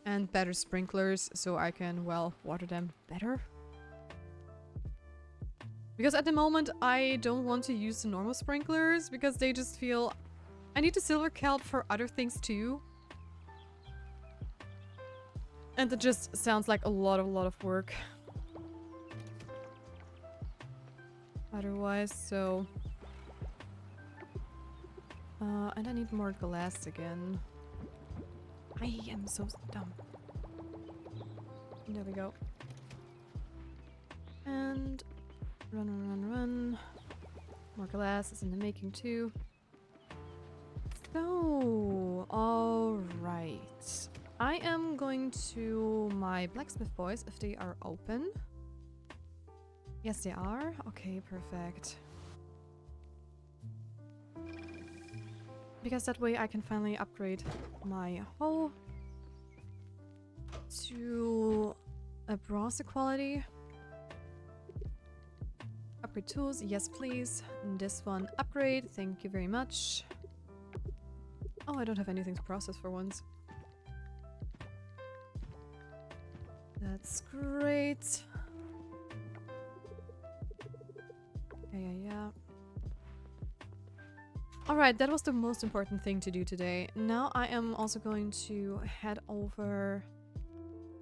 And better sprinklers so I can, well, water them better. Because at the moment I don't want to use the normal sprinklers because they just feel... I need the silver kelp for other things too. And it just sounds like a lot of work. Otherwise, so... and I need more glass again. I am so dumb. There we go. And... Run, run, run, run. More glass is in the making too. So, alright. I am going to my blacksmith boys if they are open. Yes, they are. Okay, perfect. Because that way I can finally upgrade my hoe to a bronze quality. Upgrade tools, yes please. And this one, upgrade, thank you very much. Oh, I don't have anything to process for once. That's great. Yeah. Alright, that was the most important thing to do today. Now I am also going to head over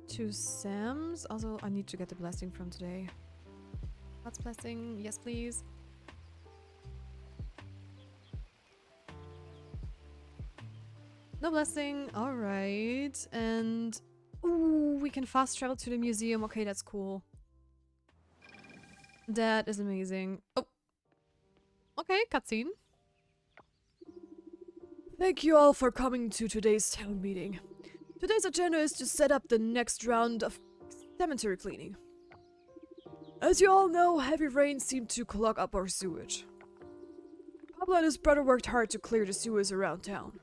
to Sam's. Also, I need to get the blessing from today. God's blessing, yes please. No blessing, alright. And, ooh, we can fast travel to the museum. Okay, that's cool. That is amazing. Oh. Okay, cutscene. Thank you all for coming to today's town meeting. Today's agenda is to set up the next round of Cemetery cleaning. As you all know, heavy rains seem to clog up our sewage. Pablo and his brother worked hard to clear the sewers around town.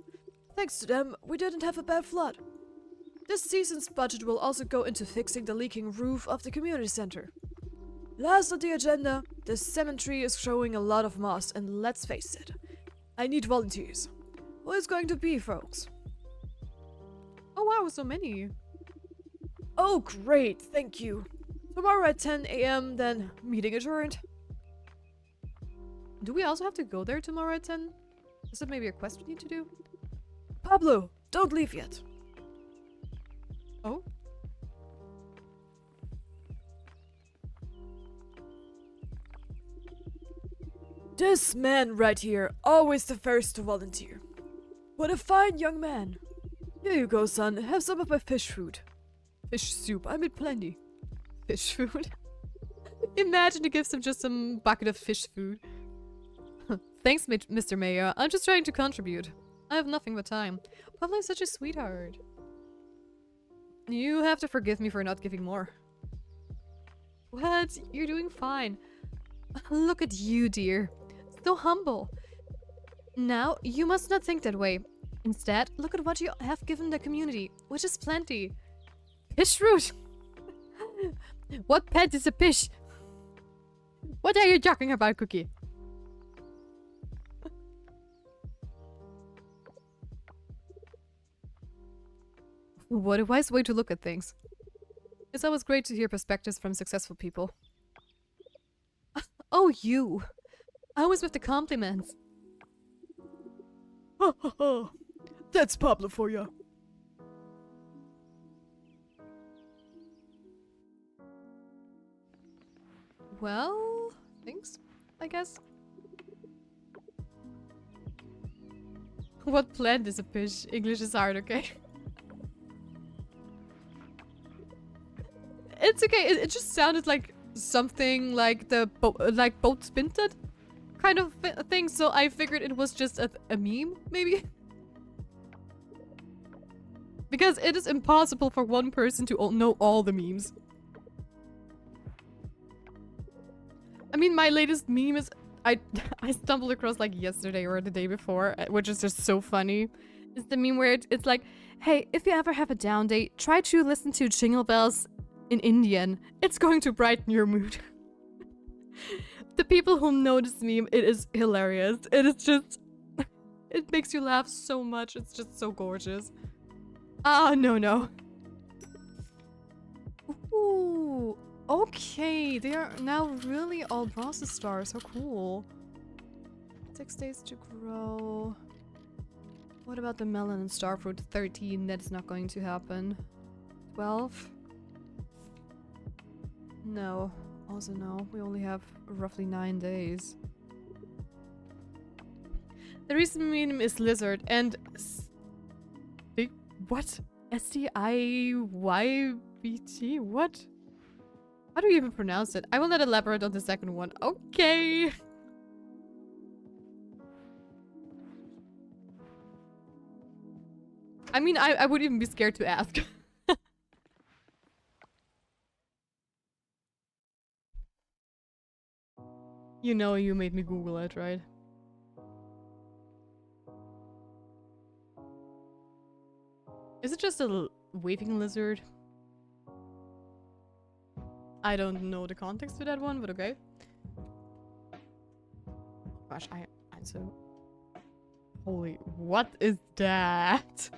Thanks to them, we didn't have a bad flood. This season's budget will also go into fixing the leaking roof of the community center. Last on the agenda, the cemetery is showing a lot of moss, and let's face it, I need volunteers. Who is going to be, folks? Oh wow, so many. Oh great, thank you. Tomorrow at 10 AM, then meeting adjourned. Do we also have to go there tomorrow at 10? Is it maybe a quest we need to do? Pablo, don't leave yet. Oh? This man right here, always the first to volunteer. What a fine young man. Here you go, son. Have some of my fish food. Fish soup, I made plenty. Fish food? Imagine he gives him just some bucket of fish food. Thanks, Mr. Mayor. I'm just trying to contribute. I have nothing but time. Pablo is such a sweetheart. You have to forgive me for not giving more. What? You're doing fine. Look at you, dear. So humble. Now, you must not think that way. Instead, look at what you have given the community, which is plenty. Fish fruit? What pet is a fish? What are you talking about, Cookie? What a wise way to look at things. It's always great to hear perspectives from successful people. Oh, you! Always with the compliments. Ha ha ha. That's Pablo for you. Well, thanks, I guess. What plant is a fish? English is hard, okay? It's okay, it just sounded like something like the boat spinted kind of thing, so I figured it was just a meme, maybe? Because it is impossible for one person to know all the memes. I mean, my latest meme is I stumbled across like yesterday or the day before, which is just so funny. It's the meme where it's like, hey, if you ever have a down day, try to listen to Jingle Bells in Indian. It's going to brighten your mood. The people who know this meme, it is hilarious. It is just... it makes you laugh so much. It's just so gorgeous. Ah, no. Ooh, okay. They are now really all process stars. How cool. 6 days to grow. What about the melon and starfruit? 13. That is not going to happen. 12. No. Also no. We only have roughly 9 days. The recent meme is lizard and... What? STIYBT? What? How do you even pronounce it? I will not elaborate on the second one. Okay. I mean, I would even be scared to ask. You know you made me Google it, right? Is it just a waving lizard? I don't know the context to that one, but okay. Gosh, I'm so... Holy, what is that?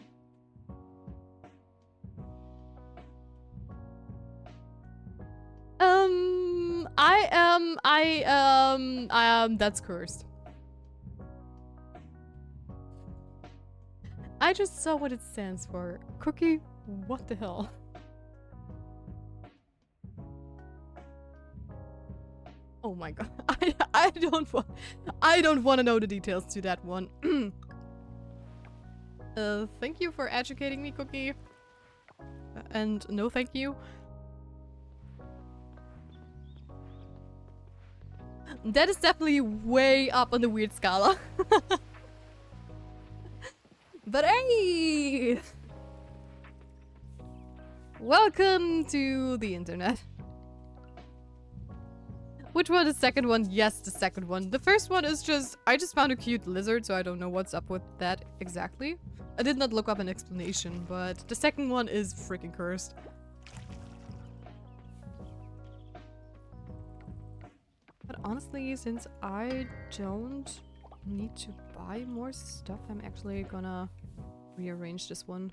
That's cursed. I just saw what it stands for. Cookie, what the hell? Oh my god. I don't want to know the details to that one. Thank you for educating me, Cookie. And no thank you. That is definitely way up on the weird scala. But hey! Welcome to the internet. Which one is the second one? Yes, the second one. The first one is just, I just found a cute lizard, so I don't know what's up with that exactly. I did not look up an explanation, but the second one is freaking cursed. But honestly, since I don't need to buy more stuff, I'm actually gonna rearrange this one.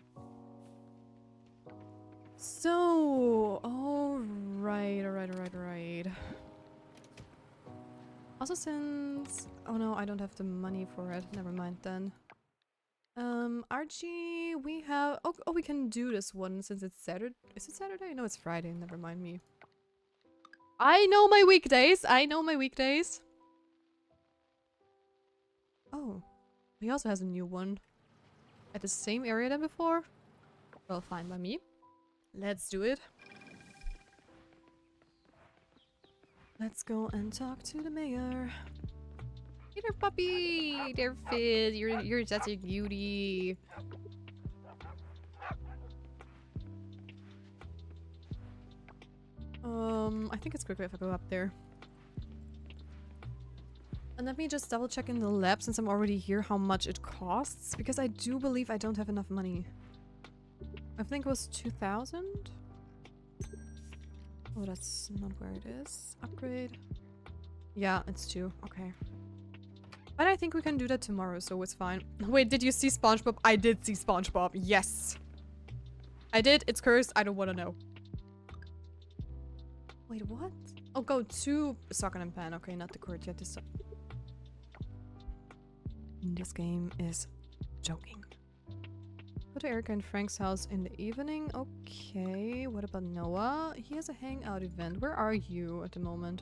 So, alright. Also since... Oh no, I don't have the money for it. Never mind then. Archie, we have... Oh, we can do this one since it's Saturday. Is it Saturday? No, it's Friday. Never mind me. I know my weekdays. Oh, he also has a new one. At the same area than before? Well, fine by me. Let's do it. Let's go and talk to the mayor. Hey there, puppy! There, Fizz. You're such a cutie. I think it's quicker if I go up there. And let me just double check in the lab since I'm already here how much it costs. Because I do believe I don't have enough money. I think it was 2,000? Oh, that's not where it is. Upgrade. Yeah, it's 2. Okay. But I think we can do that tomorrow, so it's fine. Wait, did you see SpongeBob? I did see SpongeBob. Yes. I did. It's cursed. I don't want to know. Wait, what? Oh, go to Sock and Pan. Okay, not the courtyard. This game is joking. Go to Erica and Frank's house in the evening. Okay, what about Noah? He has a hangout event. Where are you at the moment?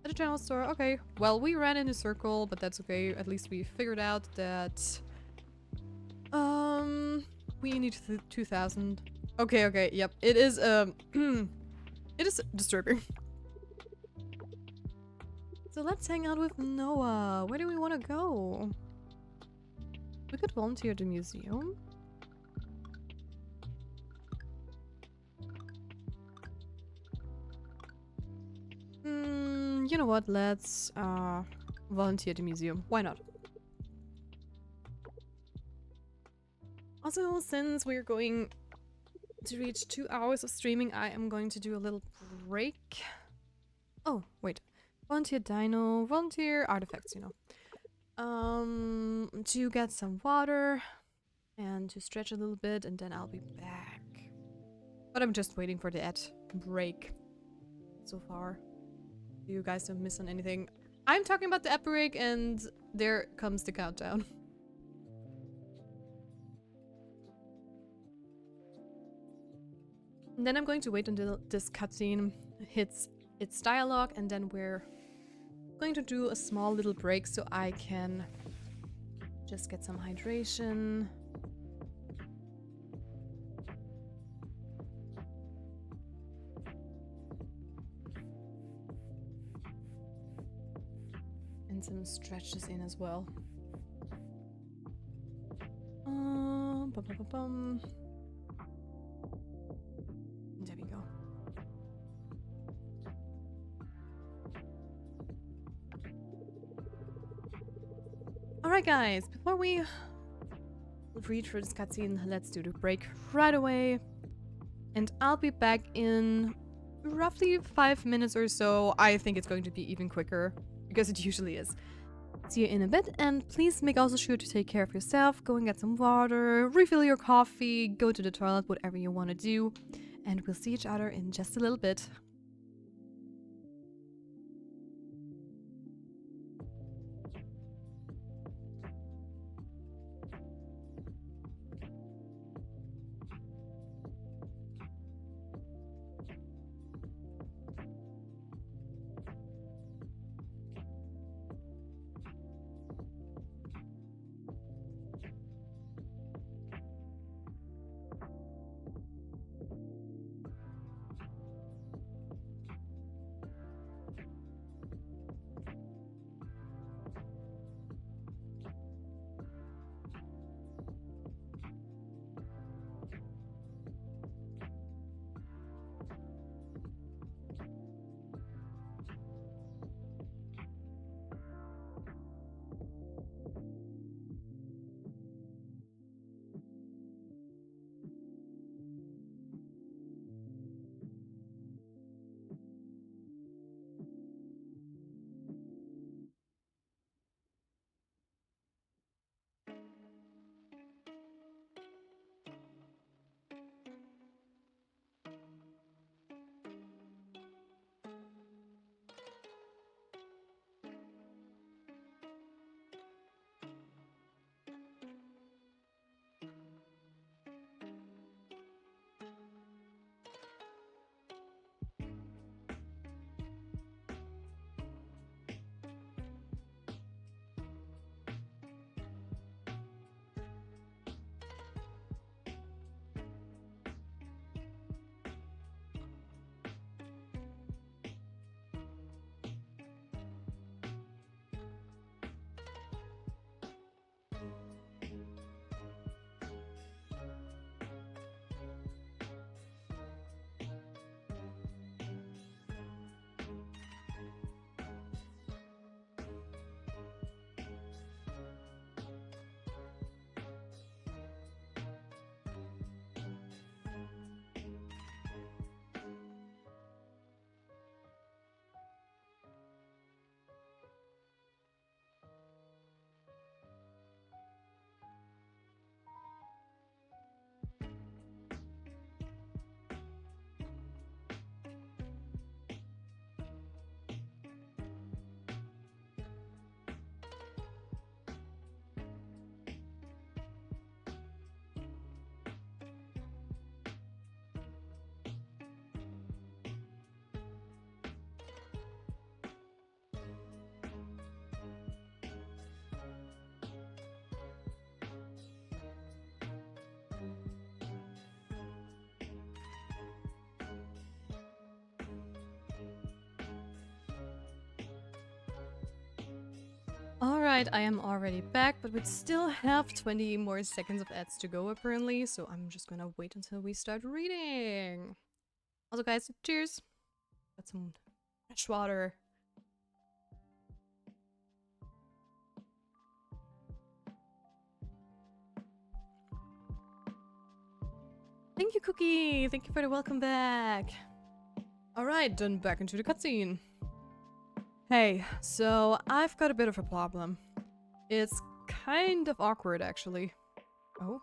At the general store. Okay, well, we ran in a circle, but that's okay. At least we figured out that... we need 2,000. Okay, yep. It is, it is disturbing. So let's hang out with Noah. Where do we want to go? We could volunteer at the museum. You know what? Let's volunteer at the museum. Why not? Also, since we're going to reach 2 hours of streaming, I am going to do a little break. Oh, wait. Volunteer dino, volunteer artifacts, you know. To get some water and to stretch a little bit, and then I'll be back. But I'm just waiting for the ad break so far. You guys don't miss on anything. I'm talking about the ad break, and there comes the countdown. And then I'm going to wait until this cutscene hits its dialogue, and then we're going to do a small little break so I can just get some hydration. And some stretches in as well. There we go. Alright guys, before we read through this cutscene, let's do the break right away. And I'll be back in roughly 5 minutes or so. I think it's going to be even quicker, because it usually is. See you in a bit, and please make also sure to take care of yourself. Go and get some water, refill your coffee, go to the toilet, whatever you want to do. And we'll see each other in just a little bit. Alright, I am already back, but we still have 20 more seconds of ads to go apparently, so I'm just gonna wait until we start reading. Also guys, cheers! Got some fresh water. Thank you, Cookie! Thank you for the welcome back! Alright, then back into the cutscene. Hey, so I've got a bit of a problem. It's kind of awkward, actually. Oh?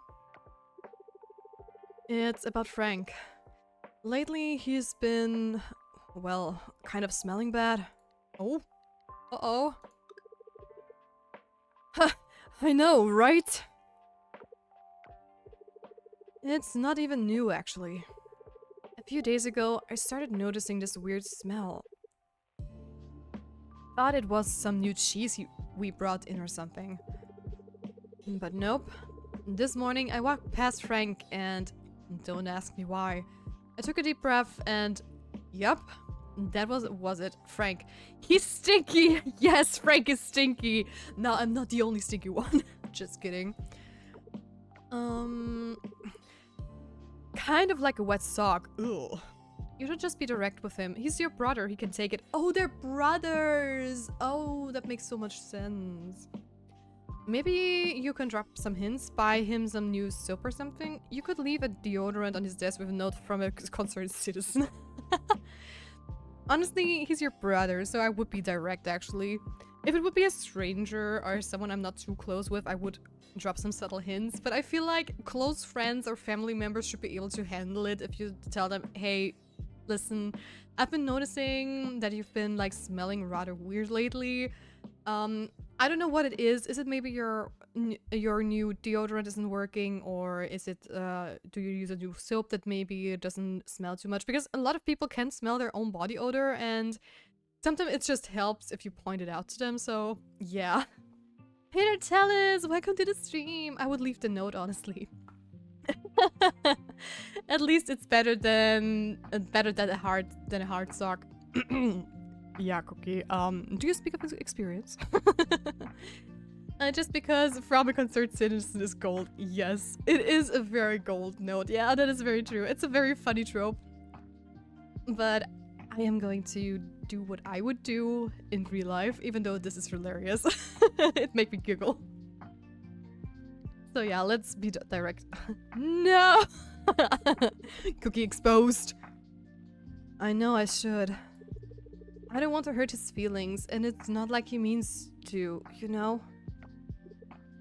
It's about Frank. Lately, he's been, well, kind of smelling bad. Oh? Uh-oh. Ha! I know, right? It's not even new, actually. A few days ago, I started noticing this weird smell. Thought it was some new cheese we brought in or something. But nope. This morning I walked past Frank and don't ask me why. I took a deep breath and yup, that was it. Frank. He's stinky! Yes, Frank is stinky! No, I'm not the only stinky one. Just kidding. Kind of like a wet sock. Ugh. You should just be direct with him. He's your brother, he can take it. Oh, they're brothers! Oh, that makes so much sense. Maybe you can drop some hints, buy him some new soap or something. You could leave a deodorant on his desk with a note from a concerned citizen. Honestly, he's your brother, so I would be direct actually. If it would be a stranger or someone I'm not too close with, I would drop some subtle hints. But I feel like close friends or family members should be able to handle it if you tell them, hey, listen, I've been noticing that you've been like smelling rather weird lately. I don't know what it is. Is it maybe your new deodorant isn't working, or is it do you use a new soap that maybe it doesn't smell too much? Because a lot of people can smell their own body odor, and sometimes it just helps if you point it out to them. So yeah. Peter Tellis, welcome to the stream. I would leave the note, honestly. At least it's better than a hard sock. Yeah, Cookie. Do you speak of experience? Just because from a concerned citizen is gold. Yes, it is a very gold note. Yeah, that is very true. It's a very funny trope. But I am going to do what I would do in real life, even though this is hilarious. It made me giggle. So yeah, let's be direct. No! Cookie exposed. I know I should. I don't want to hurt his feelings, and it's not like he means to, you know?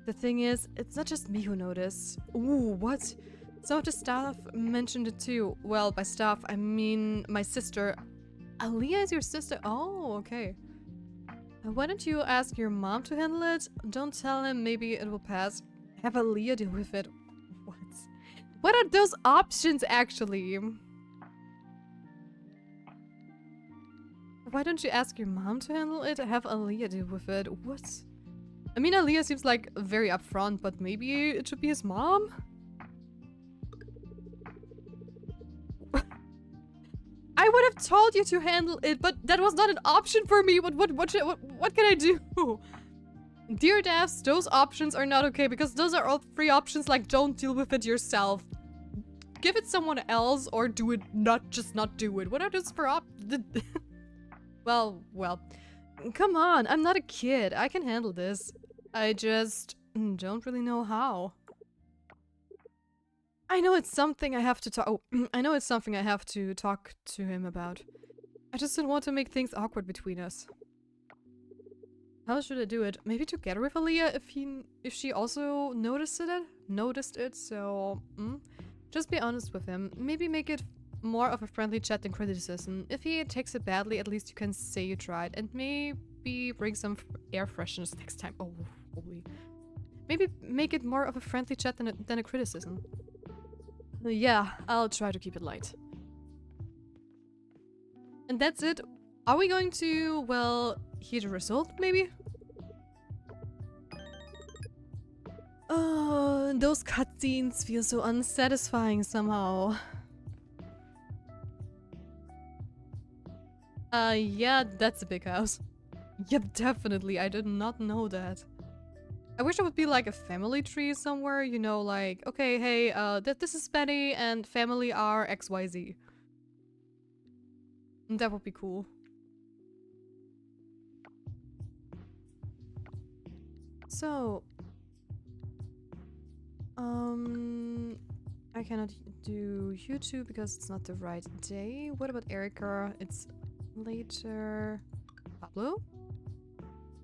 The thing is, it's not just me who noticed. Ooh, what? Some of the staff mentioned it too. Well, by staff, I mean my sister. Aaliyah is your sister? Oh, okay. Why don't you ask your mom to handle it? Don't tell him, maybe it will pass. Have Aaliyah deal with it. What? What are those options, actually? Why don't you ask your mom to handle it? Have Aaliyah deal with it. What? I mean, Aaliyah seems like very upfront, but maybe it should be his mom? I would have told you to handle it, but that was not an option for me. What can I do? Dear devs, those options are not okay, because those are all free options, like don't deal with it yourself. Give it someone else, or do it, not do it. What are those for Well, come on, I'm not a kid. I can handle this. I just don't really know how. I know it's something I have to talk. Oh, I know it's something I have to talk to him about. I just don't want to make things awkward between us. How should I do it? Maybe together with Aaliyah if she also noticed it. So just be honest with him. Maybe make it more of a friendly chat than criticism. If he takes it badly, at least you can say you tried, and maybe bring some air fresheners next time. Oh, holy. Maybe make it more of a friendly chat than a criticism. Yeah, I'll try to keep it light. And that's it. Are we going to, well, hear the result, maybe? Oh, those cutscenes feel so unsatisfying somehow. Yeah, that's a big house. Yep, definitely. I did not know that. I wish it would be like a family tree somewhere, you know, like, okay, hey, this is Benny and family are XYZ. That would be cool. So, I cannot do YouTube because it's not the right day. What about Erica? It's later. Pablo?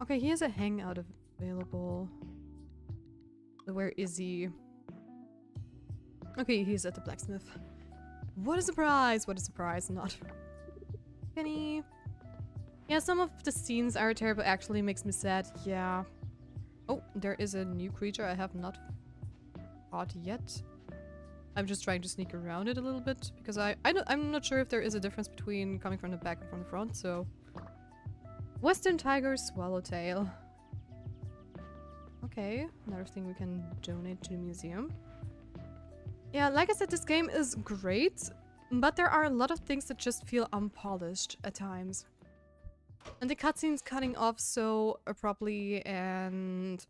Okay, he has a hangout available. Where is he? Okay, he's at the blacksmith. What a surprise! What a surprise, not. Penny. Yeah, some of the scenes are terrible, actually makes me sad. Yeah. Oh, there is a new creature I have not fought yet. I'm just trying to sneak around it a little bit because I'm not sure if there is a difference between coming from the back and from the front, so. Western tiger swallowtail. Okay, another thing we can donate to the museum. Yeah, like I said, this game is great, but there are a lot of things that just feel unpolished at times. And the cutscenes cutting off so abruptly, and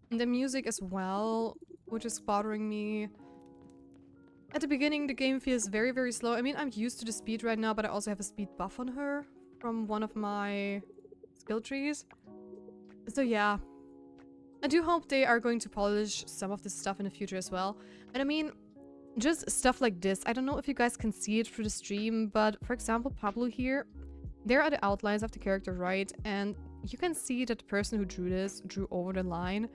the music as well, which is bothering me. At the beginning, the game feels very, very slow. I mean, I'm used to the speed right now, but I also have a speed buff on her from one of my skill trees. So yeah, I do hope they are going to polish some of this stuff in the future as well. And I mean, just stuff like this. I don't know if you guys can see it through the stream, but for example, Pablo here, there are the outlines of the character, right? And you can see that the person who drew this drew over the line.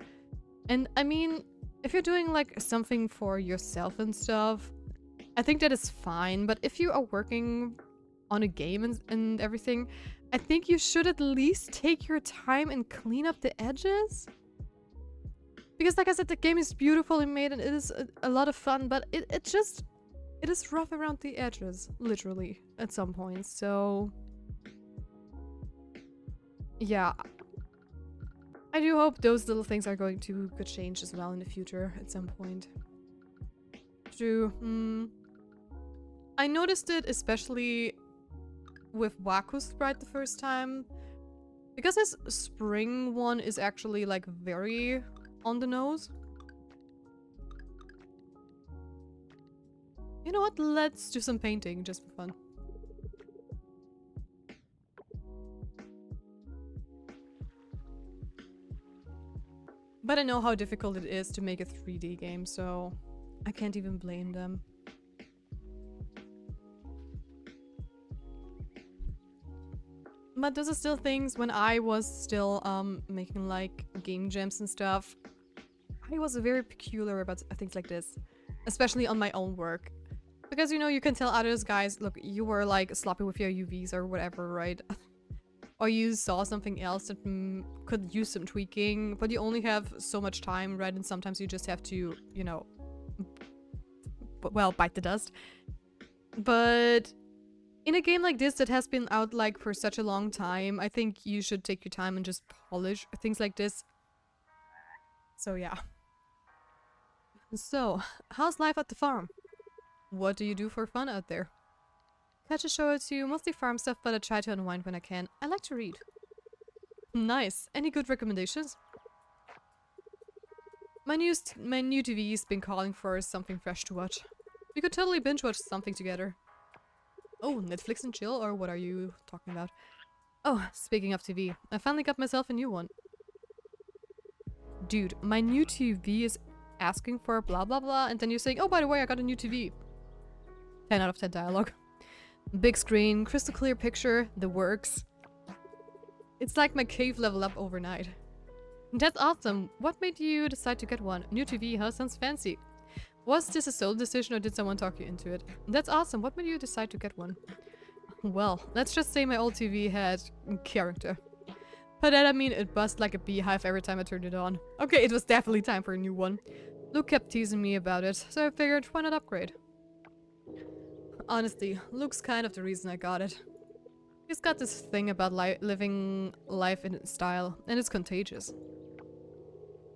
And I mean, if you're doing like something for yourself and stuff, I think that is fine. But if you are working on a game and everything, I think you should at least take your time and clean up the edges. Because like I said, the game is beautifully made and it is a lot of fun, but it is rough around the edges, literally, at some points. So yeah, I do hope those little things are going to get changed as well in the future at some point. True. I noticed it especially with Waku's sprite the first time, because his spring one is actually like very on the nose. You know what? Let's do some painting just for fun. But I know how difficult it is to make a 3D game, so I can't even blame them. But those are still things when I was still making like game jams and stuff. I was very peculiar about things like this, especially on my own work. Because, you know, you can tell others, guys, look, you were like sloppy with your UVs or whatever, right? Or you saw something else that could use some tweaking, but you only have so much time, right? And sometimes you just have to, you know, well, bite the dust. But in a game like this that has been out like for such a long time, I think you should take your time and just polish things like this. So yeah. So, how's life at the farm? What do you do for fun out there? Catch a show or two, mostly farm stuff, but I try to unwind when I can. I like to read. Nice. Any good recommendations? My new TV's been calling for something fresh to watch. We could totally binge watch something together. Oh, Netflix and chill, or what are you talking about? Oh, speaking of TV, I finally got myself a new one. Dude, my new TV is asking for blah blah blah, and then you're saying, oh, by the way, I got a new TV. 10 out of 10 dialogue. Big screen, crystal clear picture, the works. It's like my cave level up overnight. That's awesome. What made you decide to get one? New TV, huh? Sounds fancy. Was this a solo decision or did someone talk you into it? That's awesome. What made you decide to get one? Well, let's just say my old TV had character. By that I mean it buzzed like a beehive every time I turned it on. Okay, it was definitely time for a new one. Luke kept teasing me about it, so I figured why not upgrade? Honestly, Luke's kind of the reason I got it. He's got this thing about living life in style, and it's contagious.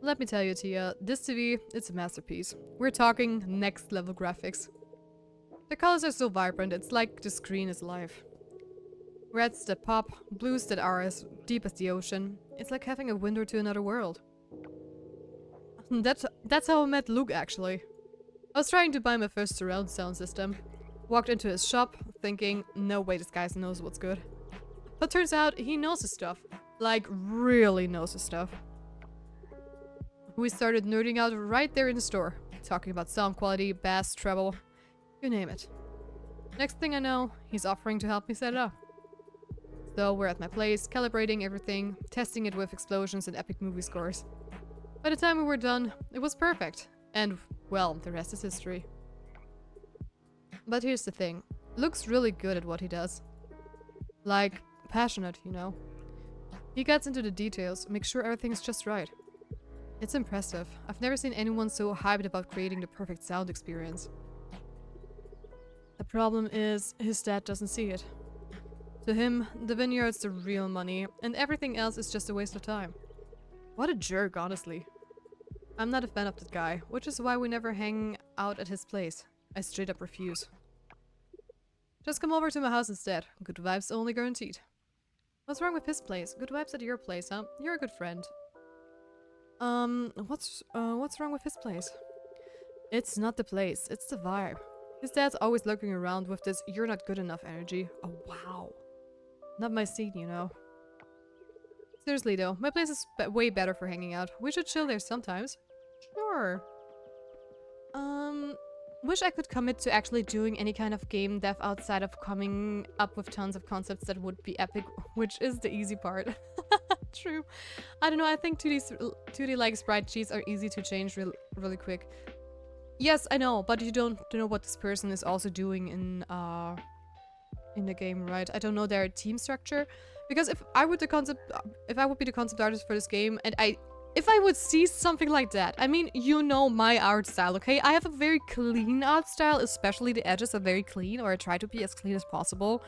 Let me tell you, Tia, this TV, it's a masterpiece. We're talking next level graphics. The colors are so vibrant, it's like the screen is live. Reds that pop, blues that are as deep as the ocean. It's like having a window to another world. That's how I met Luke, actually. I was trying to buy my first surround sound system. Walked into his shop, thinking, no way this guy knows what's good. But turns out he knows his stuff. Like, really knows his stuff. We started nerding out right there in the store. Talking about sound quality, bass, treble, you name it. Next thing I know, he's offering to help me set it up. So we're at my place, calibrating everything, testing it with explosions and epic movie scores. By the time we were done, it was perfect. And, well, the rest is history. But here's the thing. Luke's really good at what he does. Like, passionate, you know. He gets into the details, makes sure everything's just right. It's impressive. I've never seen anyone so hyped about creating the perfect sound experience. The problem is, his dad doesn't see it. To him, the vineyard's the real money, and everything else is just a waste of time. What a jerk, honestly. I'm not a fan of that guy, which is why we never hang out at his place. I straight up refuse. Just come over to my house instead. Good vibes only guaranteed. What's wrong with his place? Good vibes at your place, huh? You're a good friend. What's wrong with his place? It's not the place, it's the vibe. His dad's always looking around with this "you're not good enough" energy. Oh, wow. Not my scene, you know. Seriously though, my place is way better for hanging out. We should chill there sometimes. Sure. Wish I could commit to actually doing any kind of game dev outside of coming up with tons of concepts that would be epic, which is the easy part. True. I don't know, I think 2D like sprite sheets are easy to change really quick. Yes, I know, but you don't know what this person is also doing in the game, right? I don't know their team structure, because if I would be the concept artist for this game, and if I would see something like that, I mean, you know my art style, okay? I have a very clean art style, especially the edges are very clean, or I try to be as clean as possible.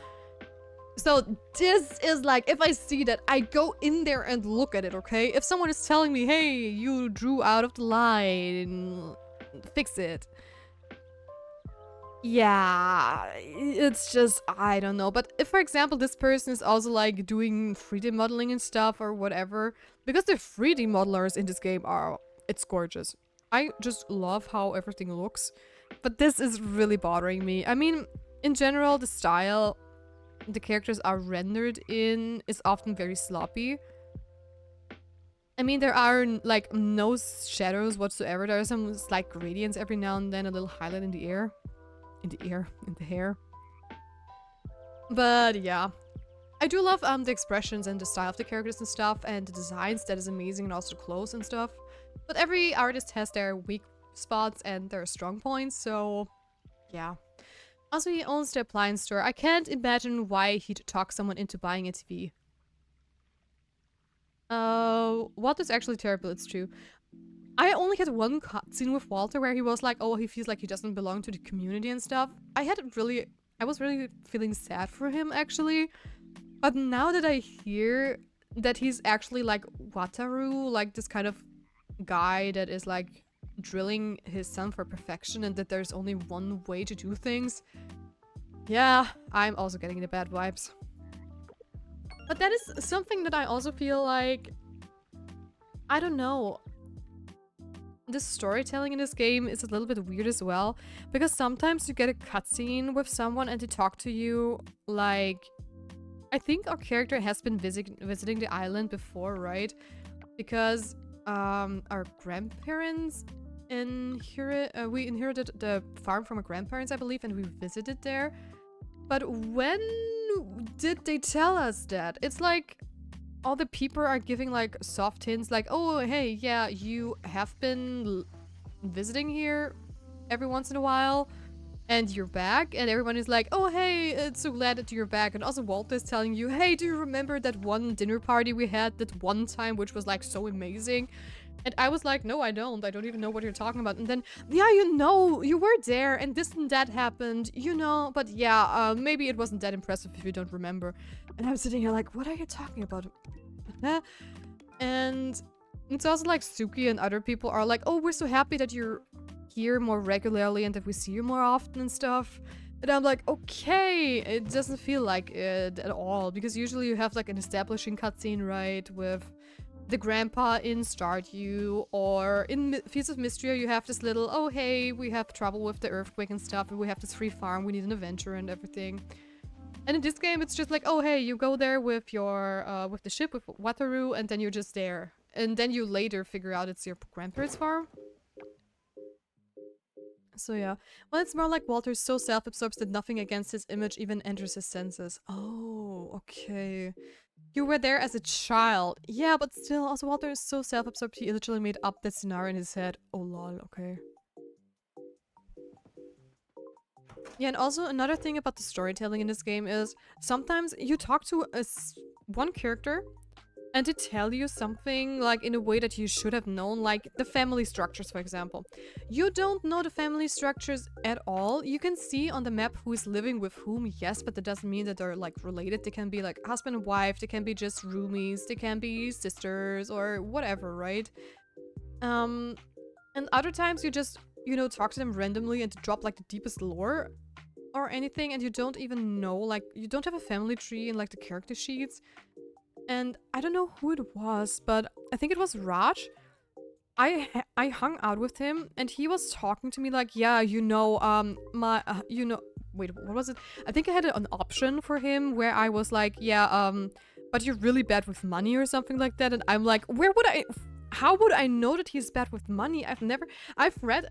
So this is like, if I see that, I go in there and look at it, okay? If someone is telling me, hey, you drew out of the line, fix it. Yeah, it's just, I don't know. But if, for example, this person is also like doing 3D modeling and stuff or whatever, because the 3D modelers in this game are, it's gorgeous. I just love how everything looks. But this is really bothering me. I mean, in general, the style the characters are rendered in is often very sloppy. I mean, there are like no shadows whatsoever. There are some slight gradients every now and then, a little highlight in the air. In the hair. But yeah. I do love the expressions and the style of the characters and stuff, and the designs, that is amazing, and also the clothes and stuff. But every artist has their weak spots and their strong points, so yeah. Also, he owns the appliance store. I can't imagine why he'd talk someone into buying a TV. What is actually terrible, it's true. I only had one cutscene with Walter where he was like, oh, he feels like he doesn't belong to the community and stuff. I was really feeling sad for him, actually. But now that I hear that he's actually like Wataru, like this kind of guy that is like drilling his son for perfection, and that there's only one way to do things. Yeah, I'm also getting the bad vibes. But that is something that I also feel like, I don't know. The storytelling in this game is a little bit weird as well, because sometimes you get a cutscene with someone and they talk to you like, I think our character has been visiting the island before, right? Because our grandparents we inherited the farm from our grandparents, I believe, and we visited there. But when did they tell us that? It's like all the people are giving like soft hints like, oh, hey, yeah, you have been visiting here every once in a while and you're back, and everyone is like, oh, hey, it's so glad that you're back. And also Walter is telling you, hey, do you remember that one dinner party we had that one time, which was like so amazing? And I was like, no, I don't even know what you're talking about. And then, yeah, you know, you were there and this and that happened, you know, but yeah, maybe it wasn't that impressive if you don't remember. And I'm sitting here like, what are you talking about? And it's also like Suki and other people are like, oh, we're so happy that you're here more regularly and that we see you more often and stuff. And I'm like, okay, it doesn't feel like it at all. Because usually you have like an establishing cutscene, right? With the grandpa in Stardew, or in Fields of Mystria you have this little, oh hey, we have trouble with the earthquake and stuff, and we have this free farm, we need an adventure and everything. And in this game it's just like, oh hey, you go there with your, with the ship, with Wataru, and then you're just there. And then you later figure out it's your grandparents' farm. So yeah. Well, it's more like Walter's so self-absorbed that nothing against his image even enters his senses. Oh, okay. You were there as a child. Yeah, but still, also Walter is so self-absorbed he literally made up that scenario in his head. Oh lol, okay. Yeah, and also another thing about the storytelling in this game is sometimes you talk to one character and they tell you something like in a way that you should have known, like the family structures, for example. You don't know the family structures at all. You can see on the map who is living with whom, yes, but that doesn't mean that they're like related. They can be like husband and wife, they can be just roomies, they can be sisters or whatever, right? And other times you just, you know, talk to them randomly and drop like the deepest lore or anything, and you don't even know, like, you don't have a family tree in like the character sheets. And I don't know who it was, but I think it was Raj. I hung out with him and he was talking to me like, yeah, you know, wait, what was it? I think I had an option for him where I was like, yeah, but you're really bad with money or something like that. And I'm like, how would I know that he's bad with money? I've read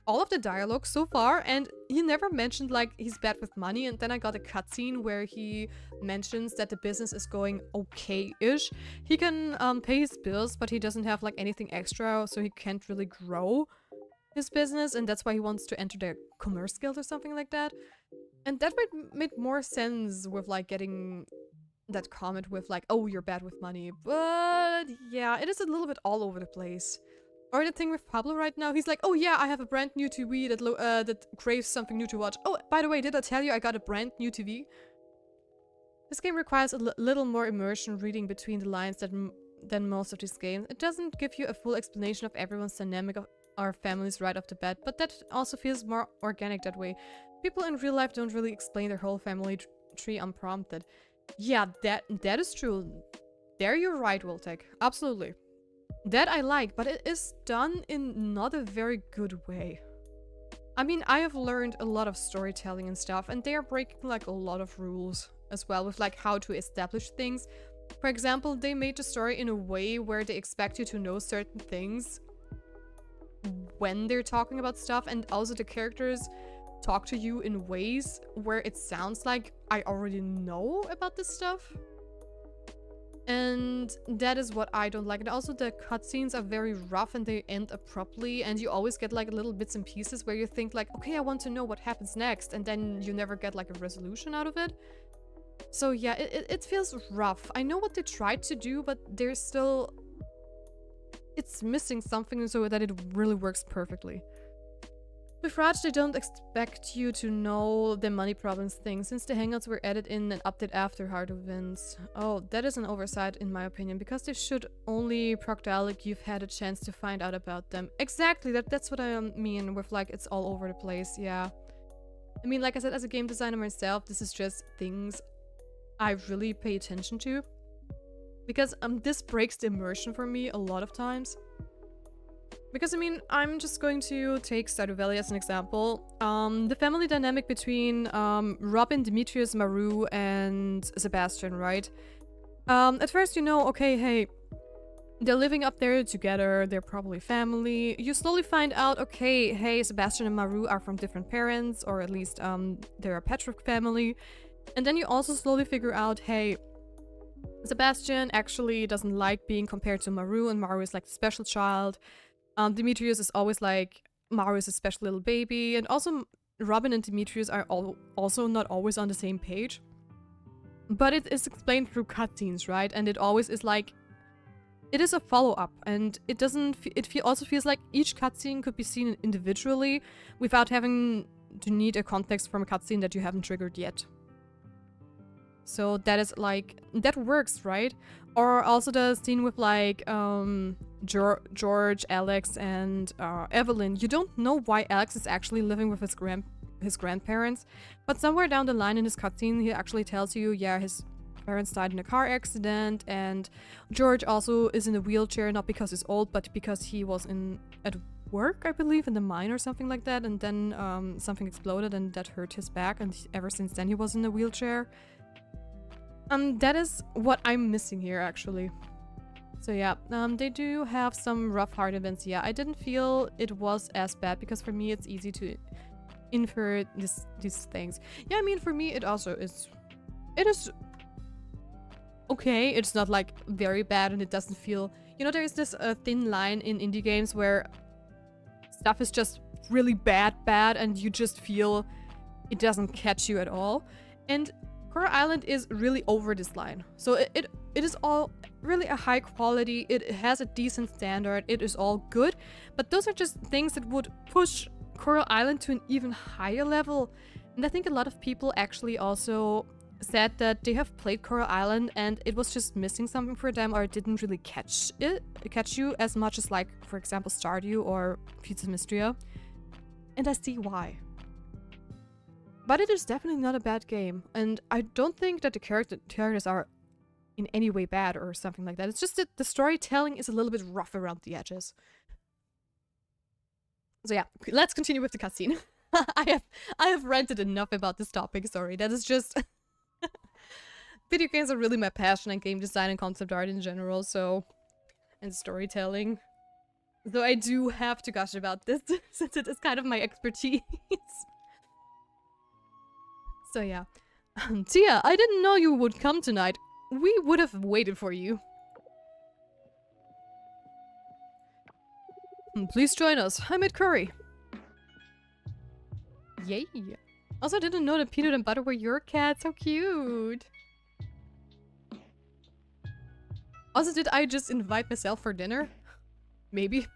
all of the dialogue so far and he never mentioned like he's bad with money. And then I got a cutscene where he mentions that the business is going okay-ish. He can pay his bills, but he doesn't have like anything extra, so he can't really grow his business, and that's why he wants to enter the commerce guild or something like that. And that made more sense with like getting that comment with like, oh, you're bad with money. But yeah, it is a little bit all over the place. Or the thing with Pablo right now, he's like, oh yeah, I have a brand new TV that craves something new to watch. Oh, by the way, did I tell you I got a brand new TV? This game requires a little more immersion reading between the lines than most of these games. It doesn't give you a full explanation of everyone's dynamic of our families right off the bat, but that also feels more organic that way. People in real life don't really explain their whole family tree unprompted. Yeah, that is true. There you're right, Wiltek. Absolutely. That I like, but it is done in not a very good way. I mean, I have learned a lot of storytelling and stuff, and they are breaking like a lot of rules as well with like how to establish things. For example, they made the story in a way where they expect you to know certain things when they're talking about stuff, and also the characters talk to you in ways where it sounds like I already know about this stuff. And that is what I don't like. And also the cutscenes are very rough and they end abruptly, and you always get like little bits and pieces where you think like, okay, I want to know what happens next, and then you never get like a resolution out of it. So yeah, it feels rough. I know what they tried to do, but there's still... it's missing something so that it really works perfectly. With Raj, they don't expect you to know the money problems thing, since the hangouts were added in an update after Heart of Winds. Oh, that is an oversight in my opinion, because they should only proc dialogue you've had a chance to find out about them. Exactly, that's what I mean with like, it's all over the place, yeah. I mean, like I said, as a game designer myself, this is just things I really pay attention to. Because this breaks the immersion for me a lot of times. Because, I mean, I'm just going to take Stardew Valley as an example. The family dynamic between Robin, Demetrius, Maru, and Sebastian, right? At first, you know, okay, hey, they're living up there together, they're probably family. You slowly find out, okay, hey, Sebastian and Maru are from different parents, or at least they're a Petric family. And then you also slowly figure out, hey, Sebastian actually doesn't like being compared to Maru, and Maru is like the special child. Demetrius is always like, Maru is a special little baby, and also Robin and Demetrius are also not always on the same page. But it is explained through cutscenes, right? And it always is like, it is a follow-up, and it doesn't, also feels like each cutscene could be seen individually without having to need a context from a cutscene that you haven't triggered yet. So that is like, that works, right? Or also the scene with like George, Alex, and Evelyn. You don't know why Alex is actually living with his his grandparents. But somewhere down the line in his cutscene, he actually tells you, yeah, his parents died in a car accident, and George also is in a wheelchair, not because he's old, but because he was at work, I believe, in the mine or something like that, and then something exploded and that hurt his back, and ever since then he was in a wheelchair. That is what I'm missing here, actually. So yeah, they do have some rough heart events. Yeah, I didn't feel it was as bad because for me it's easy to infer these things. Yeah, I mean, for me it also is. It is okay. It's not like very bad, and it doesn't feel. You know, there is this thin line in indie games where stuff is just really bad, and you just feel it doesn't catch you at all. And Coral Island is really over this line. So it is all really a high quality, it has a decent standard, it is all good, but those are just things that would push Coral Island to an even higher level. And I think a lot of people actually also said that they have played Coral Island and it was just missing something for them, or it didn't really catch you as much as, like, for example, Stardew or Pizza Mystria. And I see why. But it is definitely not a bad game, and I don't think that the characters are in any way bad or something like that. It's just that the storytelling is a little bit rough around the edges. So yeah, let's continue with the cutscene. I have ranted enough about this topic, sorry. That is just... Video games are really my passion, and game design and concept art in general, so... And storytelling. So I do have to gush about this, since it is kind of my expertise. So yeah. Tia, I didn't know you would come tonight. We would have waited for you. Please join us. I made curry. Yay. Also, I didn't know that peanut and butter were your cat. So cute. Also, did I just invite myself for dinner? Maybe.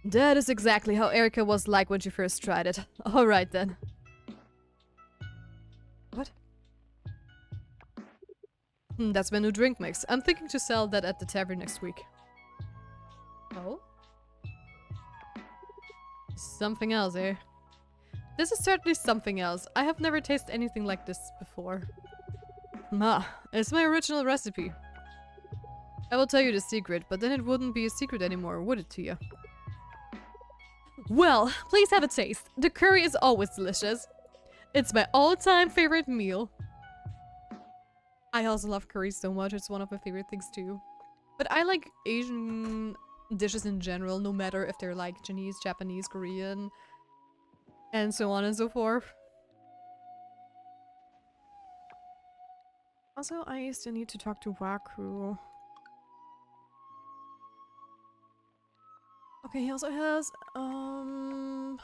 That is exactly how Erica was like when she first tried it. Alright then. What? That's my new drink mix. I'm thinking to sell that at the tavern next week. Oh? Something else, eh? This is certainly something else. I have never tasted anything like this before. It's my original recipe. I will tell you the secret, but then it wouldn't be a secret anymore, would it, Tia? Well, please have a taste. The curry is always delicious. It's my all-time favorite meal. I also love curry so much, it's one of my favorite things too. But I like Asian dishes in general, no matter if they're like Chinese, Japanese, Korean, and so on and so forth. Also, I still need to talk to Waku. Okay, he also has an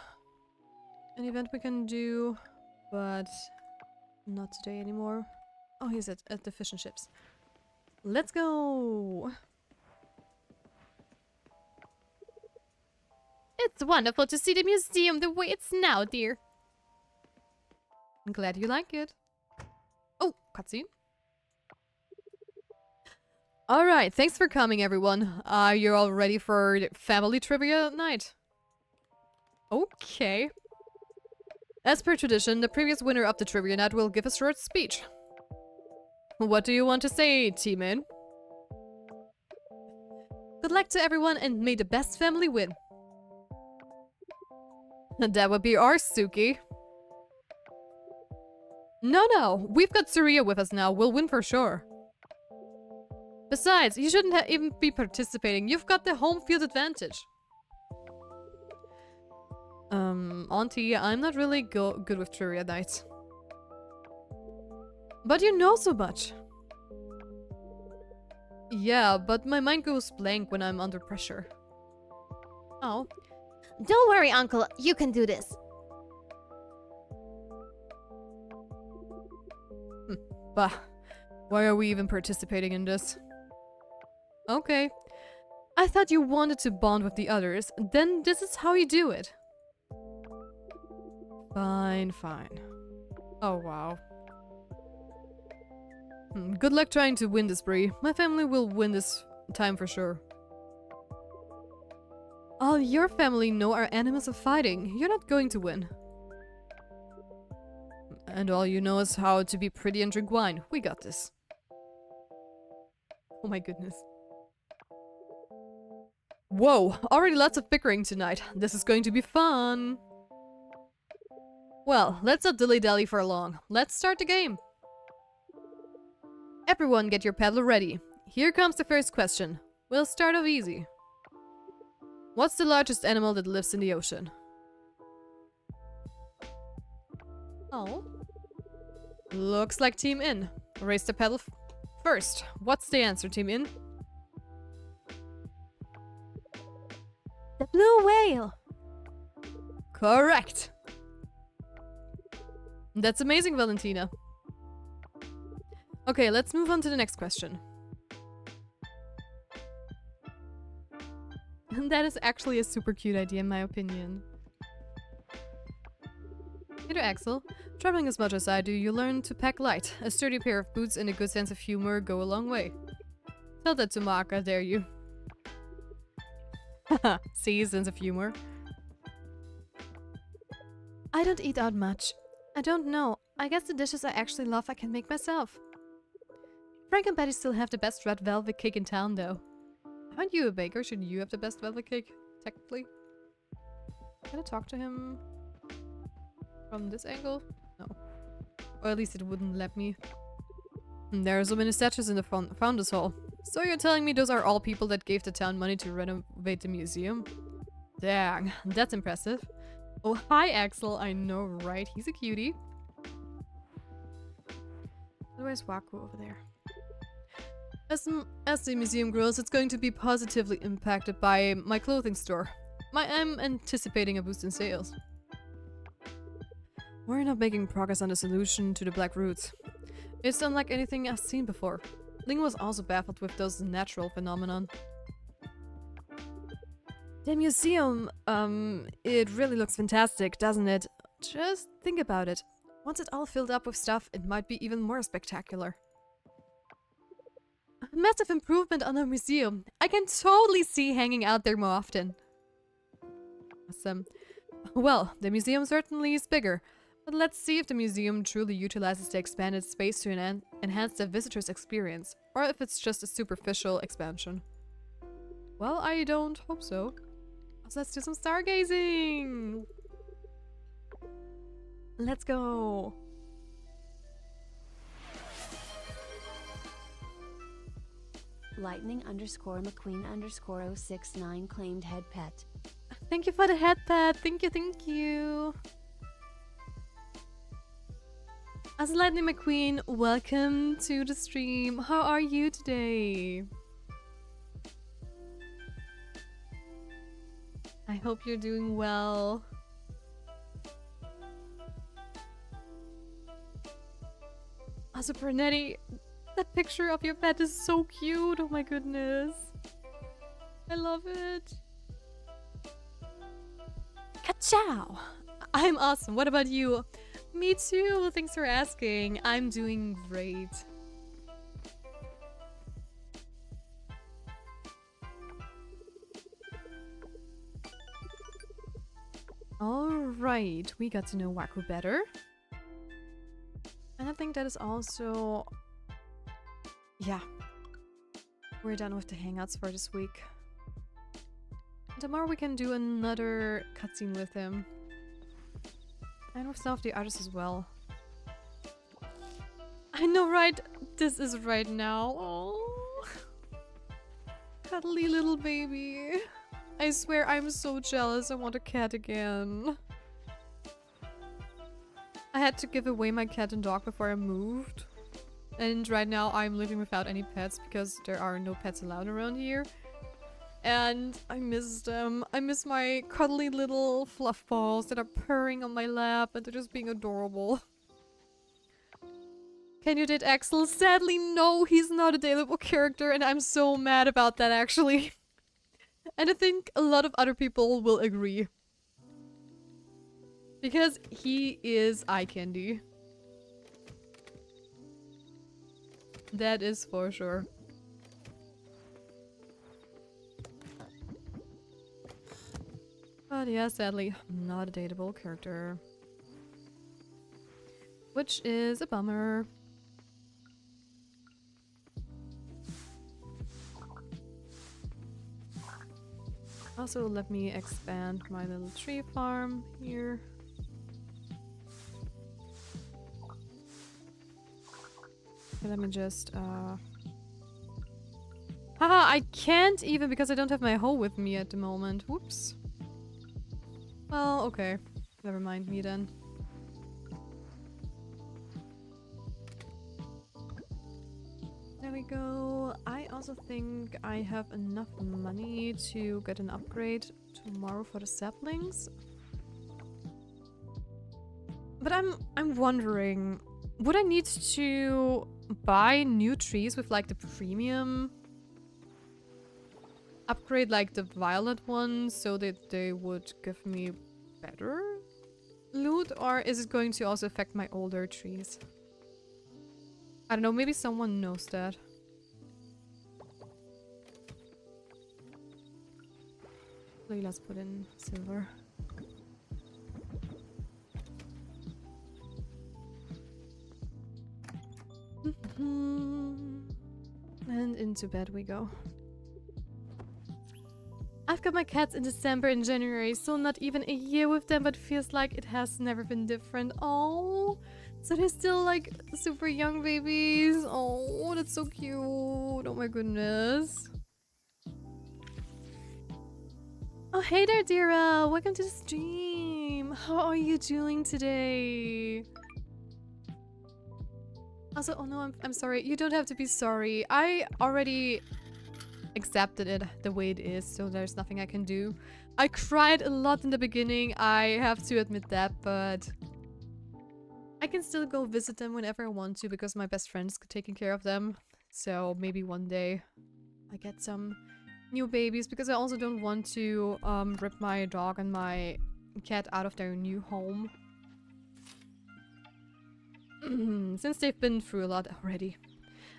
event we can do, but not today anymore. Oh, he's at the fish and chips. Let's go! It's wonderful to see the museum the way it's now, dear. I'm glad you like it. Oh, cutscene. Alright, thanks for coming, everyone. You're all ready for family trivia night? Okay. As per tradition, the previous winner of the trivia night will give a short speech. What do you want to say, teammate? Good luck to everyone and may the best family win. That would be ours, Suki. No, we've got Surya with us now. We'll win for sure. Besides, you shouldn't even be participating. You've got the home field advantage. Auntie, I'm not really good with trivia nights. But you know so much. Yeah, but my mind goes blank when I'm under pressure. Oh. Don't worry, Uncle. You can do this. Bah. Why are we even participating in this? Okay. I thought you wanted to bond with the others. Then this is how you do it. Fine. Oh, wow. Good luck trying to win this, Bree. My family will win this time for sure. All your family know are enemies of fighting. You're not going to win. And all you know is how to be pretty and drink wine. We got this. Oh my goodness. Whoa, already lots of bickering tonight. This is going to be fun. Well, let's not dilly-dally for long. Let's start the game. Everyone get your paddle ready. Here comes the first question. We'll start off easy. What's the largest animal that lives in the ocean? Oh. Looks like Team In. Raise the paddle first. What's the answer, Team In? The blue whale. Correct. That's amazing, Valentina. Okay, let's move on to the next question. That is actually a super cute idea in my opinion. Peter Axel, traveling as much as I do, you learn to pack light. A sturdy pair of boots and a good sense of humor go a long way. Tell that to Mark, I dare you. Haha, see, sense of humor. I don't eat out much. I don't know. I guess the dishes I actually love I can make myself. Frank and Betty still have the best red velvet cake in town, though. Aren't you a baker? Shouldn't you have the best velvet cake? Technically. Can I talk to him from this angle? No. Or at least it wouldn't let me. There are so many statues in the Founders Hall. So you're telling me those are all people that gave the town money to renovate the museum? Dang, that's impressive. Oh, hi Axel. I know, right? He's a cutie. Where's Waku over there? As the museum grows, it's going to be positively impacted by my clothing store. I'm anticipating a boost in sales. We're not making progress on the solution to the Black Roots. It's unlike anything I've seen before. Ling was also baffled with those natural phenomenon. The museum, it really looks fantastic, doesn't it? Just think about it. Once it's all filled up with stuff, it might be even more spectacular. A massive improvement on the museum. I can totally see hanging out there more often. Awesome. Well, the museum certainly is bigger, but let's see if the museum truly utilizes the expanded space to enhance the visitor's experience, or if it's just a superficial expansion. Well, I don't hope so. So let's do some stargazing! Let's go! Lightning_McQueen_069 claimed head pet. Thank you for the head pet. Thank you, thank you. As Lightning McQueen, welcome to the stream. How are you today? I hope you're doing well. Also, Bernetti, that picture of your pet is so cute. Oh my goodness. I love it. Ka-chow! I'm awesome. What about you? Me too. Thanks for asking. I'm doing great. Alright, we got to know Waku better. And I think that is also... yeah. We're done with the hangouts for this week. Tomorrow we can do another cutscene with him. And with some of the others as well. I know, right? This is right now. Oh, cuddly little baby. I swear I'm so jealous. I want a cat again. I had to give away my cat and dog before I moved. And right now I'm living without any pets because there are no pets allowed around here. And I miss them. I miss my cuddly little fluff balls that are purring on my lap and they're just being adorable. Can you date Axel? Sadly, no, he's not a dateable character and I'm so mad about that actually. And I think a lot of other people will agree. Because he is eye candy. That is for sure. But yeah, sadly, not a dateable character. Which is a bummer. Also, let me expand my little tree farm here. Okay, let me just, Haha, I can't even because I don't have my hoe with me at the moment. Whoops. Well, okay. Never mind me then. There we go. I also think I have enough money to get an upgrade tomorrow for the saplings. But I'm wondering, would I need to buy new trees with like the premium upgrade, like the violet ones, so that they would give me better loot? Or is it going to also affect my older trees? I don't know, maybe someone knows that. Let's put in silver. And into bed we go. I've got my cats in December and January, so not even a year with them, but feels like it has never been different. Oh, so they're still like super young babies. Oh, that's so cute. Oh my goodness. Oh, hey there, Dira. Welcome to the stream. How are you doing today? Also, oh no, I'm sorry. You don't have to be sorry. I already accepted it the way it is, so there's nothing I can do. I cried a lot in the beginning, I have to admit that, but I can still go visit them whenever I want to because my best friend's taking care of them. So maybe one day I get some new babies, because I also don't want to rip my dog and my cat out of their new home. Since they've been through a lot already.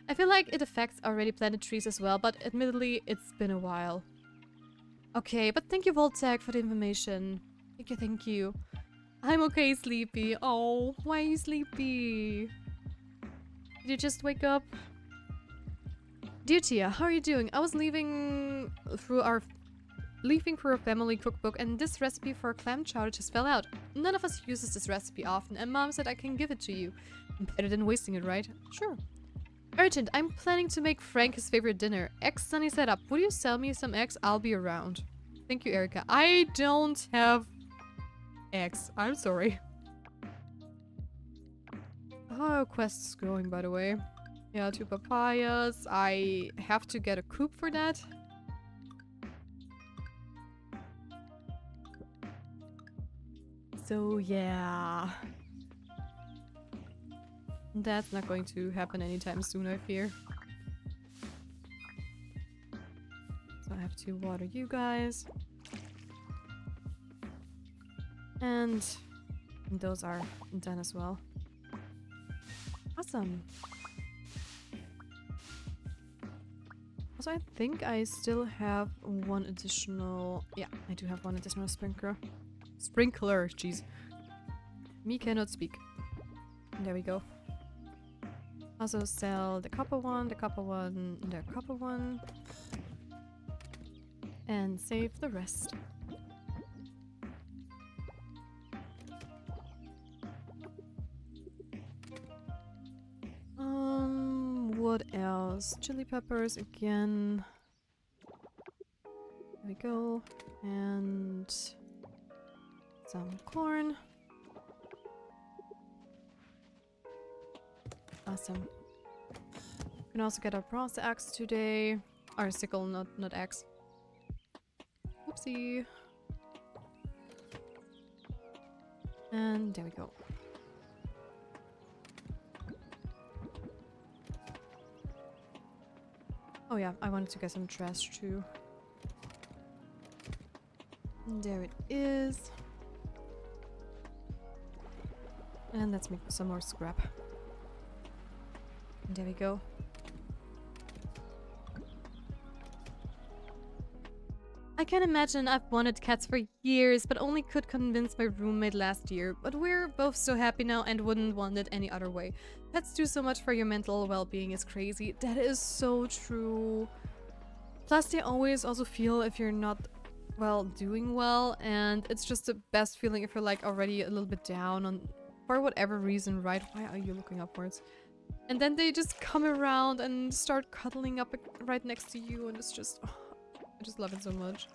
I feel like it affects already planted trees as well, but admittedly, it's been a while. Okay, but thank you, Voltec, for the information. Thank you. I'm okay, Sleepy. Oh, why are you sleepy? Did you just wake up? Dear Tia, how are you doing? I was leafing through our family cookbook, and this recipe for clam chowder just fell out. None of us uses this recipe often, and Mom said I can give it to you. Better than wasting it, right? Sure. Urgent, I'm planning to make Frank his favorite dinner. Eggs sunny side up. Would you sell me some eggs? I'll be around. Thank you, Erica. I don't have eggs. I'm sorry. How are quests going, by the way? Yeah, 2 papayas. I have to get a coop for that. So, yeah. That's not going to happen anytime soon, I fear. So I have to water you guys. And those are done as well. Awesome. Also, I think I still have one additional... Yeah, I do have one additional sprinkler. Sprinkler, jeez. Me cannot speak. There we go. Also sell the copper one, the copper one, the copper one. And save the rest. What else? Chili peppers again. There we go. And some corn. Awesome. We can also get our bronze axe today. Our sickle, not axe. Oopsie. And there we go. Oh yeah, I wanted to get some trash too. And there it is. And let's make some more scrap. And there we go. I can imagine. I've wanted cats for years, but only could convince my roommate last year. But we're both so happy now and wouldn't want it any other way. Pets do so much for your mental well-being. Is crazy. That is so true. Plus, they always also feel if you're not, well, doing well, and it's just the best feeling if you're like already a little bit down on, for whatever reason, right? Why are you looking upwards? And then they just come around and start cuddling up right next to you, and it's just, oh, I just love it so much.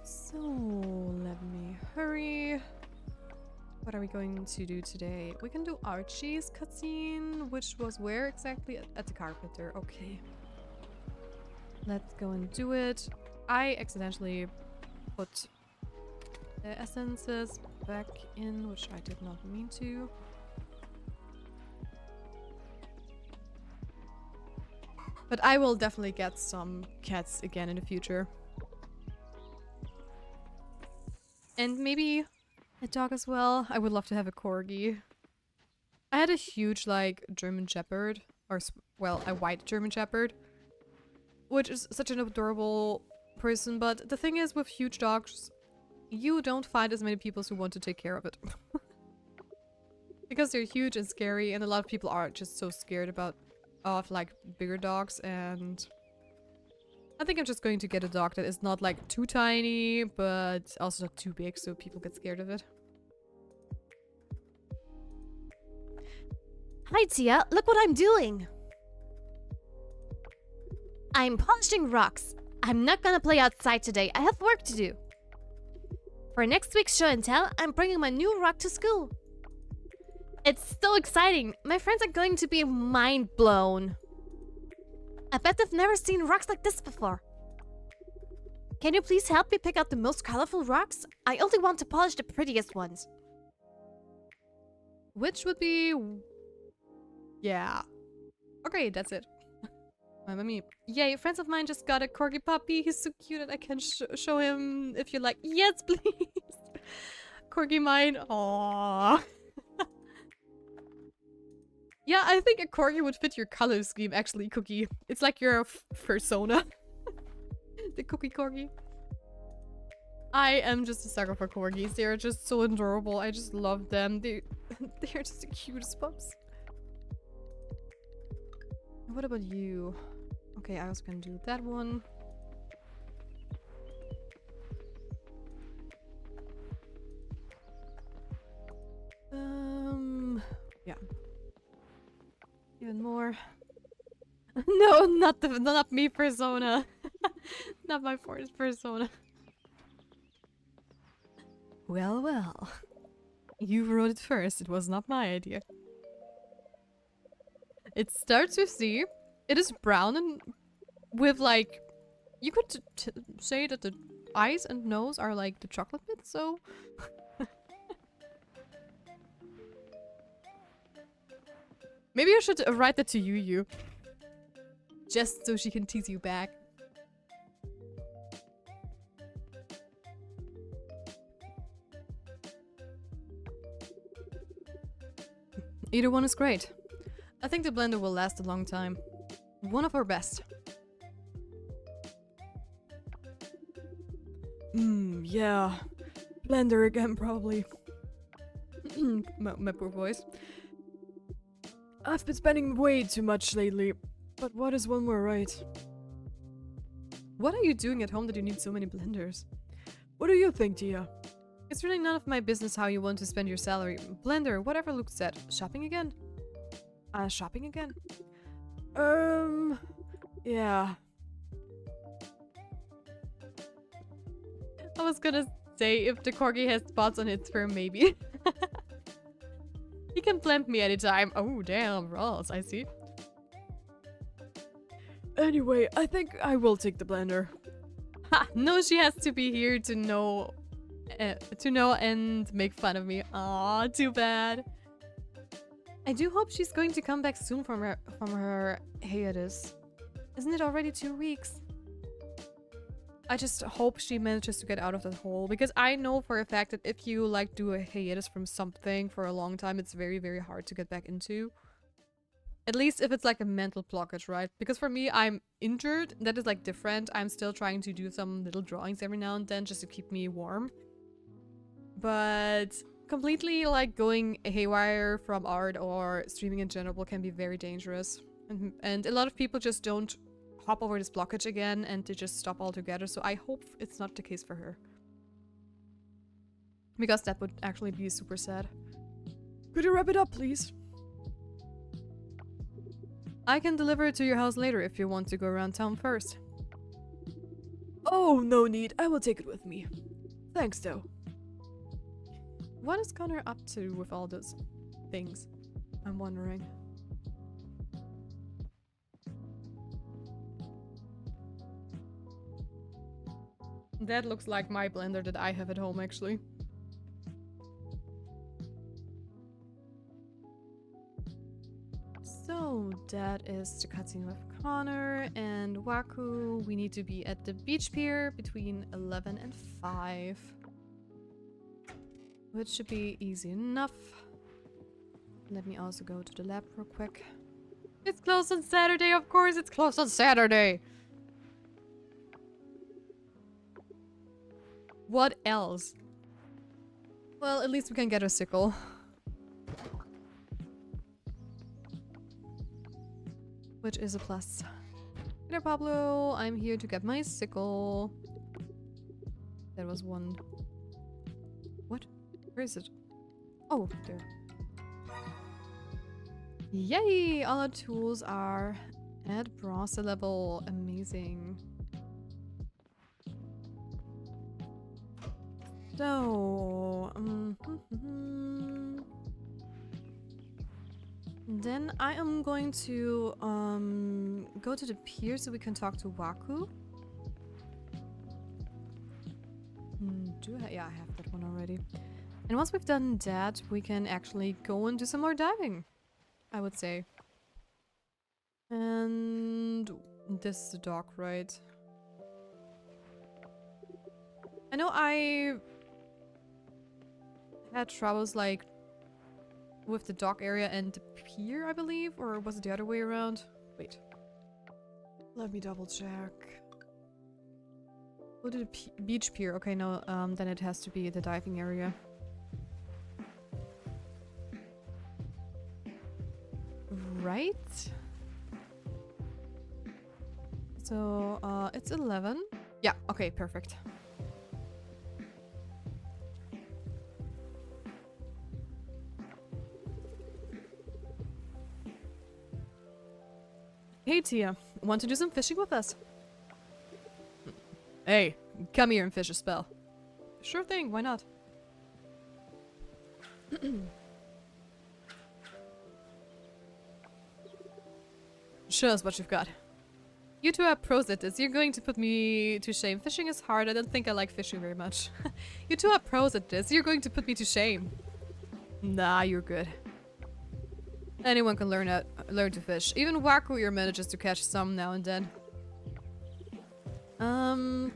So, let me hurry. What are we going to do today? We can do Archie's cutscene, which was where exactly? At the carpenter. Okay. Let's go and do it. I accidentally put the essences back in, which I did not mean to. But I will definitely get some cats again in the future. And maybe a dog as well. I would love to have a corgi. I had a huge, like, German Shepherd. Or, well, a white German Shepherd. Which is such an adorable person. But the thing is, with huge dogs, you don't find as many people who want to take care of it. Because they're huge and scary, and a lot of people are just so scared of like bigger dogs, and I think I'm just going to get a dog that is not like too tiny, but also not too big, so people get scared of it. Hi, Tia. Look what I'm doing. I'm polishing rocks. I'm not gonna play outside today. I have work to do. For next week's show and tell, I'm bringing my new rock to school. It's so exciting. My friends are going to be mind blown. I bet they've never seen rocks like this before. Can you please help me pick out the most colorful rocks? I only want to polish the prettiest ones. Which would be... yeah. Okay, that's it. Mamma mia. Yay, friends of mine just got a corgi puppy. He's so cute and I can show him if you like. Yes, please. Corgi mine. Aww. Yeah, I think a corgi would fit your color scheme, actually, Cookie. It's like your persona. The Cookie Corgi. I am just a sucker for corgis. They are just so adorable. I just love them. They're just the cutest pups. What about you? Okay, I was gonna do that one. Yeah. Even more. No, not me persona. Not my forest persona. Well, well. You wrote it first. It was not my idea. It starts with C. It is brown and with like... You could say that the eyes and nose are like the chocolate bits, so... Maybe I should write that to you. Just so she can tease you back. Either one is great. I think the blender will last a long time. One of our best. Yeah. Blender again, probably. My poor voice. I've been spending way too much lately, but what is one more right? What are you doing at home that you need so many blenders? What do you think, Tia? It's really none of my business how you want to spend your salary. Blender, whatever looks set. Shopping again? Shopping again? Yeah. I was gonna say if the corgi has spots on its fur, maybe. He can plant me anytime. Oh, damn, Ross, I see. Anyway, I think I will take the blender. Ha! No, she has to be here to know and make fun of me. Aw, too bad. I do hope she's going to come back soon from her hiatus. Isn't it already 2 weeks? I just hope she manages to get out of that hole, because I know for a fact that if you like do a hiatus from something for a long time, it's very, very hard to get back into. At least if it's like a mental blockage, right? Because for me, I'm injured. That is like different. I'm still trying to do some little drawings every now and then just to keep me warm. But completely like going haywire from art or streaming in general can be very dangerous. And a lot of people just don't hop over this blockage again and they just stop altogether. So I hope it's not the case for her. Because that would actually be super sad. Could you wrap it up, please? I can deliver it to your house later if you want to go around town first. Oh, no need. I will take it with me. Thanks, though. What is Connor up to with all those things? I'm wondering. That looks like my blender that I have at home, actually. So that is the cutscene with Connor and Waku. We need to be at the beach pier between 11 and 5. Which should be easy enough. Let me also go to the lab real quick. It's closed on Saturday, of course it's closed on Saturday! What else? Well, at least we can get a sickle. Which is a plus. Hey there, Pablo. I'm here to get my sickle. There was one. What? Where is it? Oh, there. Yay! All our tools are at bronze level. Amazing. So, then I am going to go to the pier so we can talk to Waku. Yeah, I have that one already. And once we've done that, we can actually go and do some more diving, I would say. And this is the dock, right? I know I had troubles like with the dock area and the pier, I believe, or was it the other way around? Wait. Let me double check. Go to the beach pier. Okay, no, then it has to be the diving area. Right? So, it's 11. Yeah, okay, perfect. Hey Tia, want to do some fishing with us? Hey, come here and fish a spell. Sure thing, why not? Show us what you've got. You two are pros at this. You're going to put me to shame. Fishing is hard. I don't think I like fishing very much. You two are pros at this. You're going to put me to shame. Nah, you're good. Anyone can learn to fish. Even Waku here manages to catch some now and then.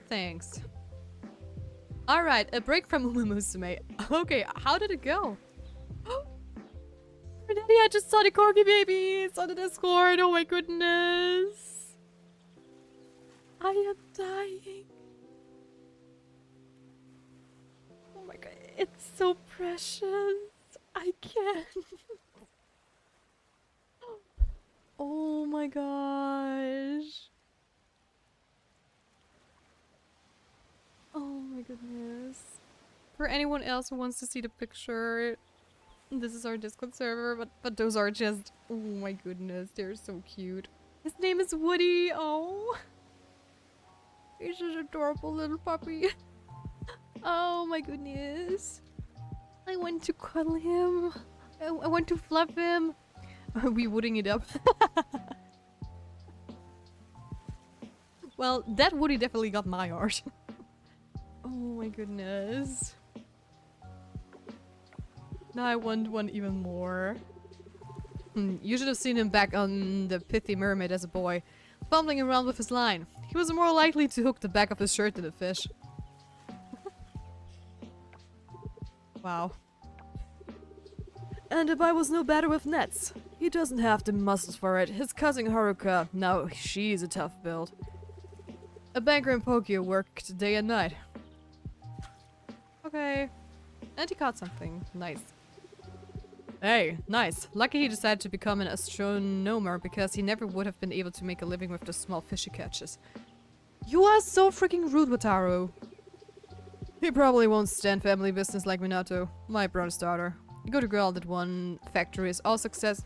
Thanks. Alright, a break from Umusume. Okay, how did it go? Daddy, I just saw the corgi babies on the Discord. Oh my goodness. I am dying. Oh my god, it's so precious. I can't. Oh my gosh. Oh my goodness. For anyone else who wants to see the picture, this is our Discord server, but those are just, oh my goodness, they're so cute. His name is Woody. Oh. He's such an adorable little puppy. Oh my goodness. I want to cuddle him. I want to fluff him. Are we wooding it up? Well, that Woody definitely got my art. Oh my goodness. Now I want one even more. You should have seen him back on the Pithy Mermaid as a boy, fumbling around with his line. He was more likely to hook the back of his shirt than a fish. Wow. And if I was no better with nets. He doesn't have the muscles for it. His cousin Haruka, now she's a tough build. A banker in Tokyo worked day and night. Okay. And he caught something. Nice. Hey, nice. Lucky he decided to become an astronomer because he never would have been able to make a living with the small fish he catches. You are so freaking rude, Wataru. He probably won't stand family business like Minato, my brother's daughter. A good girl that won factory is all success.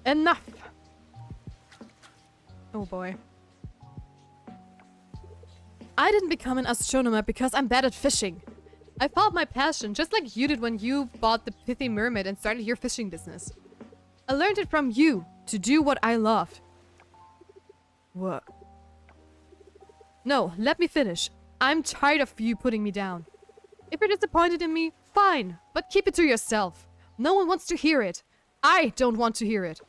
Enough! Oh boy. I didn't become an astronomer because I'm bad at fishing. I followed my passion, just like you did when you bought the pithy mermaid and started your fishing business. I learned it from you, to do what I loved. What? No, let me finish. I'm tired of you putting me down. If you're disappointed in me, fine, but keep it to yourself. No one wants to hear it. I don't want to hear it.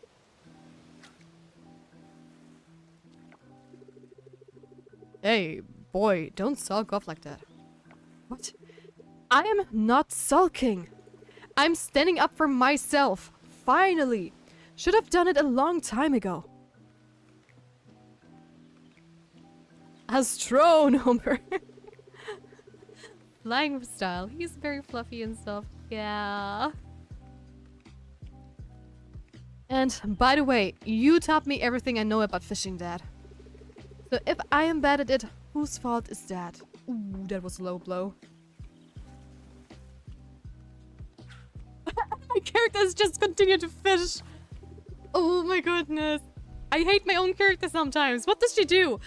Hey, boy, don't sulk off like that. What? I am not sulking. I'm standing up for myself. Finally. Should have done it a long time ago. Astronomer. Flying with style. He's very fluffy and stuff. Yeah. And by the way, you taught me everything I know about fishing, Dad. So if I am bad at it, whose fault is that? Ooh, that was a low blow. My characters just continue to fish. Oh my goodness. I hate my own character sometimes. What does she do?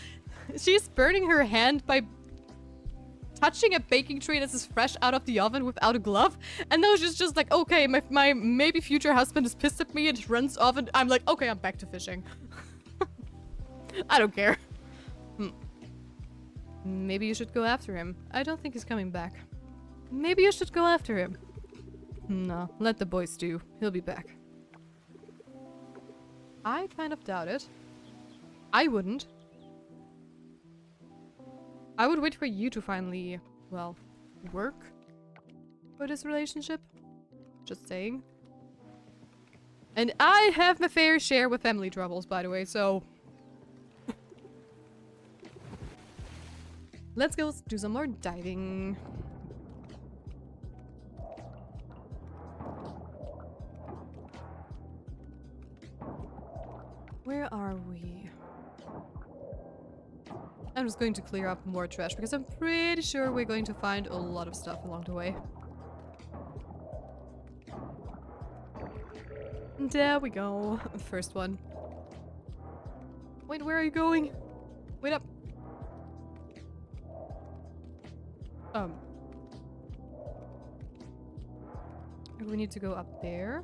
She's burning her hand by touching a baking tray that is fresh out of the oven without a glove. And now she's just like, okay, my maybe future husband is pissed at me and runs off and I'm like, okay, I'm back to fishing. I don't care. Maybe you should go after him. I don't think he's coming back. Maybe you should go after him. No, let the boy stew. He'll be back. I kind of doubt it. I wouldn't. I would wait for you to finally, well, work for this relationship. Just saying. And I have my fair share with family troubles, by the way, so... Let's go do some more diving. Where are we? I'm just going to clear up more trash because I'm pretty sure we're going to find a lot of stuff along the way. There we go. First one. Wait, where are you going? Wait up. We need to go up there.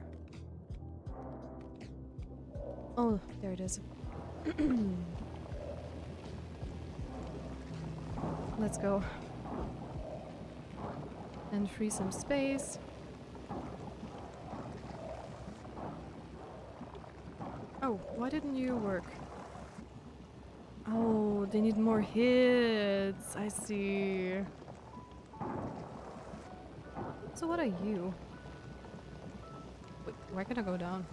Oh, there it is. Let's go. And free some space. Oh, why didn't you work? Oh, they need more hits. I see. So what are you? Wait, where can I go down?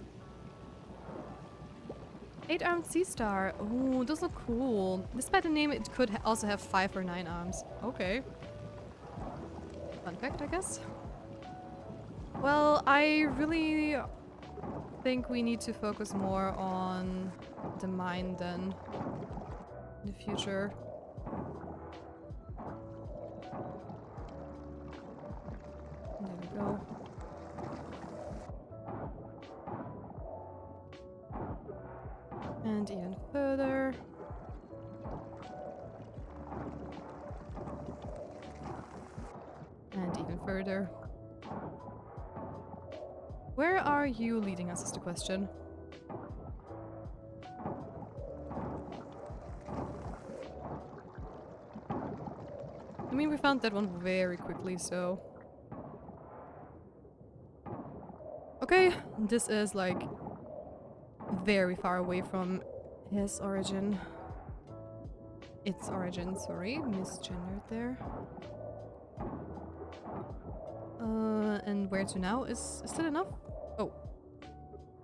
8-armed sea star. Oh, those look cool. Despite the name, it could also have 5 or 9 arms. Okay. Fun fact, I guess. Well, I really think we need to focus more on the mine then in the future. There we go. And even further. And even further. Where are you leading us is the question. I mean, we found that one very quickly, so... Okay, this is like very far away from his origin. Its origin, sorry, misgendered there. And where to now? Is that enough? Oh.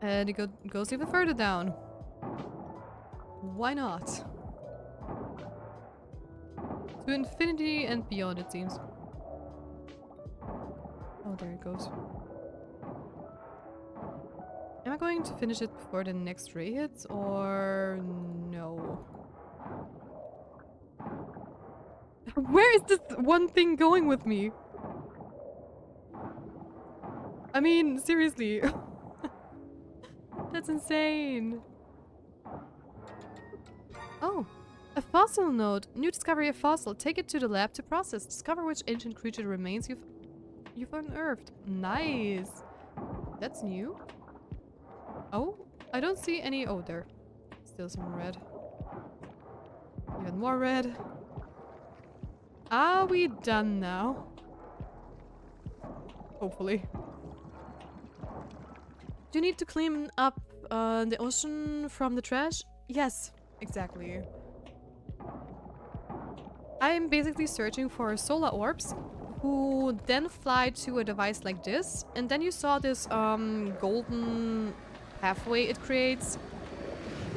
And it goes even further down. Why not? To infinity and beyond, it seems. Oh, there it goes. Am I going to finish it before the next ray hits, or no? Where is this one thing going with me? I mean, seriously. That's insane. Oh, a fossil node. New discovery of fossil. Take it to the lab to process. Discover which ancient creature remains you've unearthed. Nice. That's new. Oh, I don't see any. Oh, there. Still some red. Even more red. Are we done now? Hopefully. Do you need to clean up the ocean from the trash? Yes, exactly. I am basically searching for solar orbs who then fly to a device like this, and then you saw this golden pathway it creates.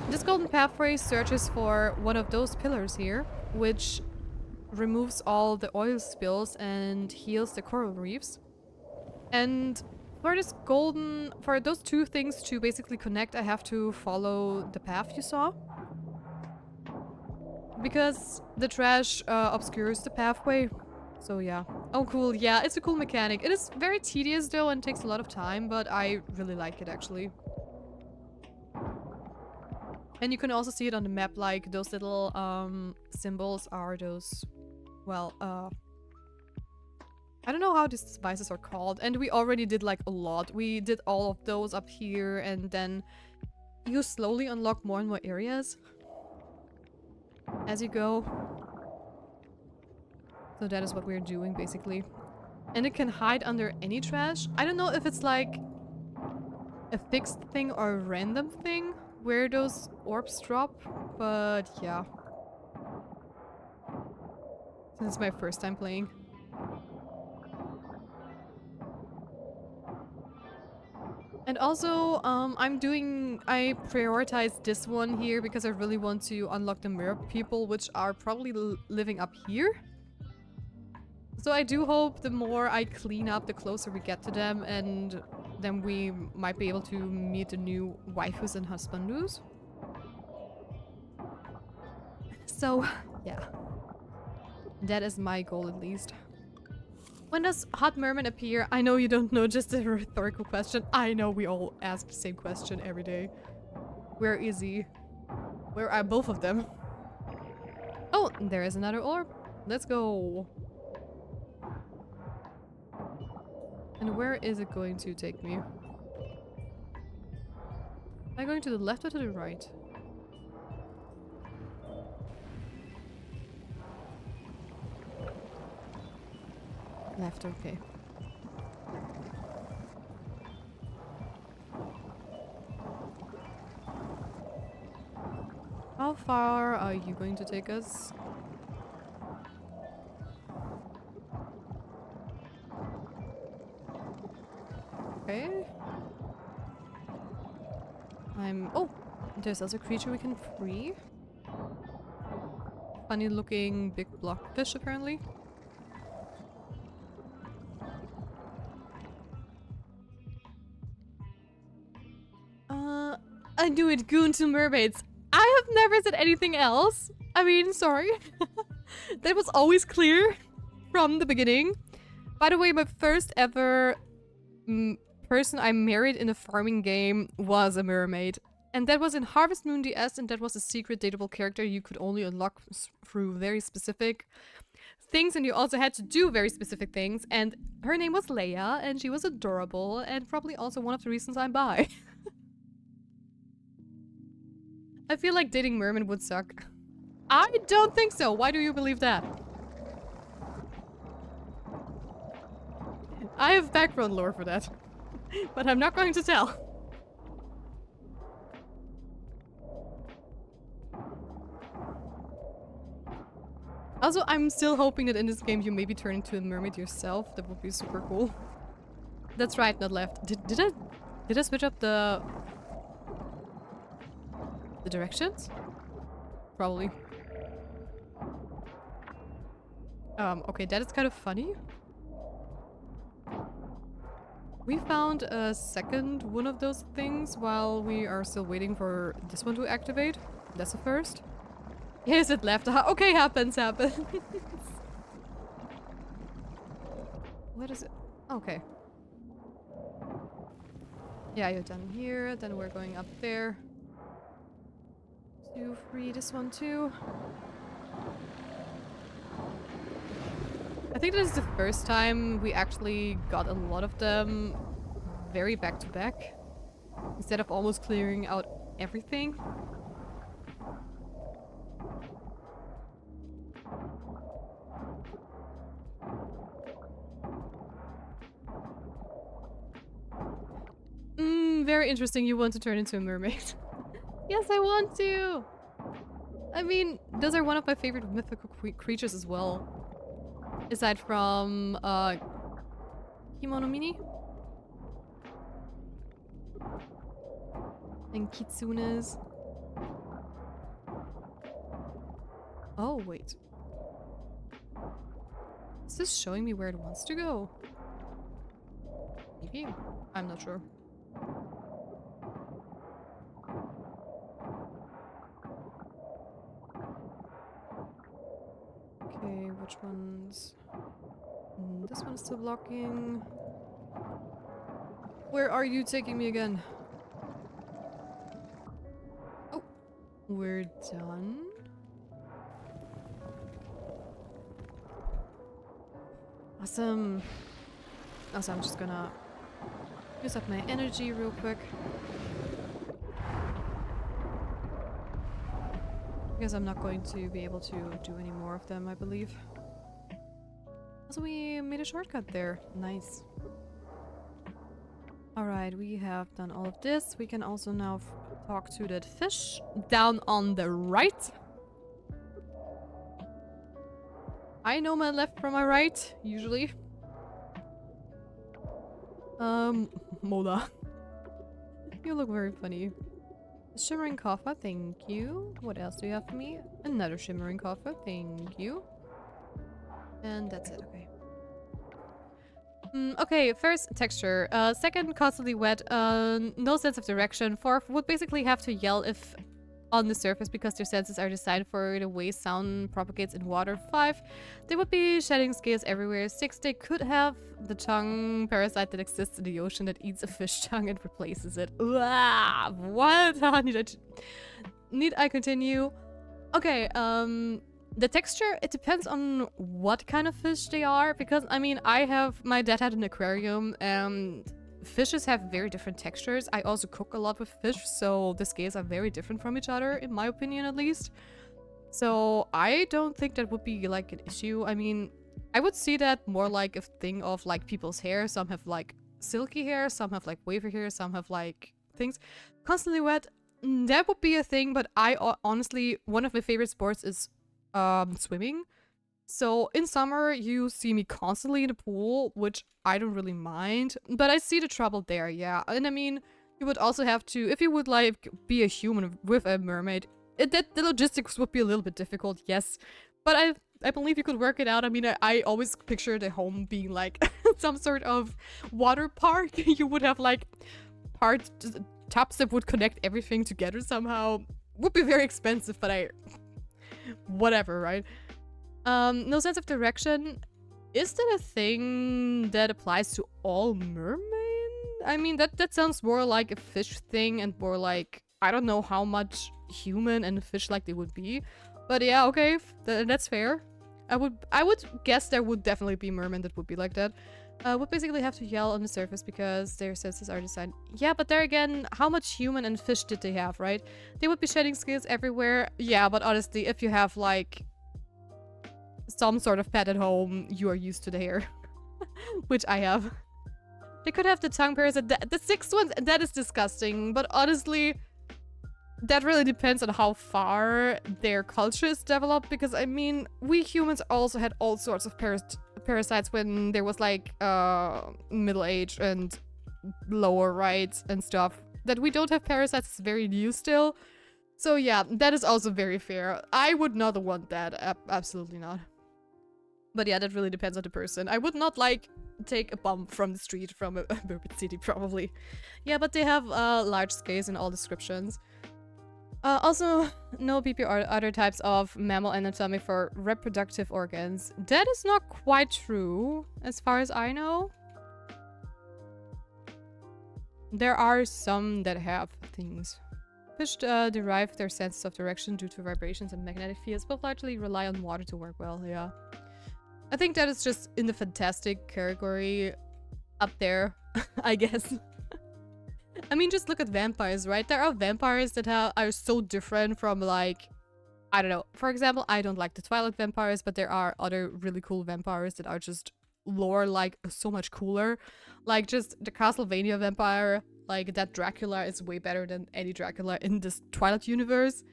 This golden pathway searches for one of those pillars here, which removes all the oil spills and heals the coral reefs. And for this for those two things to basically connect, I have to follow the path you saw. Because the trash obscures the pathway. So yeah. Oh cool, yeah, it's a cool mechanic. It is very tedious though and takes a lot of time, but I really like it actually. And you can also see it on the map, like those little symbols are those, well, I don't know how these devices are called, and we already did like a lot. We did all of those up here, and then you slowly unlock more and more areas as you go. So that is what we're doing basically. And it can hide under any trash. I don't know if it's like a fixed thing or a random thing where those orbs drop, but yeah. This is my first time playing. And also, I prioritize this one here because I really want to unlock the Merpeople, which are probably living up here. So I do hope the more I clean up, the closer we get to them, and then we might be able to meet the new waifus and husbandus. So, yeah. That is my goal at least. When does Hot Merman appear? I know you don't know, just a rhetorical question. I know we all ask the same question every day. Where is he? Where are both of them? Oh, there is another orb. Let's go. And where is it going to take me? Am I going to the left or to the right? Left, okay. How far are you going to take us? Okay. Oh! There's also a creature we can free. Funny looking big blockfish apparently. I knew it, goon to mermaids. I have never said anything else. I mean, sorry. That was always clear from the beginning. By the way, my first ever person I married in a farming game was a mermaid. And that was in Harvest Moon DS, and that was a secret dateable character you could only unlock through very specific things, and you also had to do very specific things. And her name was Leia, and she was adorable, and probably also one of the reasons I'm bi. I feel like dating merman would suck. I don't think so. Why do you believe that? I have background lore for that. But I'm not going to tell. Also, I'm still hoping that in this game you maybe turn into a mermaid yourself. That would be super cool. That's right, not left. Did I Did I switch up the directions? Probably. Okay, that is kind of funny. We found a second one of those things while we are still waiting for this one to activate. That's the first. Yes, it left. Okay, happens. What is it? Okay. Yeah, you're done here. Then we're going up there. To free this one too. I think this is the first time we actually got a lot of them very back to back. Instead of almost clearing out everything. Very interesting. You want to turn into a mermaid. Yes, I want to! I mean, those are one of my favorite mythical creatures as well. Aside from, Kimonomini? And Kitsunes. Oh, wait. Is this showing me where it wants to go? Maybe? I'm not sure. Okay, which ones? This one's still blocking. Where are you taking me again? Oh, we're done. Awesome. Also, I'm just gonna use up my energy real quick. Because I'm not going to be able to do any more of them, I believe. Also, we made a shortcut there. Nice. Alright, we have done all of this. We can also now talk to that fish down on the right. I know my left from my right, usually. Mola. You look very funny. Shimmering Kaffa, thank you. What else do you have for me? Another Shimmering Kaffa, thank you. And that's it, okay. Okay, first, texture. Second, constantly wet. No sense of direction. Fourth, would basically have to yell if on the surface because their senses are designed for the way sound propagates in water. 5, they would be shedding scales everywhere. 6, they could have the tongue parasite that exists in the ocean that eats a fish tongue and replaces it. Uah, what? Need I continue? Okay, the texture, it depends on what kind of fish they are, because, I mean, my dad had an aquarium, and fishes have very different textures. I also cook a lot with fish, so the scales are very different from each other, in my opinion at least. So I don't think that would be like an issue. I mean, I would see that more like a thing of like people's hair. Some have like silky hair, some have like wavy hair, some have like things. Constantly wet, that would be a thing, but I honestly, one of my favorite sports is swimming. So in summer, you see me constantly in the pool, which I don't really mind, but I see the trouble there, yeah. And I mean, you would also have to, if you would like be a human with a mermaid, the logistics would be a little bit difficult, yes. But I believe you could work it out. I mean, I always picture the home being like some sort of water park. You would have like tubs that would connect everything together somehow. Would be very expensive, but whatever, right? No sense of direction. Is that a thing that applies to all mermen? I mean, that sounds more like a fish thing and more like, I don't know how much human and fish like they would be. But yeah, okay, that's fair. I would guess there would definitely be mermen that would be like that. Would basically have to yell on the surface because their senses are designed. Yeah, but there again, how much human and fish did they have, right? They would be shedding scales everywhere. Yeah, but honestly, if you have like some sort of pet at home, you are used to the hair. Which I have. They could have the tongue parasite. The 6th one, that is disgusting. But honestly, that really depends on how far their culture is developed. Because, I mean, we humans also had all sorts of parasites when there was, like, middle age and lower rights and stuff. That we don't have parasites is very new still. So yeah, that is also very fair. I would not want that. Absolutely not. But yeah, that really depends on the person. I would not like take a bump from the street from a Merpeople city, probably. Yeah, but they have large scales in all descriptions. Also, no PP or other types of mammal anatomy for reproductive organs. That is not quite true, as far as I know. There are some that have things. Fish derive their sense of direction due to vibrations and magnetic fields, but largely rely on water to work well, yeah. I think that is just in the fantastic category up there, I guess. I mean, just look at vampires, right? There are vampires that are so different from, like, I don't know. For example, I don't like the Twilight vampires, but there are other really cool vampires that are just lore, like, so much cooler. Like, just the Castlevania vampire, like, that Dracula is way better than any Dracula in this Twilight universe.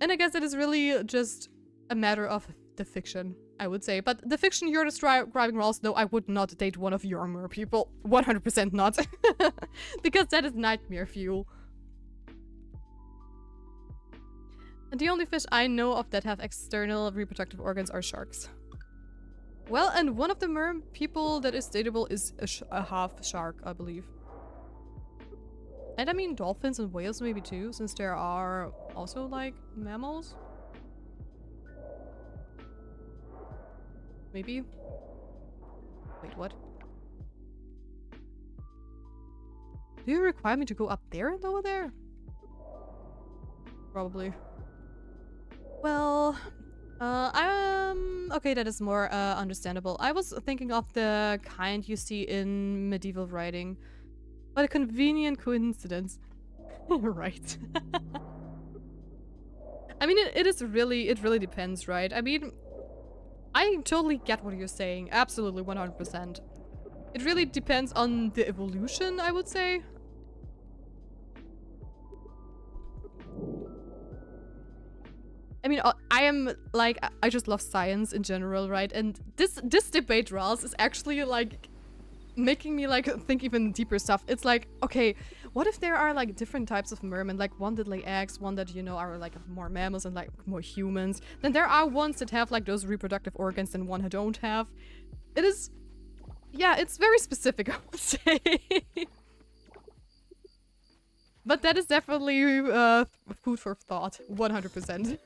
And I guess it is really just a matter of the fiction, I would say. But the fiction you're describing, Ross, no, I would not date one of your Merpeople. 100% not. Because that is nightmare fuel. And the only fish I know of that have external reproductive organs are sharks. Well, and one of the Merpeople that is dateable is a half shark, I believe. And I mean dolphins and whales maybe too, since there are also, like, mammals. Maybe? Wait, what? Do you require me to go up there and over there? Probably. Well, okay, that is more understandable. I was thinking of the kind you see in medieval writing. What a convenient coincidence. Right. I mean, it really depends, right? I mean, I totally get what you're saying. Absolutely, 100%. It really depends on the evolution, I would say. I mean, I am, like, I just love science in general, right? And this debate, Ross, is actually, like, making me, like, think even deeper stuff. It's like, okay, what if there are, like, different types of mermen? Like, one that lay eggs, one that, you know, are, like, more mammals and, like, more humans. Then there are ones that have, like, those reproductive organs and one who don't have. It is... yeah, it's very specific, I would say. But that is definitely food for thought. 100%.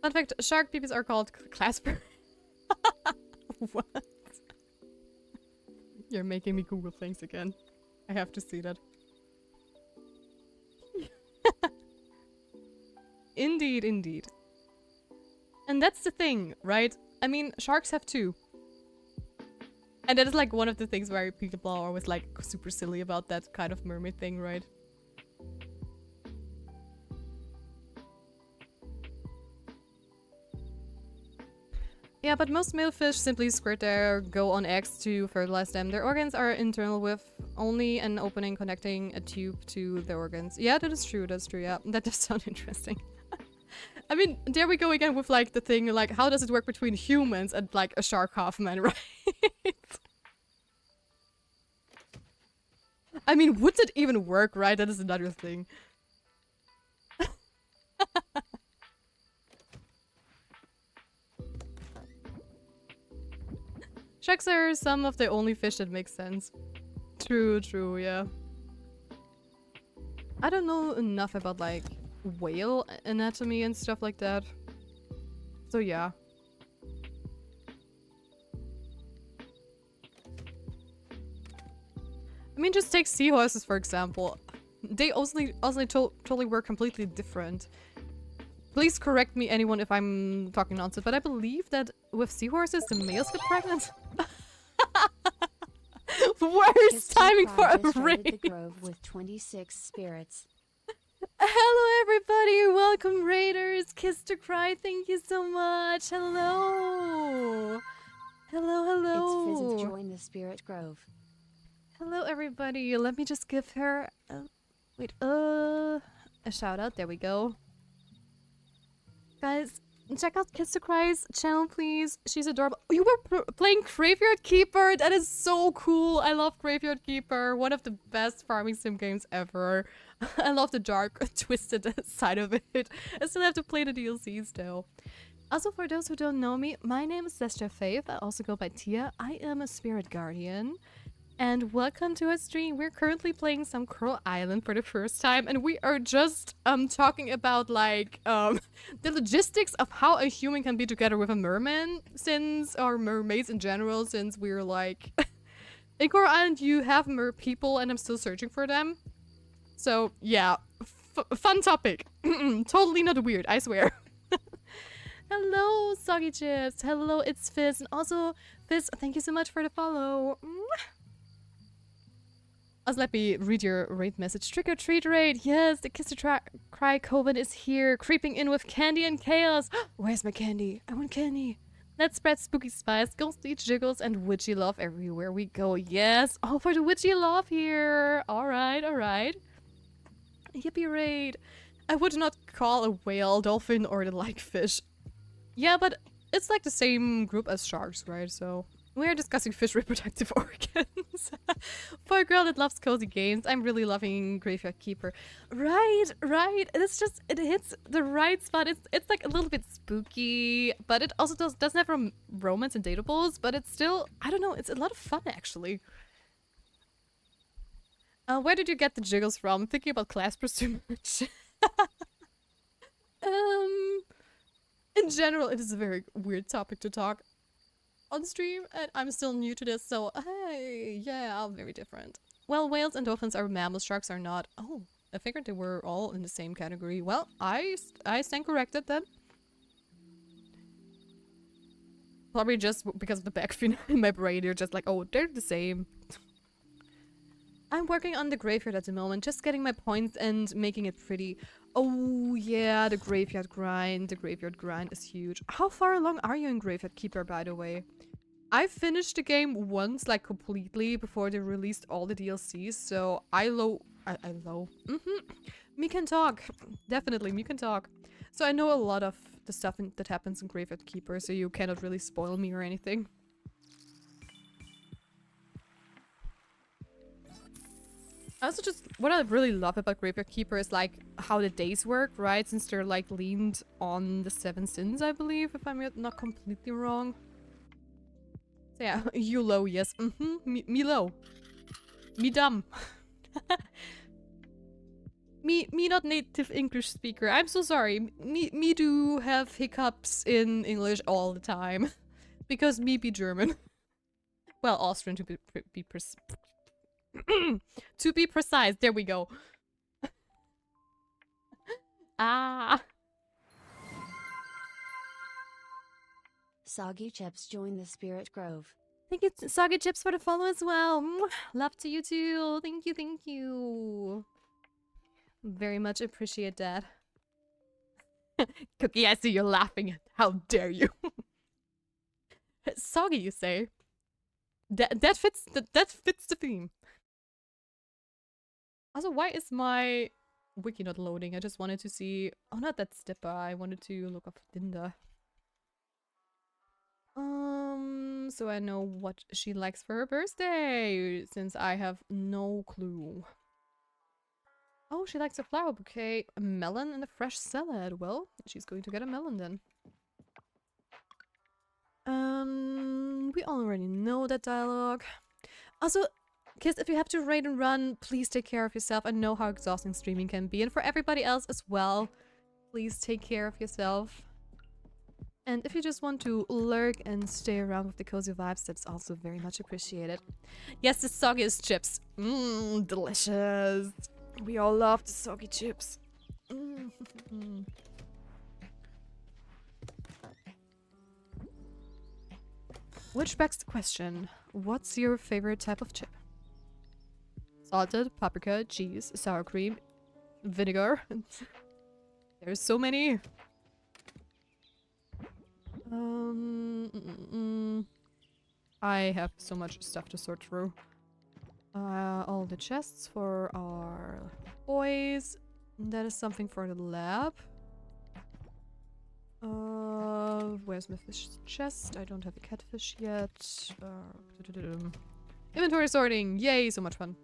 Fun fact, shark peepees are called clasper. What? You're making me Google things again. I have to see that. Indeed, indeed. And that's the thing, right? I mean, sharks have two. And that is like one of the things where people are always like super silly about that kind of mermaid thing, right? Yeah, but most male fish simply squirt their go on eggs to fertilize them. Their organs are internal with only an opening connecting a tube to the organs. Yeah, that is true, yeah. That does sound interesting. I mean, there we go again with like the thing, like how does it work between humans and like a shark half man, right? I mean, would it even work, right? That is another thing. Sharks are some of the only fish that make sense. True, true, yeah. I don't know enough about like whale anatomy and stuff like that. So yeah. I mean, just take seahorses for example. They also totally work completely different. Please correct me, anyone, if I'm talking nonsense, but I believe that with seahorses, the males get pregnant. Worst timing for a raid. The grove with 26 spirits. Hello, everybody! Welcome, raiders! Kiss to Cry, thank you so much! Hello! Hello, hello! It's Fizz join the Spirit Grove. Hello, everybody! Let me just give her a shout out. There we go. Guys, check out Kiss to Cry's channel, please. She's adorable. You were playing Graveyard Keeper. That is so cool. I love Graveyard Keeper. One of the best farming sim games ever. I love the dark, twisted side of it. I still have to play the DLCs though. Also, for those who don't know me, my name is Lestra Faith. I also go by Tia. I am a spirit guardian. And welcome to our stream. We're currently playing some Coral Island for the first time, and we are just talking about like the logistics of how a human can be together with a merman, or mermaids in general, since we're like in Coral Island you have merpeople and I'm still searching for them. So yeah, fun topic. Totally not weird, I swear. Hello, Soggy Chips. Hello, it's Fizz, and also Fizz, thank you so much for the follow. Also, let me read your raid message. Trick or treat raid. Yes, the Kiss to Cry Coven is here, creeping in with candy and chaos. Where's my candy? I want candy. Let's spread spooky spice, ghostly jiggles, and witchy love everywhere we go. Yes, all for the witchy love here. All right, all right. Yippee raid. I would not call a whale, dolphin, or the like fish. Yeah, but it's like the same group as sharks, right? So we're discussing fish reproductive organs. For a girl that loves cozy games, I'm really loving Graveyard Keeper. Right, right. It's just, it hits the right spot. It's like a little bit spooky, but it also doesn't have romance and datables, but it's still, I don't know, it's a lot of fun actually. Where did you get the jiggles from? I'm thinking about Claspers too much. In general, it is a very weird topic to talk on stream, and I'm still new to this, so hey, yeah, I'm very different. Well, whales and dolphins are mammals, sharks are not. Oh, I figured they were all in the same category. Well, I stand corrected then. Probably just because of the backfin in my brain, you're just like, oh, they're the same. I'm working on the graveyard at the moment, just getting my points and making it pretty. Oh yeah, the graveyard grind. The graveyard grind is huge. How far along are you in Graveyard Keeper, by the way? I finished the game once, like completely, before they released all the DLCs, so I low. Me can talk. Definitely, me can talk. So I know a lot of the stuff that happens in Graveyard Keeper, so you cannot really spoil me or anything. I also just, what I really love about Graveyard Keeper is like how the days work, right? Since they're like leaned on the 7 sins, I believe, if I'm not completely wrong. So yeah, you low, yes. Me low. Me dumb. me not native English speaker. I'm so sorry. Me do have hiccups in English all the time. Because me be German. Well, Austrian to be to be precise, there we go. Ah. Soggy Chips joined the Spirit Grove. Thank you, Soggy Chips, for the follow as well. Love to you too. Thank you, thank you. Very much appreciate that. Cookie, I see you're laughing. How dare you? Soggy, you say? That fits the theme. Also, why is my wiki not loading? I just wanted to see... Oh, not that Stippa. I wanted to look up Linda. So I know what she likes for her birthday, since I have no clue. Oh, she likes a flower bouquet, a melon, and a fresh salad. Well, she's going to get a melon then. We already know that dialogue. Also, Kiss, if you have to raid and run, please take care of yourself. I know how exhausting streaming can be, and for everybody else as well, please take care of yourself. And if you just want to lurk and stay around with the cozy vibes, that's also very much appreciated. Yes, the soggiest chips. Mmm, delicious. We all love the soggy chips. Which begs the question, what's your favorite type of chip? Salted, paprika, cheese, sour cream, vinegar. There's so many. I have so much stuff to sort through. All the chests for our boys. That is something for the lab. Where's my fish chest? I don't have a catfish yet. Inventory sorting. Yay, so much fun.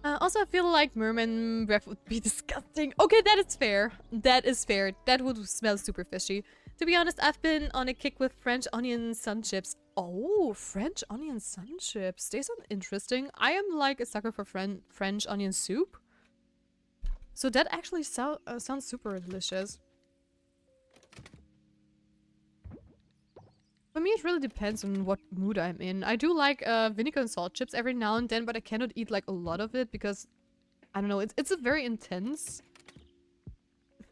Also, I feel like merman breath would be disgusting. Okay, that is fair. That is fair. That would smell super fishy. To be honest, I've been on a kick with French onion sun chips. Oh, French onion sun chips. They sound interesting. I am like a sucker for French onion soup. So that actually sounds super delicious. For me, it really depends on what mood I'm in. I do like vinegar and salt chips every now and then, but I cannot eat like a lot of it because, I don't know, it's a very intense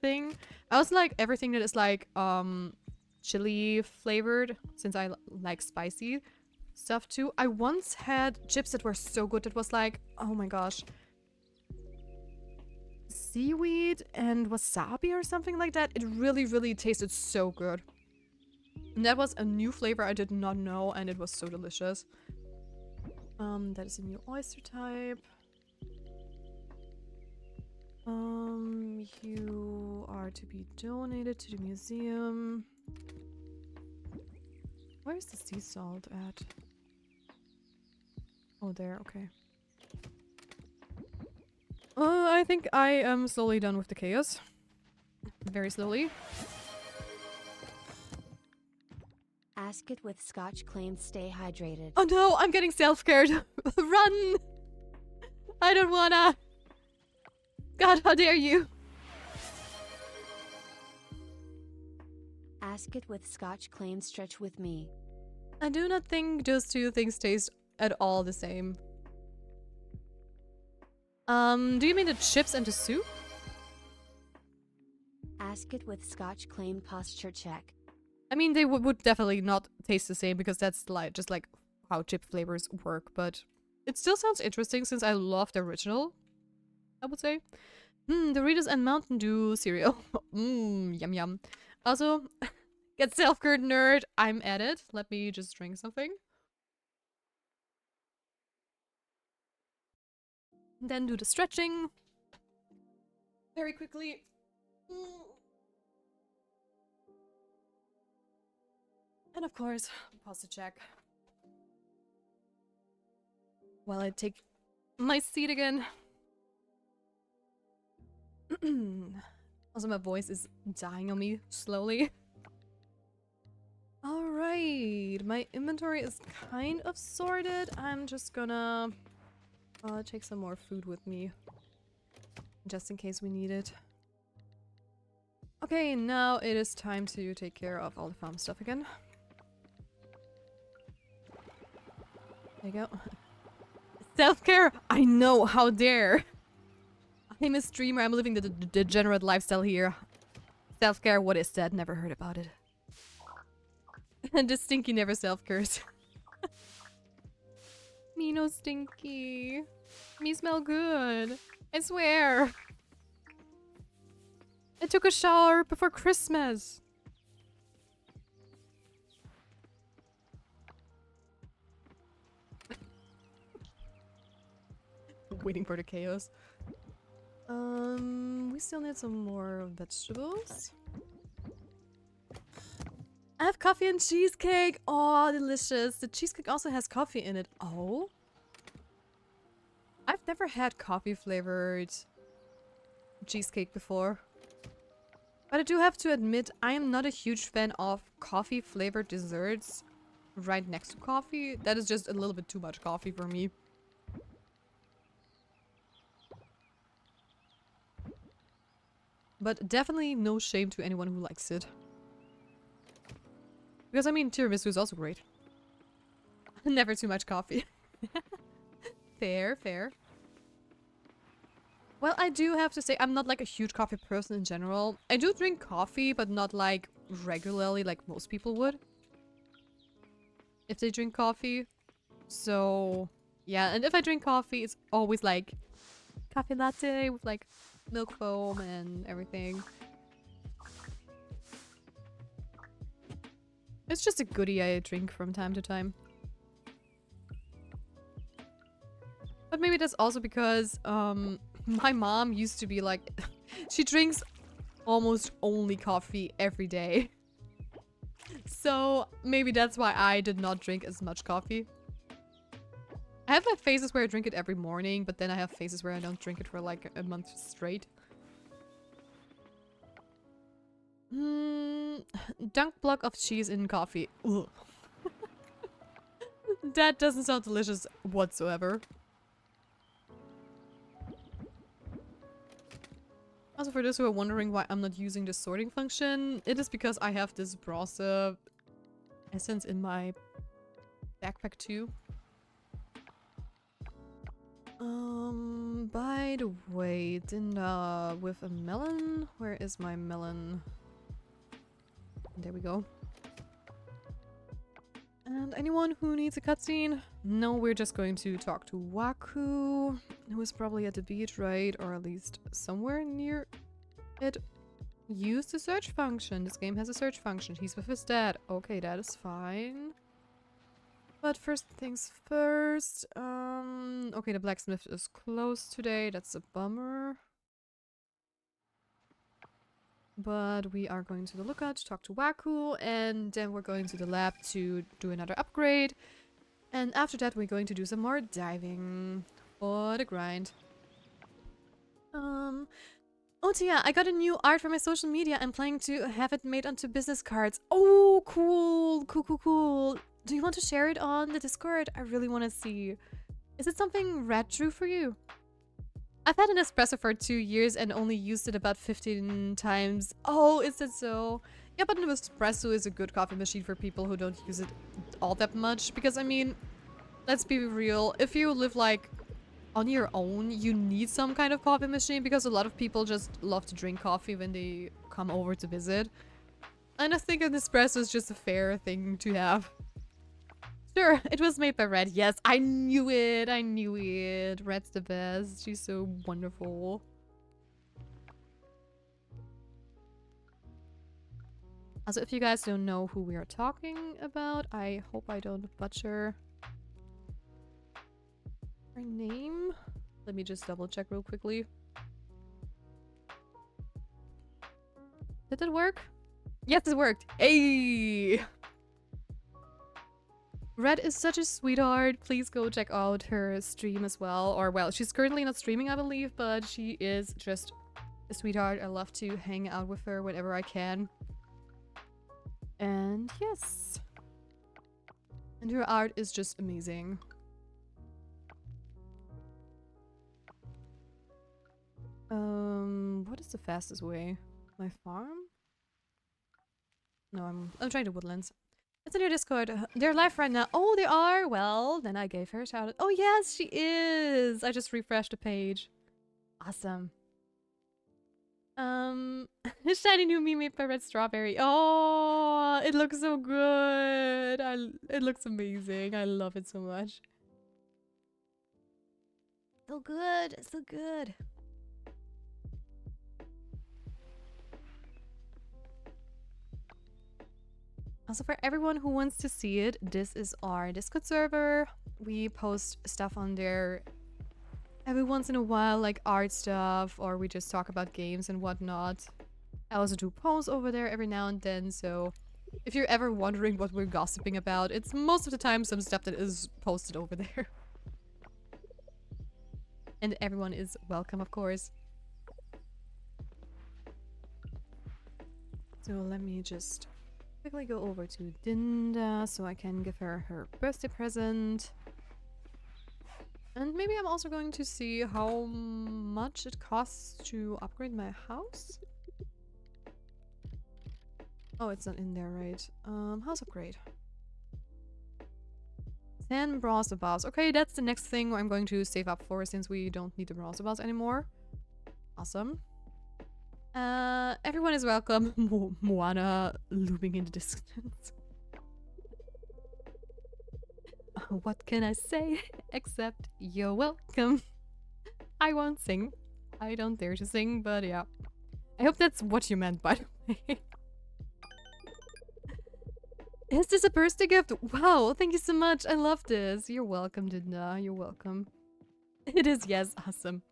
thing. I also like everything that is like chili flavored, since I like spicy stuff too. I once had chips that were so good. That was like, oh my gosh, seaweed and wasabi or something like that. It really, really tasted so good. And that was a new flavor I did not know, and it was so delicious. That is a new oyster type. You are to be donated to the museum. Where is the sea salt at? Oh, there, okay. I think I am slowly done with the chaos. Very slowly. Ask it with Scotch claims stay hydrated. Oh no, I'm getting self-cared. Run! I don't wanna. God, how dare you? Ask it with Scotch claims stretch with me. I do not think those two things taste at all the same. Do you mean the chips and the soup? Ask it with Scotch claim posture check. I mean, they would definitely not taste the same because that's like just like how chip flavors work, but it still sounds interesting since I love the original, I would say. Doritos and Mountain Dew cereal. Yum yum. Also, get self-cared nerd. I'm at it. Let me just drink something. Then do the stretching. Very quickly. And of course, pause the check. While I take my seat again. Also, my voice is dying on me slowly. Alright, my inventory is kind of sorted. I'm just gonna take some more food with me. Just in case we need it. Okay, now it is time to take care of all the farm stuff again. There you go. Self-care! I know, how dare! I'm a streamer, I'm living the degenerate lifestyle here. Self-care, what is that? Never heard about it. And the Stinky never self-cares. Me no Stinky. Me smell good. I swear. I took a shower before Christmas. Waiting for the chaos. We still need some more vegetables. I have coffee and cheesecake. Oh, delicious. The cheesecake also has coffee in it. Oh. I've never had coffee flavored cheesecake before. But I do have to admit, I am not a huge fan of coffee flavored desserts right next to coffee. That is just a little bit too much coffee for me. But definitely no shame to anyone who likes it. Because I mean, tiramisu is also great. Never too much coffee. Fair, fair. Well, I do have to say, I'm not like a huge coffee person in general. I do drink coffee, but not like regularly like most people would. If they drink coffee. So, yeah, and if I drink coffee, it's always like coffee latte with like milk foam and everything. It's just a goodie I drink from time to time. But maybe that's also because my mom used to be like she drinks almost only coffee every day. So maybe that's why I did not drink as much coffee. I have like phases where I drink it every morning, but then I have phases where I don't drink it for like a month straight. Dunk block of cheese in coffee. Ugh. That doesn't sound delicious whatsoever. Also, for those who are wondering why I'm not using the sorting function, it is because I have this bronze essence in my backpack too. By the way, dinner with a melon. Where is my melon? There we go. And anyone who needs a cutscene? No, we're just going to talk to Waku, who is probably at the beach, right? Or at least somewhere near it. Use the search function. This game has a search function. He's with his dad. Okay, that is fine. But first things first. Okay, the blacksmith is closed today. That's a bummer. But we are going to the lookout to talk to Waku, and then we're going to the lab to do another upgrade. And after that, we're going to do some more diving for the grind. Oh Tia, I got a new art for my social media. I'm planning to have it made onto business cards. Oh, cool, cool, cool, cool. Do you want to share it on the Discord? I really want to see. Is it something Red drew for you? I've had an espresso for 2 years and only used it about 15 times. Oh, is that so? Yeah, but an espresso is a good coffee machine for people who don't use it all that much. Because, I mean, let's be real. If you live, like, on your own, you need some kind of coffee machine. Because a lot of people just love to drink coffee when they come over to visit. And I think an espresso is just a fair thing to have. Sure, it was made by Red. Yes, I knew it. I knew it. Red's the best. She's so wonderful. Also, if you guys don't know who we are talking about, I hope I don't butcher her name. Let me just double check real quickly. Did it work? Yes, it worked. Hey! Red is such a sweetheart. Please go check out her stream as well. Or, well, she's currently not streaming, I believe, but she is just a sweetheart. I love to hang out with her whenever I can. And yes. And her art is just amazing. What is the fastest way? My farm? No, I'm trying to woodlands. It's in your Discord. They're live right now. Oh, they are? Well, then I gave her a shout out. Oh, yes, she is. I just refreshed the page. Awesome. Shiny new meme made by Red Strawberry. Oh, it looks so good. It looks amazing. I love it so much. So good. So good. Also, for everyone who wants to see it, this is our Discord server. We post stuff on there every once in a while, like art stuff, or we just talk about games and whatnot. I also do polls over there every now and then, so if you're ever wondering what we're gossiping about, it's most of the time some stuff that is posted over there. And everyone is welcome, of course. So let me just quickly go over to Dinda so I can give her her birthday present. And maybe I'm also going to see how much it costs to upgrade my house. Oh, it's not in there, right? House upgrade. 10 bronze bars. Okay, that's the next thing I'm going to save up for since we don't need the bronze bars anymore. Awesome. Everyone is welcome. Moana looming in the distance. What can I say except you're welcome? I won't sing. I don't dare to sing, but yeah. I hope that's what you meant, by the way. Is this a birthday gift? Wow, thank you so much. I love this. You're welcome, Dinda. You're welcome. It is, yes. Awesome.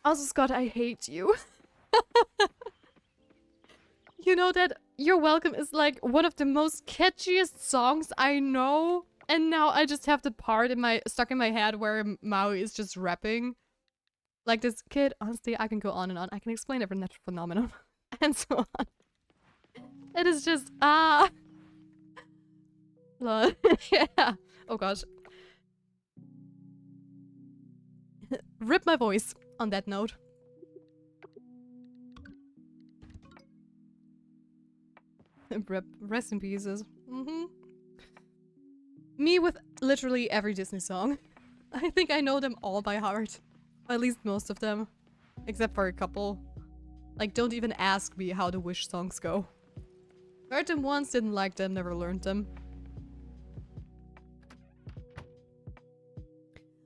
Also, Scott, I hate you. You know that You're Welcome is like one of the most catchiest songs I know. And now I just have the part stuck in my head where Maui is just rapping. Like this kid, honestly, I can go on and on. I can explain every natural phenomenon and so on. It is just, lol. Yeah. Oh gosh. Rip my voice on that note. Rest in pieces. Me with literally every Disney song. I think I know them all by heart. Or at least most of them. Except for a couple. Like, don't even ask me how the Wish songs go. Heard them once, didn't like them, never learned them.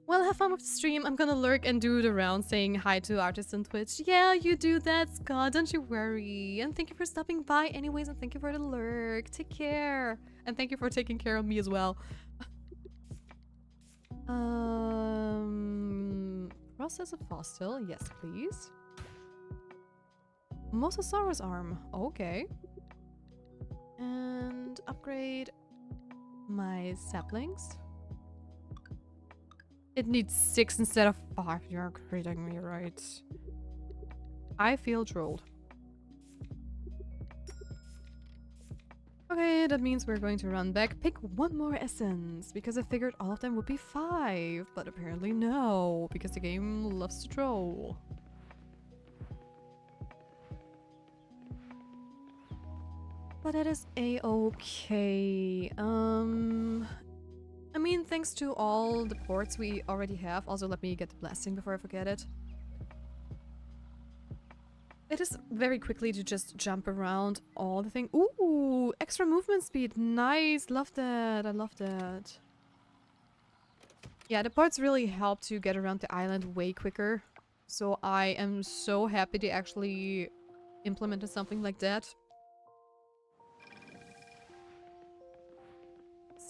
Well, have fun with the stream. I'm gonna lurk and do the round saying hi to artists on Twitch. Yeah, you do that, Scott. Don't you worry. And thank you for stopping by anyways, and thank you for the lurk. Take care. And thank you for taking care of me as well. Process of fossil. Yes, please. Mosasaurus arm. Okay. And upgrade my saplings. It needs 6 instead of 5. You're kidding me, right? I feel trolled. Okay, that means we're going to run back. Pick one more essence, because I figured all of them would be 5. But apparently no, because the game loves to troll. But that is a-okay. I mean, thanks to all the ports we already have. Also, let me get the blessing before I forget it. It is very quickly to just jump around all the things. Ooh, extra movement speed. Nice. Love that. I love that. Yeah, the ports really help to get around the island way quicker. So I am so happy they actually implemented something like that.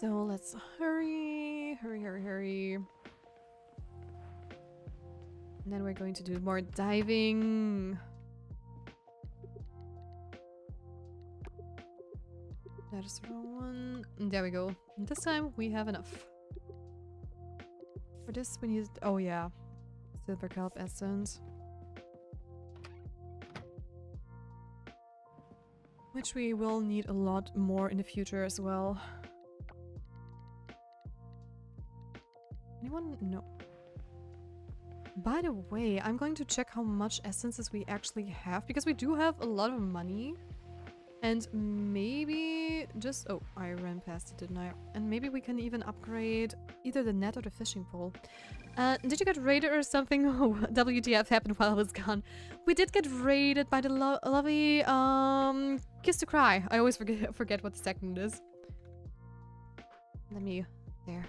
So let's hurry. And then we're going to do more diving. That is the wrong one. There we go. And this time we have enough. For this we need... Oh yeah. Silver kelp essence. Which we will need a lot more in the future as well. Anyone? No. By the way, I'm going to check how much essences we actually have, because we do have a lot of money. And maybe just... Oh, I ran past it, didn't I? And maybe we can even upgrade either the net or the fishing pole. Did you get raided or something? Oh, WTF happened while I was gone. We did get raided by the lovely, Kiss to Cry. I always forget what the second is. Let me... There.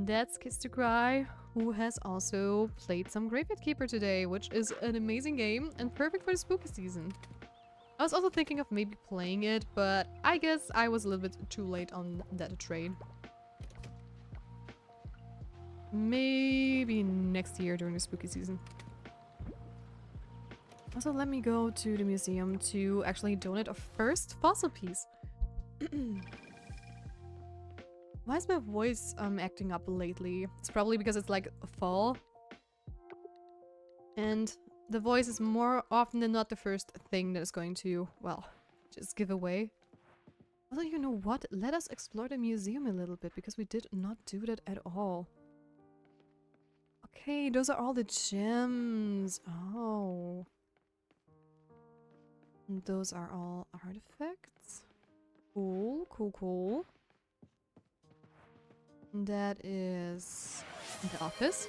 That's Kiss to Cry, who has also played some Graveyard Keeper today, which is an amazing game and perfect for the spooky season. I was also thinking of maybe playing it, but I guess I was a little bit too late on that train. Maybe next year during the spooky season. Also, let me go to the museum to actually donate a first fossil piece. Why is my voice acting up lately? It's probably because it's like fall. And the voice is more often than not the first thing that is going to, well, just give away. Although, you know what? Let us explore the museum a little bit, because we did not do that at all. Okay, those are all the gems. Oh. And those are all artifacts. Cool, cool, cool. That is the office.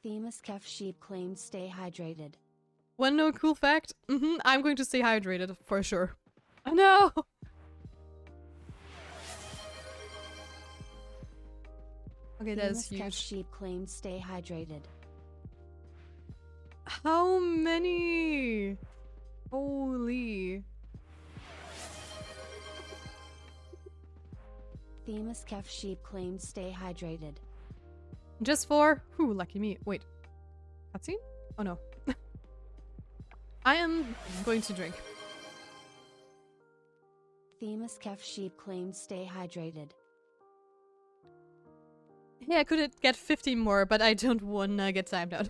Themis Kef sheep claims stay hydrated. One no cool fact. I'm going to stay hydrated for sure. Oh no! Okay, that is Themis Kef huge. sheep claims stay hydrated. How many? Holy. Themis Kef sheep claims stay hydrated. Just for... Whew, lucky me. Wait. Cutscene? Oh no. I am going to drink. Themis Kef Sheep claims stay hydrated. Hey, I could get 15 more, but I don't wanna get timed out.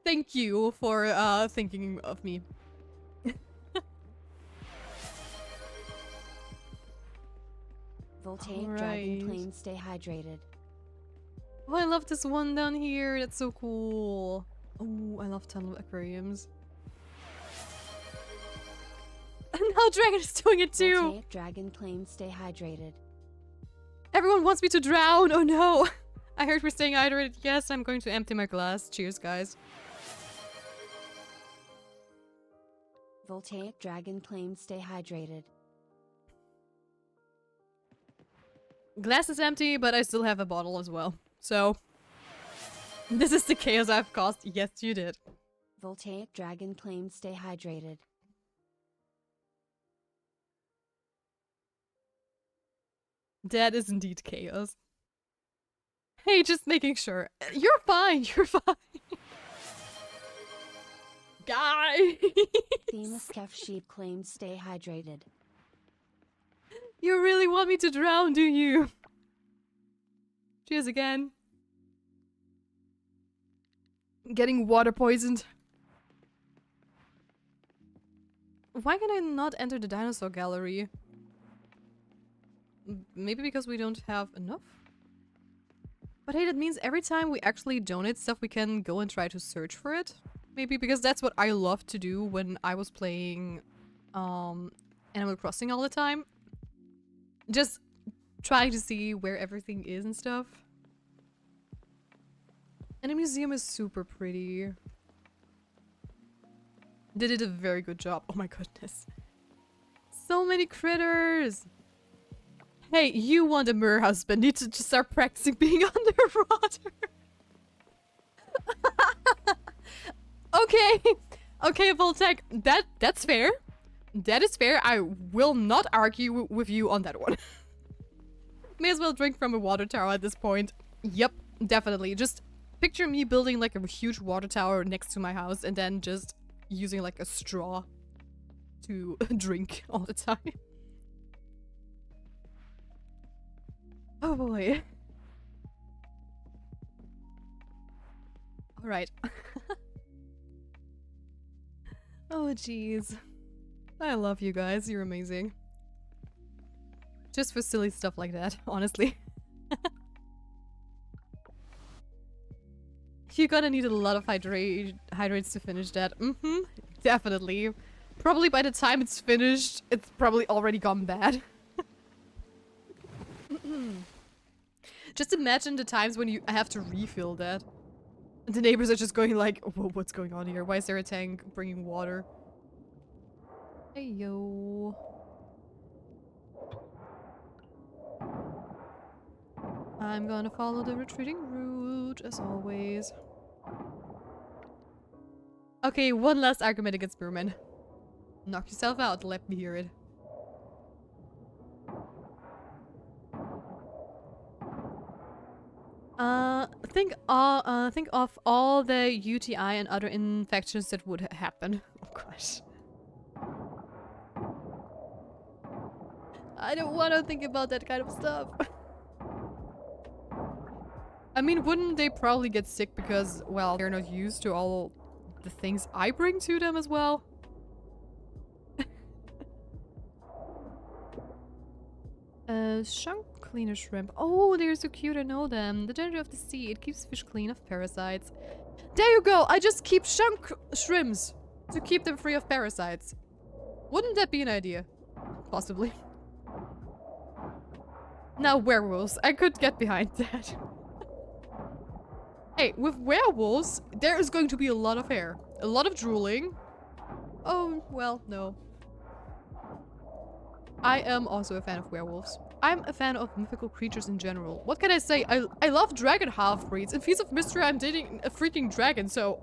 Thank you for thinking of me. Voltaic Alright. Dragon claims stay hydrated. Oh, I love this one down here. That's so cool. Oh, I love tunnel aquariums. And now Dragon is doing it too. Voltaic Dragon claims stay hydrated. Everyone wants me to drown. Oh no. I heard we're staying hydrated. Yes, I'm going to empty my glass. Cheers, guys. Voltaic Dragon claims stay hydrated. Glass is empty, but I still have a bottle as well. So, this is the chaos I've caused. Yes, you did. Voltaic Dragon claims stay hydrated. That is indeed chaos. Hey, just making sure. You're fine. You're fine. Guys! Themis Kef Sheep claims stay hydrated. You really want me to drown, do you? Cheers again. Getting water poisoned. Why can I not enter the dinosaur gallery? Maybe because we don't have enough? But hey, that means every time we actually donate stuff, we can go and try to search for it. Maybe because that's what I loved to do when I was playing Animal Crossing all the time. Just trying to see where everything is and stuff. And the museum is super pretty. They did a very good job. Oh my goodness. So many critters! Hey, you want a mer husband. Need to just start practicing being underwater. Okay. Okay, Voltec. That's fair. That is fair. I will not argue with you on that one. May as well drink from a water tower at this point. Yep, definitely. Just picture me building like a huge water tower next to my house and then just using like a straw to drink all the time. Oh boy. Alright. Oh jeez. I love you guys, you're amazing. Just for silly stuff like that, honestly. You're gonna need a lot of hydrates to finish that. Mm-hmm, definitely. Probably by the time it's finished, it's probably already gone bad. Just imagine the times when you have to refill that. The neighbors are just going like, whoa, what's going on here? Why is there a tank bringing water? Hey, yo. I'm gonna follow the retreating route, as always. Okay, one last argument against Spearman. Knock yourself out, let me hear it. Think of all the UTI and other infections that would happen. Oh gosh. I don't want to think about that kind of stuff. I mean, wouldn't they probably get sick because, well, they're not used to all the things I bring to them as well? Shunk cleaner shrimp. Oh, they're so cute, I know them. The danger of the sea, it keeps fish clean of parasites. There you go, I just keep shunk shrimps to keep them free of parasites. Wouldn't that be an idea? Possibly. Now werewolves, I could get behind that. Hey, with werewolves, there is going to be a lot of hair. A lot of drooling. Oh, well, no. I am also a fan of werewolves. I'm a fan of mythical creatures in general. What can I say? I love dragon half-breeds. In Feast of Mystery, I'm dating a freaking dragon, so...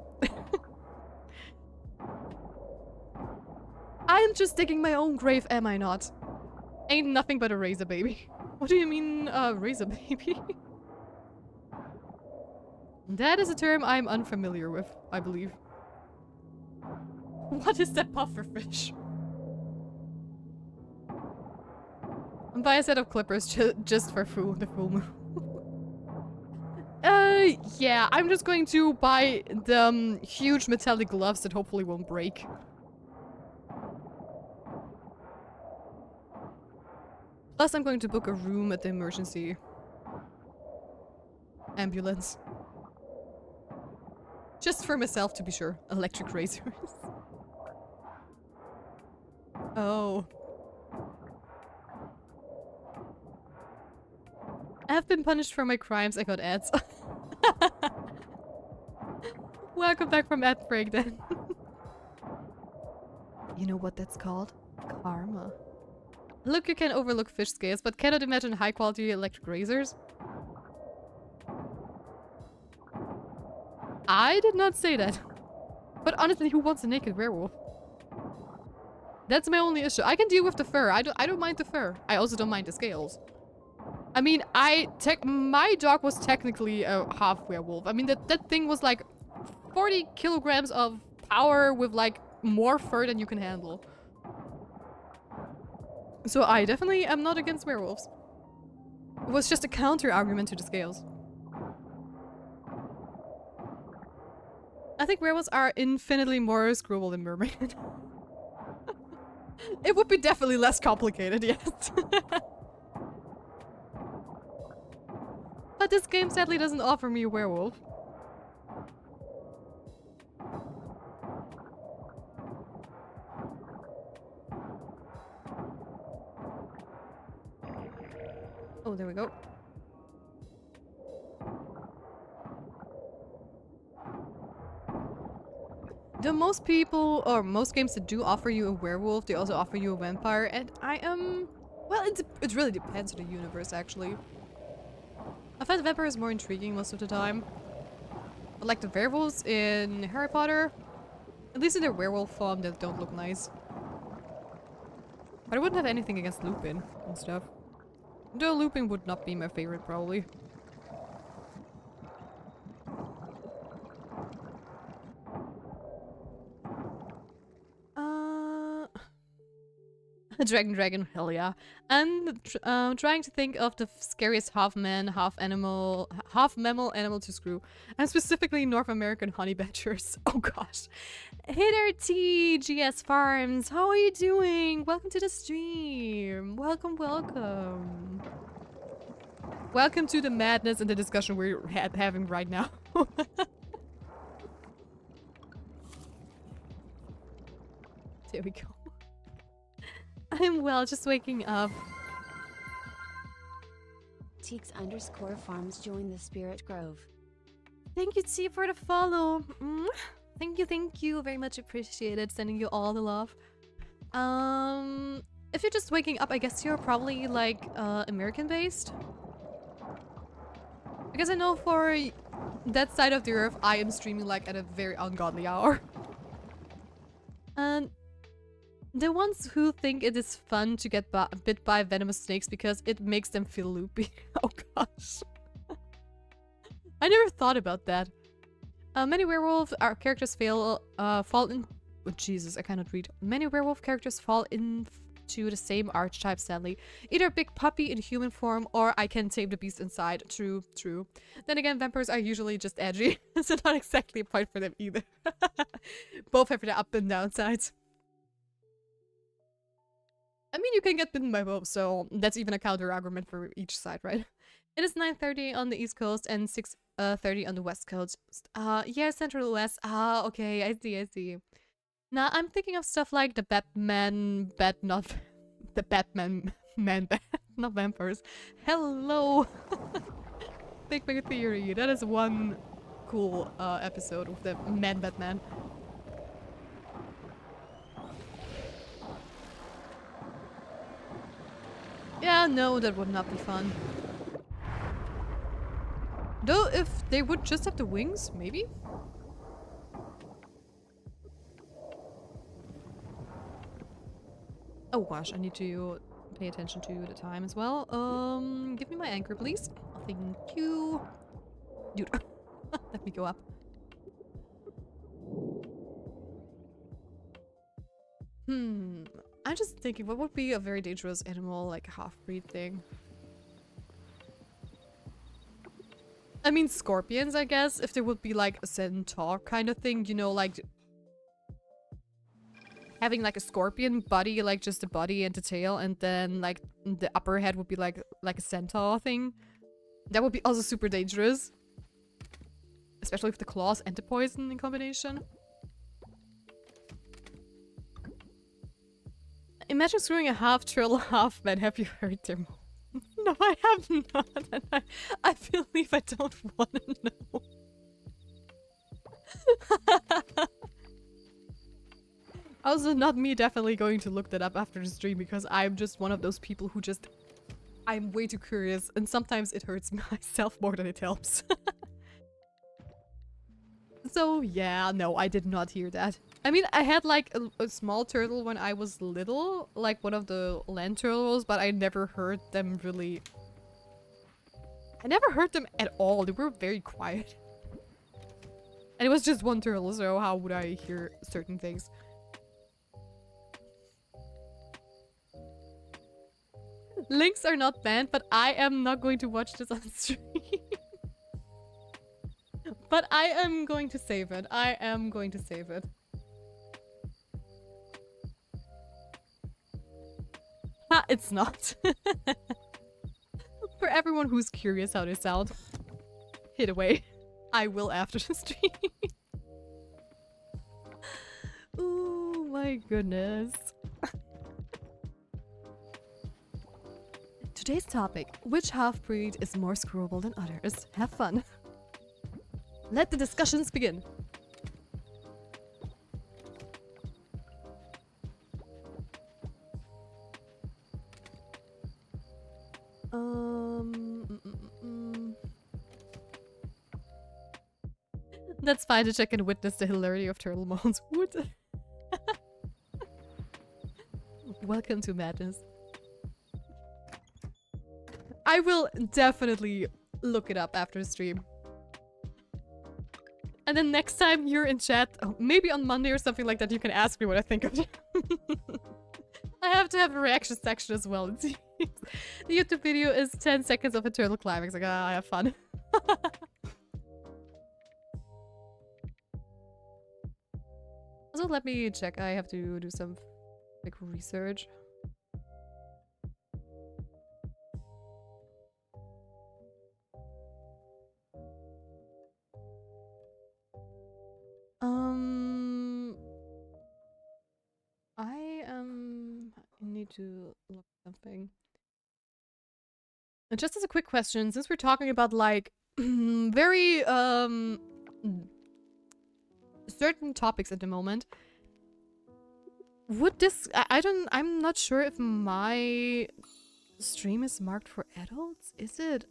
I'm just digging my own grave, am I not? Ain't nothing but a razor baby. What do you mean, razor baby? That is a term I'm unfamiliar with, I believe. What is that pufferfish? Buy a set of clippers just for the full moon. Yeah, I'm just going to buy the huge metallic gloves that hopefully won't break. Plus, I'm going to book a room at the emergency ambulance. Just for myself, to be sure. Electric razors. Oh. I have been punished for my crimes. I got ads. Welcome back from ad break then. You know what that's called? Karma. Look, you can overlook fish scales, but cannot imagine high quality electric razors. I did not say that. But honestly, who wants a naked werewolf? That's my only issue. I can deal with the fur. I don't mind the fur. I also don't mind the scales. I mean, my dog was technically a half werewolf. I mean, that thing was like 40 kilograms of power with like more fur than you can handle. So I definitely am not against werewolves. It was just a counter argument to the scales. I think werewolves are infinitely more screwable than mermaid. It would be definitely less complicated, yes. But this game sadly doesn't offer me a werewolf. Oh, there we go. The most people, or most games that do offer you a werewolf, they also offer you a vampire, and I am... well, it really depends on the universe, actually. I find the vampires more intriguing most of the time. But like the werewolves in Harry Potter, at least in their werewolf form, they don't look nice. But I wouldn't have anything against Lupin and stuff. Though Lupin would not be my favorite, probably. Dragon, hell yeah. And trying to think of the scariest half man, half animal, half mammal animal to screw. And specifically North American honey badgers. Oh gosh. Hey there, TGS Farms. How are you doing? Welcome to the stream. Welcome, welcome. Welcome to the madness and the discussion we're having right now. There we go. I'm well, just waking up. Teeks_farms joined the Spirit Grove. Thank you, T, for the follow. Thank you. Very much appreciated. Sending you all the love. If you're just waking up, I guess you're probably like American based. Because I know for that side of the earth, I am streaming like at a very ungodly hour. And the ones who think it is fun to get bit by venomous snakes because it makes them feel loopy. Oh gosh. I never thought about that. Many werewolf characters fall in... Oh, Jesus, I cannot read. Many werewolf characters fall into the same archetype, sadly. Either a big puppy in human form, or I can tame the beast inside. True, true. Then again, vampires are usually just edgy, so not exactly a point for them either. Both have their up and down sides. I mean, you can get bitten by both, so that's even a counter argument for each side, right? It is 9:30 on the East Coast and 6:30 on the West Coast. Yeah, Central West. Ah, okay, I see. Now, I'm thinking of stuff like the Batman, not the Batman, not vampires. Hello! Big Bang Theory. That is one cool episode of the Batman. Yeah, no, that would not be fun. Though, if they would just have the wings, maybe? Oh gosh, I need to pay attention to the time as well. Give me my anchor, please. Thank you. Dude, let me go up. I'm just thinking, what would be a very dangerous animal, like a half-breed thing? I mean, scorpions, I guess, if there would be like a centaur kind of thing, you know, like having like a scorpion body, like just the body and the tail, and then like the upper head would be like a centaur thing. That would be also super dangerous. Especially with the claws and the poison in combination. Imagine screwing a half turtle, half man. Have you heard them? No, I have not. And I believe I don't want to know. Also, not me definitely going to look that up after the stream, because I'm just one of those people who just... I'm way too curious, and sometimes it hurts myself more than it helps. So yeah, no, I did not hear that. I mean, I had like a small turtle when I was little, like one of the land turtles, but I never heard them really... I never heard them at all. They were very quiet. And it was just one turtle, so how would I hear certain things? Links are not banned, but I am not going to watch this on stream. But I am going to save it. I am going to save it. Ha, it's not. For everyone who's curious how they sound, hit away. I will after the stream. Oh my goodness. Today's topic, which half-breed is more screwable than others? Have fun. Let the discussions begin. That's fine to check and witness the hilarity of turtle moans. What? Welcome to madness. I will definitely look it up after the stream. And then next time you're in chat, maybe on Monday or something like that, you can ask me what I think of it. I have to have a reaction section as well. The YouTube video is 10 seconds of a turtle climax. Like, I have fun. Also, let me check. I have to do some like research. I need to look something. And just as a quick question, since we're talking about like very certain topics at the moment, would this I'm not sure if my stream is marked for adults? Is it?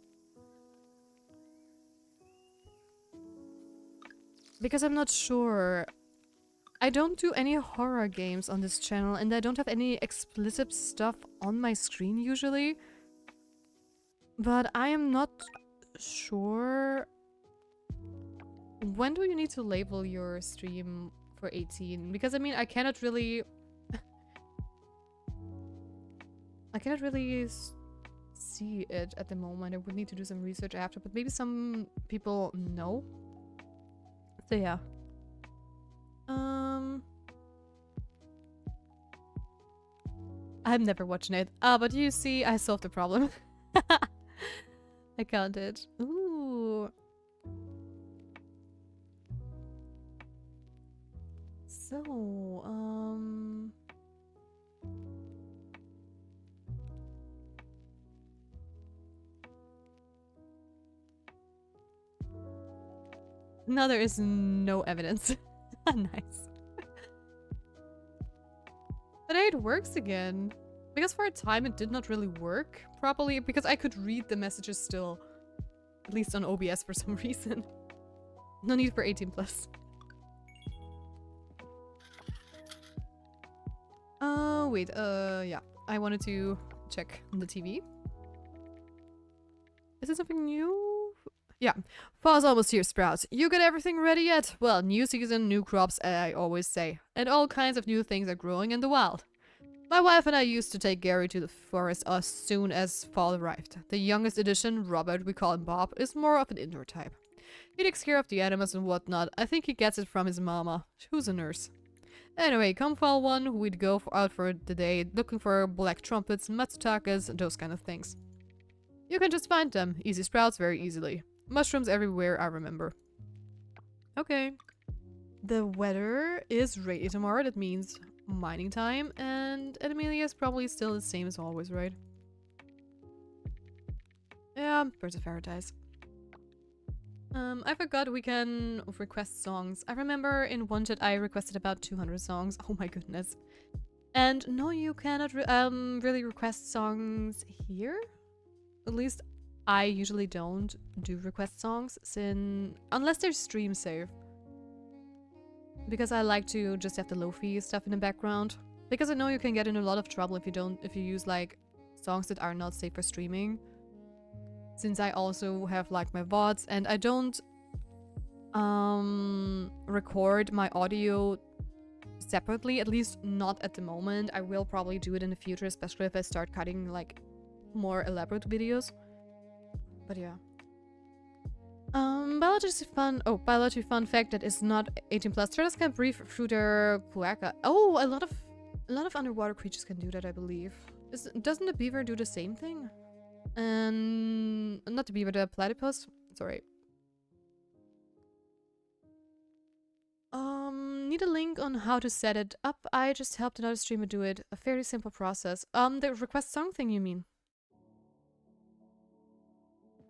Because I'm not sure. I don't do any horror games on this channel, and I don't have any explicit stuff on my screen usually. But I am not sure. When do you need to label your stream for 18? Because I mean, I cannot really see it at the moment. I would need to do some research after, but maybe some people know. So yeah. I'm never watching it. But you see, I solved the problem. I counted. Ooh. So, no, there is no evidence. Nice. But it works again. Because for a time it did not really work properly, because I could read the messages still. At least on OBS for some reason. No need for 18 plus. Oh, wait, yeah. I wanted to check the TV. Is it something new? Yeah, fall's almost here, Sprouts. You got everything ready yet? Well, new season, new crops, I always say. And all kinds of new things are growing in the wild. My wife and I used to take Gary to the forest as soon as fall arrived. The youngest addition, Robert, we call him Bob, is more of an indoor type. He takes care of the animals and whatnot. I think he gets it from his mama, who's a nurse. Anyway, come fall one, we'd go out for the day, looking for black trumpets, matsutakas, those kind of things. You can just find them. Easy Sprouts very easily. Mushrooms everywhere, I remember. Okay. The weather is rainy tomorrow. That means mining time. And Amelia is probably still the same as always, right? Yeah, Birds of Paradise. I forgot we can request songs. I remember in one chat I requested about 200 songs. Oh my goodness. And no, you cannot really request songs here. At least I usually don't do request songs unless they're stream safe. Because I like to just have the lo-fi stuff in the background. Because I know you can get in a lot of trouble if you use like songs that are not safe for streaming. Since I also have like my VODs and I don't record my audio separately, at least not at the moment. I will probably do it in the future, especially if I start cutting like more elaborate videos. But yeah. Biology fun fact that is not 18 plus. Turtles can breathe through their cloaca. Oh, a lot of underwater creatures can do that, I believe. Doesn't the beaver do the same thing? And not the beaver, the platypus. Sorry. Need a link on how to set it up. I just helped another streamer do it. A very simple process. The request song thing, you mean?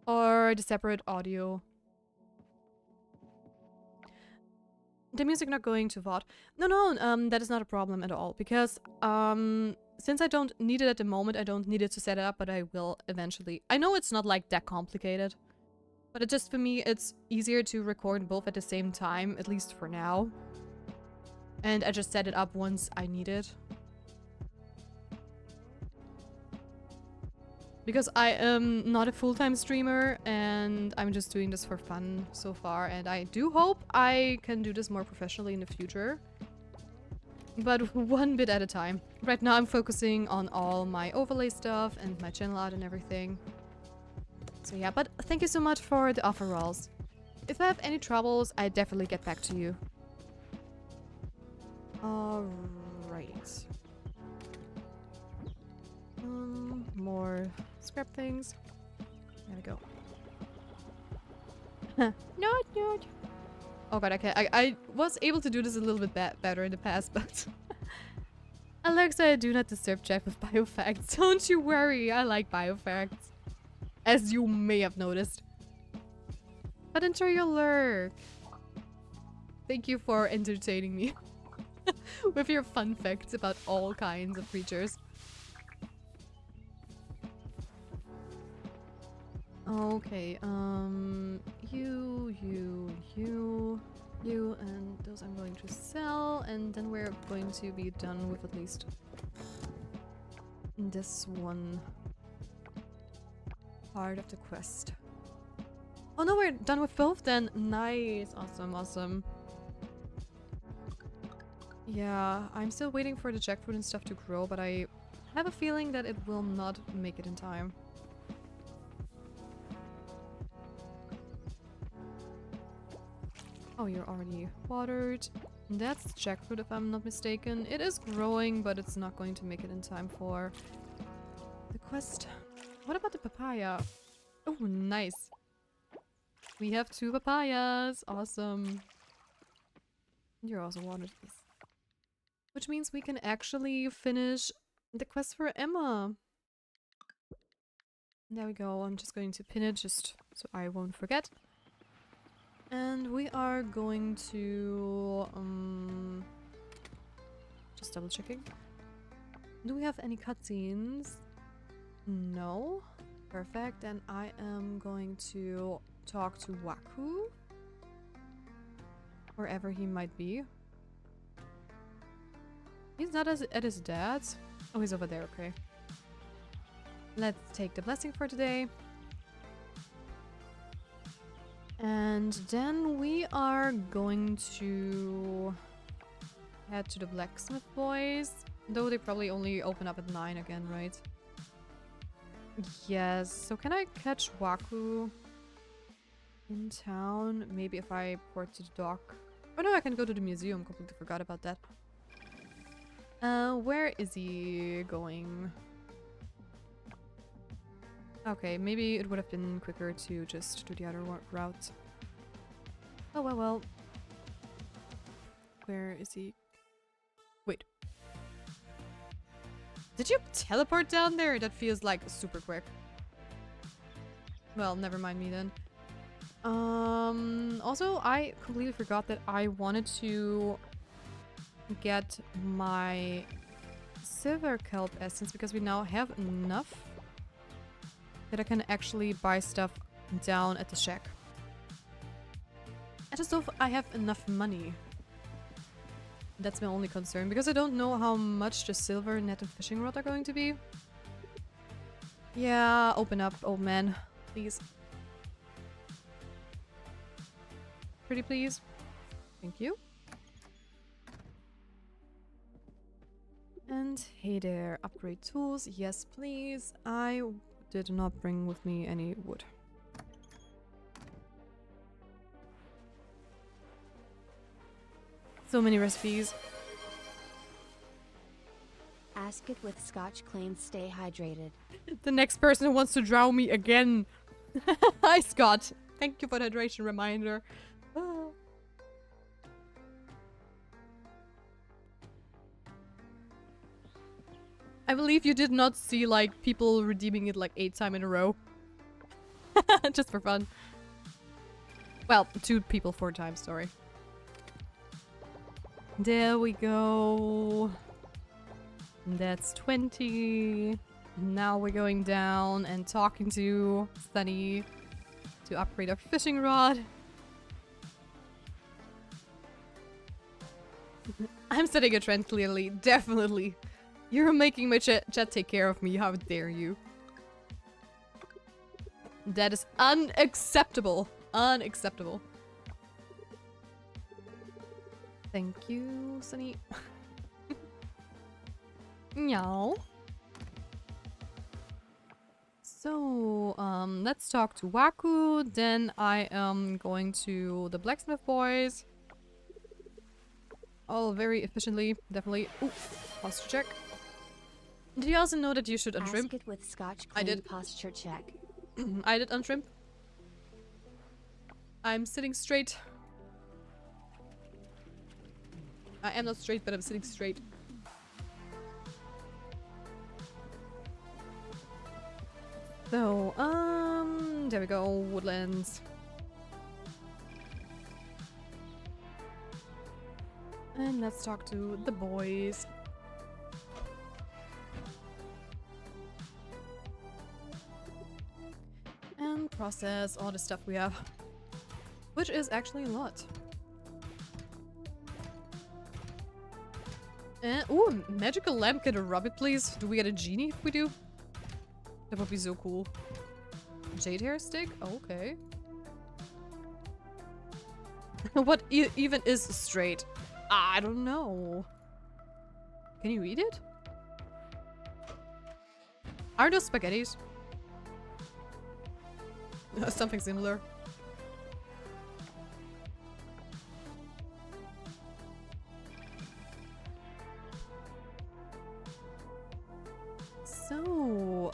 Or the separate audio. The music not going to VOD. No, that is not a problem at all. Because, since I don't need it at the moment, I don't need it to set it up, but I will eventually. I know it's not like that complicated. But it just, for me, it's easier to record both at the same time, at least for now. And I just set it up once I need it. Because I am not a full-time streamer and I'm just doing this for fun so far. And I do hope I can do this more professionally in the future. But one bit at a time. Right now I'm focusing on all my overlay stuff and my channel art and everything. So yeah, but thank you so much for the offeralls. If I have any troubles, I definitely get back to you. Alright. More scrap things. There we go. Not. Oh god, I was able to do this a little bit better in the past, but... Alexa, I do not disturb Jeff with biofacts. Don't you worry, I like biofacts. As you may have noticed. But enjoy your lurk. Thank you for entertaining me. With your fun facts about all kinds of creatures. Okay, you, and those I'm going to sell, and then we're going to be done with at least this one part of the quest. Oh no, we're done with both then. Nice, awesome. Yeah, I'm still waiting for the jackfruit and stuff to grow, but I have a feeling that it will not make it in time. Oh, you're already watered. That's jackfruit if I'm not mistaken. It is growing, but it's not going to make it in time for the quest. What about the papaya? Oh, nice. We have 2 papayas. Awesome. You're also watered. Which means we can actually finish the quest for Emma. There we go. I'm just going to pin it just so I won't forget. And we are going to just double checking. Do we have any cutscenes? No. Perfect. And I am going to talk to Waku. Wherever he might be. He's not at his dad's. Oh, he's over there. Okay. Let's take the blessing for today. And then we are going to head to the blacksmith boys. Though they probably only open up at 9 again, right? Yes. So can I catch Waku in town? Maybe if I port to the dock. Oh no, I can go to the museum. Completely forgot about that. Where is he going? Okay, maybe it would have been quicker to just do the other route. Oh, well. Where is he? Wait. Did you teleport down there? That feels like super quick. Well, never mind me then. Also, I completely forgot that I wanted to get my silver kelp essence because we now have enough that I can actually buy stuff down at the shack. I just don't know if I have enough money. That's my only concern, because I don't know how much the silver net and fishing rod are going to be. Yeah, open up, old man. Please. Pretty please. Thank you. And hey there, upgrade tools. Yes, please. I did not bring with me any wood. So many recipes. Ask it with Scotch claims stay hydrated. The next person who wants to drown me again. Hi, Scott. Thank you for the hydration reminder. Ah. I believe you did not see, like, people redeeming it like 8 times in a row. Just for fun. Well, 2 people 4 times, sorry. There we go. That's 20. Now we're going down and talking to Sunny to upgrade our fishing rod. I'm setting a trend, clearly. Definitely. You're making my chat take care of me. How dare you? That is unacceptable. Unacceptable. Thank you, Sunny. Meow. So, let's talk to Waku. Then I am going to the blacksmith boys. All very efficiently, definitely. Ooh, posture check. Did you also know that you should untrim? Ask it with Scotch I did. posture check. I did untrim. I'm sitting straight. I am not straight, but I'm sitting straight. So, there we go, woodlands. And let's talk to the boys. And process all the stuff we have. Which is actually a lot. Ooh, magical lamp, can I rub it please? Do we get a genie if we do? That would be so cool. Jade hair stick? Okay. What even is straight? I don't know. Can you eat it? Are those spaghettis? Something similar. So,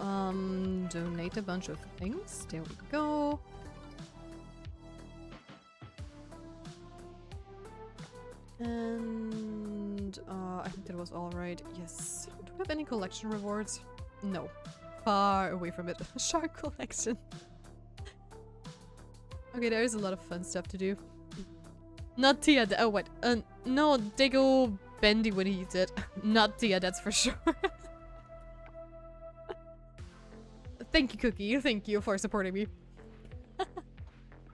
donate a bunch of things. There we go. And, I think that was all right. Yes. Do we have any collection rewards? No. Far away from it. Shark collection. Okay, there is a lot of fun stuff to do. Not Tia. Oh, wait. No, they go bendy when he eats it. Not Tia, that's for sure. Thank you, Cookie. Thank you for supporting me.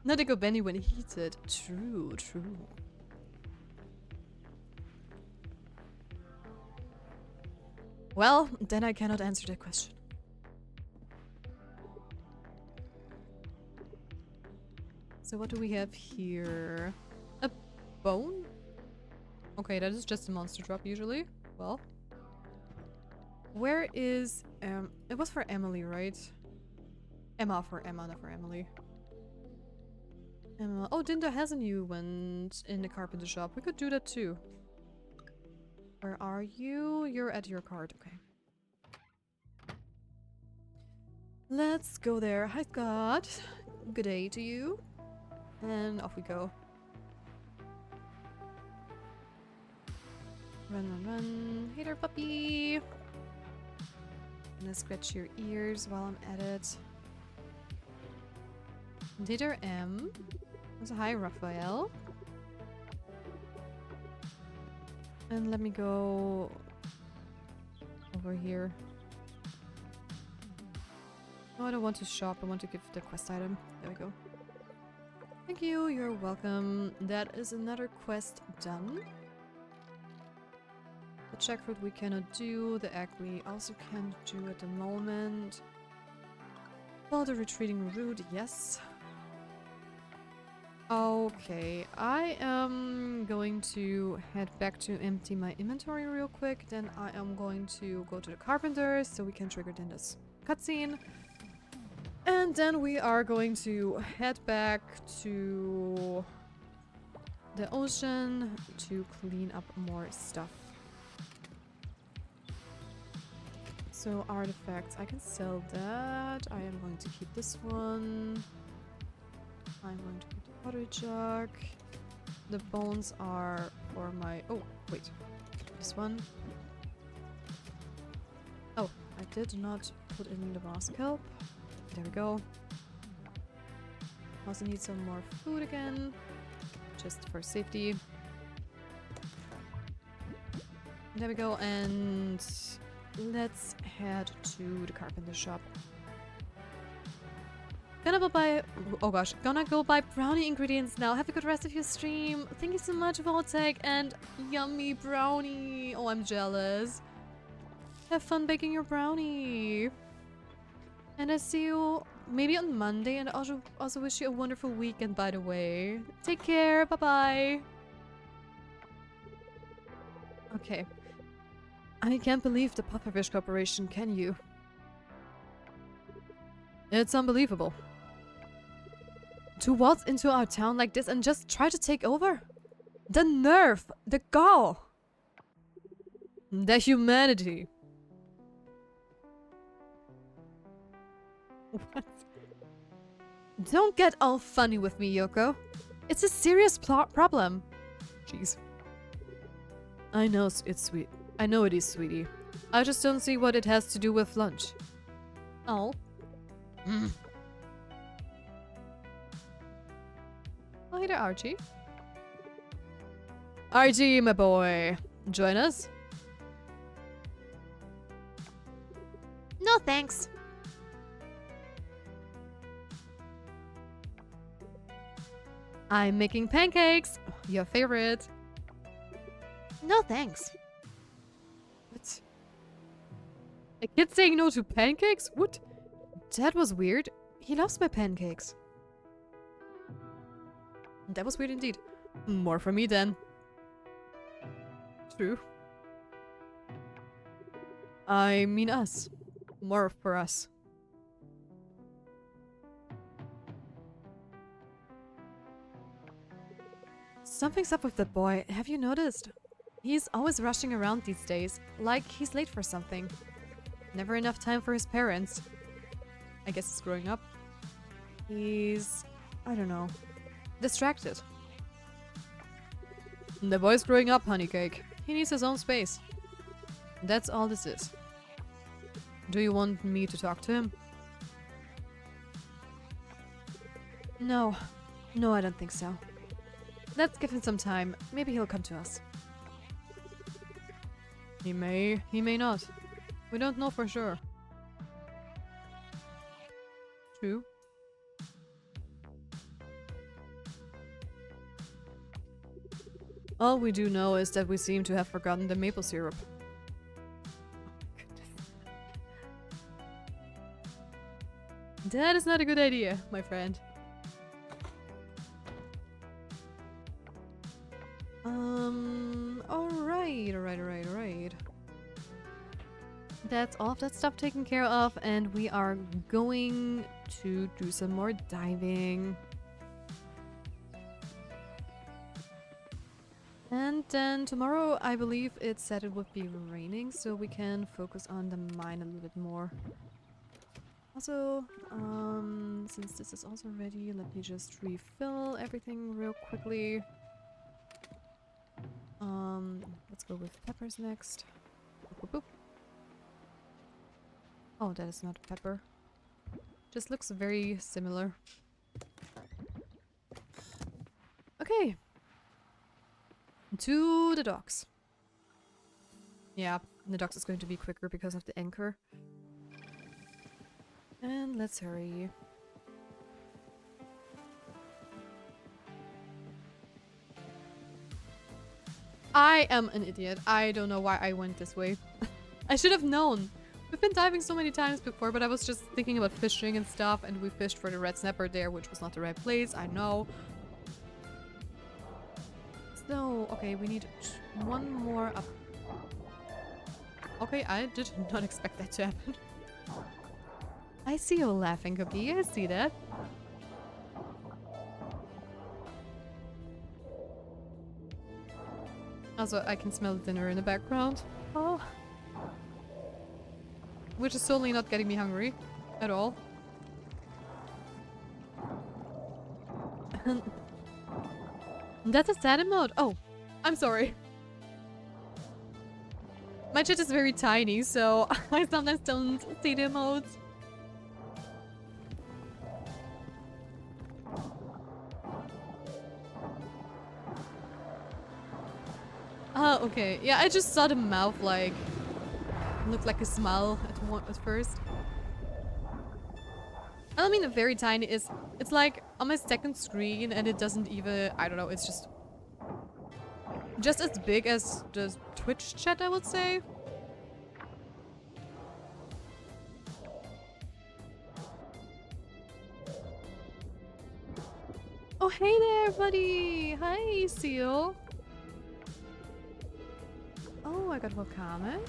Not to go bendy when he eats it. True, true. Well, then I cannot answer that question. So what do we have here? A bone? Okay, that is just a monster drop usually. Well. Where is... it was for Emily, right? Emma for Emma, not for Emily. Emma. Oh, Dinda has a new one in the carpenter shop. We could do that too. Where are you? You're at your card. Okay. Let's go there. Hi, Scott. Good day to you. And off we go. Run, run, run. Hey there, puppy. I'm gonna scratch your ears while I'm at it. Hey there, M. Hi, Raphael. And let me go over here. No, I don't want to shop. I want to give the quest item. There we go. Thank you. You're welcome. That is another quest done. The jackfruit we cannot do. The egg we also can't do at the moment. Well, the retreating route, yes. Okay, I am going to head back to empty my inventory real quick. Then I am going to go to the carpenter so we can trigger in this cutscene. And then we are going to head back to the ocean to clean up more stuff. So artifacts, I can sell that. I am going to keep this one. I'm going to keep the pottery jug. The bones are for my... Oh, wait. This one. Oh, I did not put in the mask help. There we go. Also need some more food again. Just for safety. There we go, and let's head to the carpenter shop. Gonna go buy... Oh gosh. Gonna go buy brownie ingredients now. Have a good rest of your stream. Thank you so much, Voltec, and yummy brownie. Oh, I'm jealous. Have fun baking your brownie. And I see you maybe on Monday, and I also wish you a wonderful weekend, by the way. Take care. Bye-bye. Okay. I can't believe the Pufferfish Corporation, can you? It's unbelievable. To waltz into our town like this and just try to take over? The nerve! The gall! The humanity! What? Don't get all funny with me, Yoko. It's a serious problem. Jeez. I know it's sweet. I know it is, sweetie. I just don't see what it has to do with lunch. Oh. Mm. Oh, hey there, Archie. Archie, my boy. Join us? No thanks. I'm making pancakes. Your favorite. No thanks. What? A kid saying no to pancakes? What? That was weird. He loves my pancakes. That was weird indeed. More for me then. True. I mean us. More for us. Something's up with that boy. Have you noticed? He's always rushing around these days, like he's late for something. Never enough time for his parents. I guess he's growing up. He's... I don't know. Distracted. The boy's growing up, honeycake. He needs his own space. That's all this is. Do you want me to talk to him? No. No, I don't think so. Let's give him some time. Maybe he'll come to us. He may not. We don't know for sure. True. All we do know is that we seem to have forgotten the maple syrup. Oh my goodness. That is not a good idea, my friend. Alright. That's all of that stuff taken care of, and we are going to do some more diving. And then tomorrow, I believe it said it would be raining, so we can focus on the mine a little bit more. Also, since this is also ready, let me just refill everything real quickly. Let's go with peppers next. Boop, boop, boop. Oh, that is not pepper. Just looks very similar. Okay. To the docks. Yeah, the docks is going to be quicker because of the anchor. And let's hurry. I am an idiot. I don't know why I went this way. I should have known. We've been diving so many times before, but I was just thinking about fishing and stuff, and we fished for the red snapper there, which was not the right place, I know. So, okay, we need one more up. Okay, I did not expect that to happen. I see you laughing, Cookie. I see that. Also, I can smell dinner in the background. Oh. Which is totally not getting me hungry. At all. That's a sad emote. Oh, I'm sorry. My chat is very tiny, so I sometimes don't see the emotes. Ah, okay. Yeah, I just saw the mouth, like, looked like a smile at first. I don't mean a very tiny, it's like on my second screen and it doesn't even, I don't know, it's just as big as the Twitch chat, I would say. Oh, hey there, buddy! Hi, Seal! Oh, I got wakame.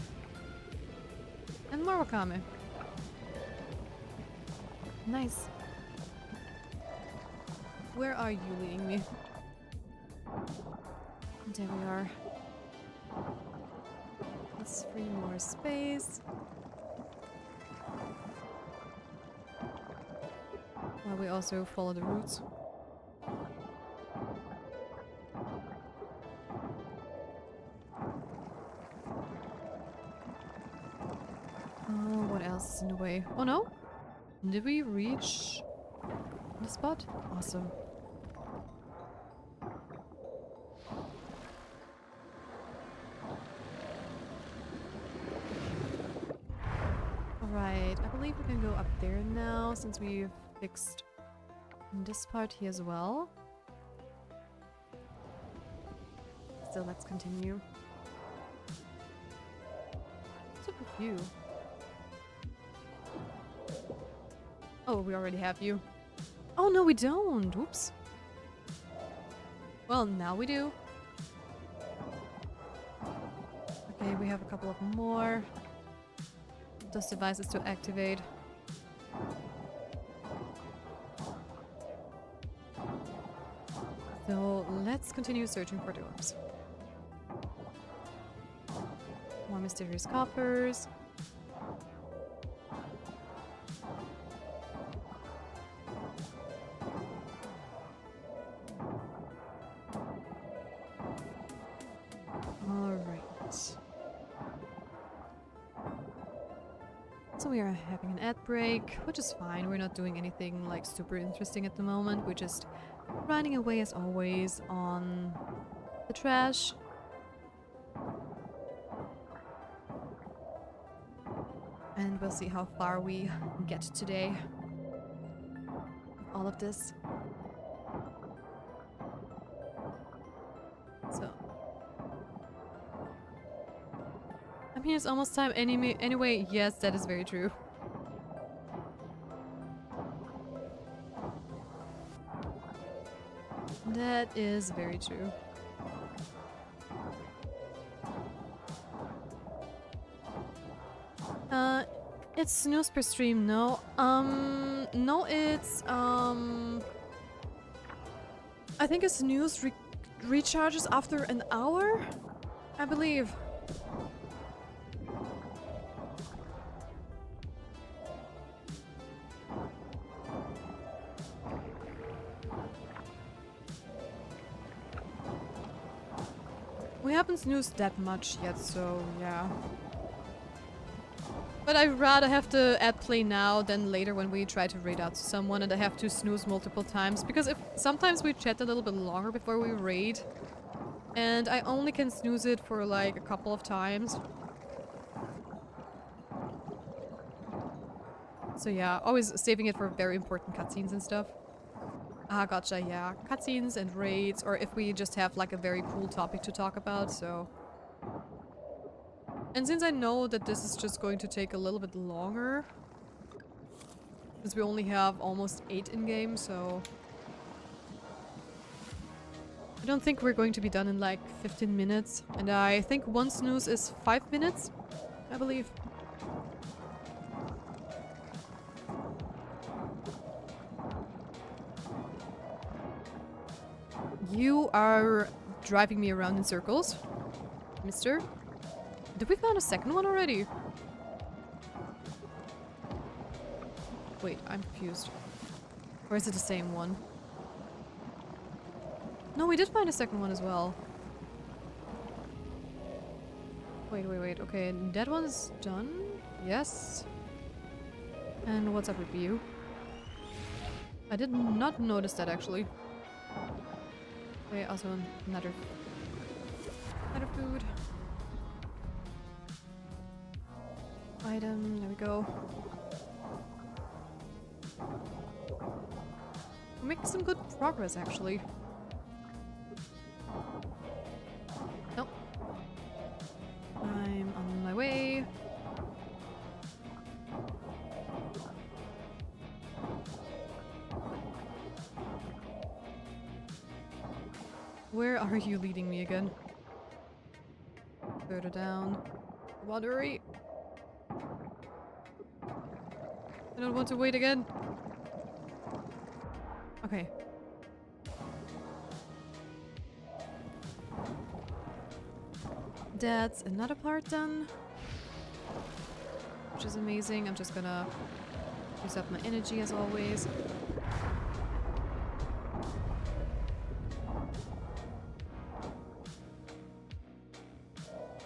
And more wakame. Nice. Where are you leading me? There we are. Let's free more space. While we also follow the routes. What else is in the way? Oh no? Did we reach the spot? Awesome. Alright, I believe we can go up there now since we've fixed this part here as well. So let's continue. What's up with you? Oh, we already have you. Oh, no, we don't. Oops. Well, now we do. Okay, we have a couple of more. Those devices to activate. So let's continue searching for the orbs. More mysterious coppers. So we are having an ad break, which is fine. We're not doing anything like super interesting at the moment. We're just grinding away as always on the trash. And we'll see how far we get today. All of this. So I mean, it's almost time anyway. Yes, that is very true. That is very true. It's snooze per stream, no. No, it's, I think a snooze recharges after an hour, I believe. We haven't snoozed that much yet, so yeah. But I'd rather have to add play now than later when we try to raid out to someone and I have to snooze multiple times. Because if sometimes we chat a little bit longer before we raid, and I only can snooze it for like a couple of times. So yeah, always saving it for very important cutscenes and stuff. Ah, gotcha, yeah. Cutscenes and raids, or if we just have like a very cool topic to talk about, so... And since I know that this is just going to take a little bit longer, since we only have almost 8 in-game, so... I don't think we're going to be done in like 15 minutes, and I think one snooze is 5 minutes, I believe. You are driving me around in circles, mister. Did we find a second one already? Wait, I'm confused. Or is it the same one? No, we did find a second one as well. Wait. Okay, that one's done. Yes. And what's up with you? I did not notice that actually. Wait, also another food. Item, there we go. We're making some good progress actually. Nope. I'm on my way. Where are you leading me again? Further down. Watery. I don't want to wait again. Okay. That's another part done. Which is amazing. I'm just gonna use up my energy as always.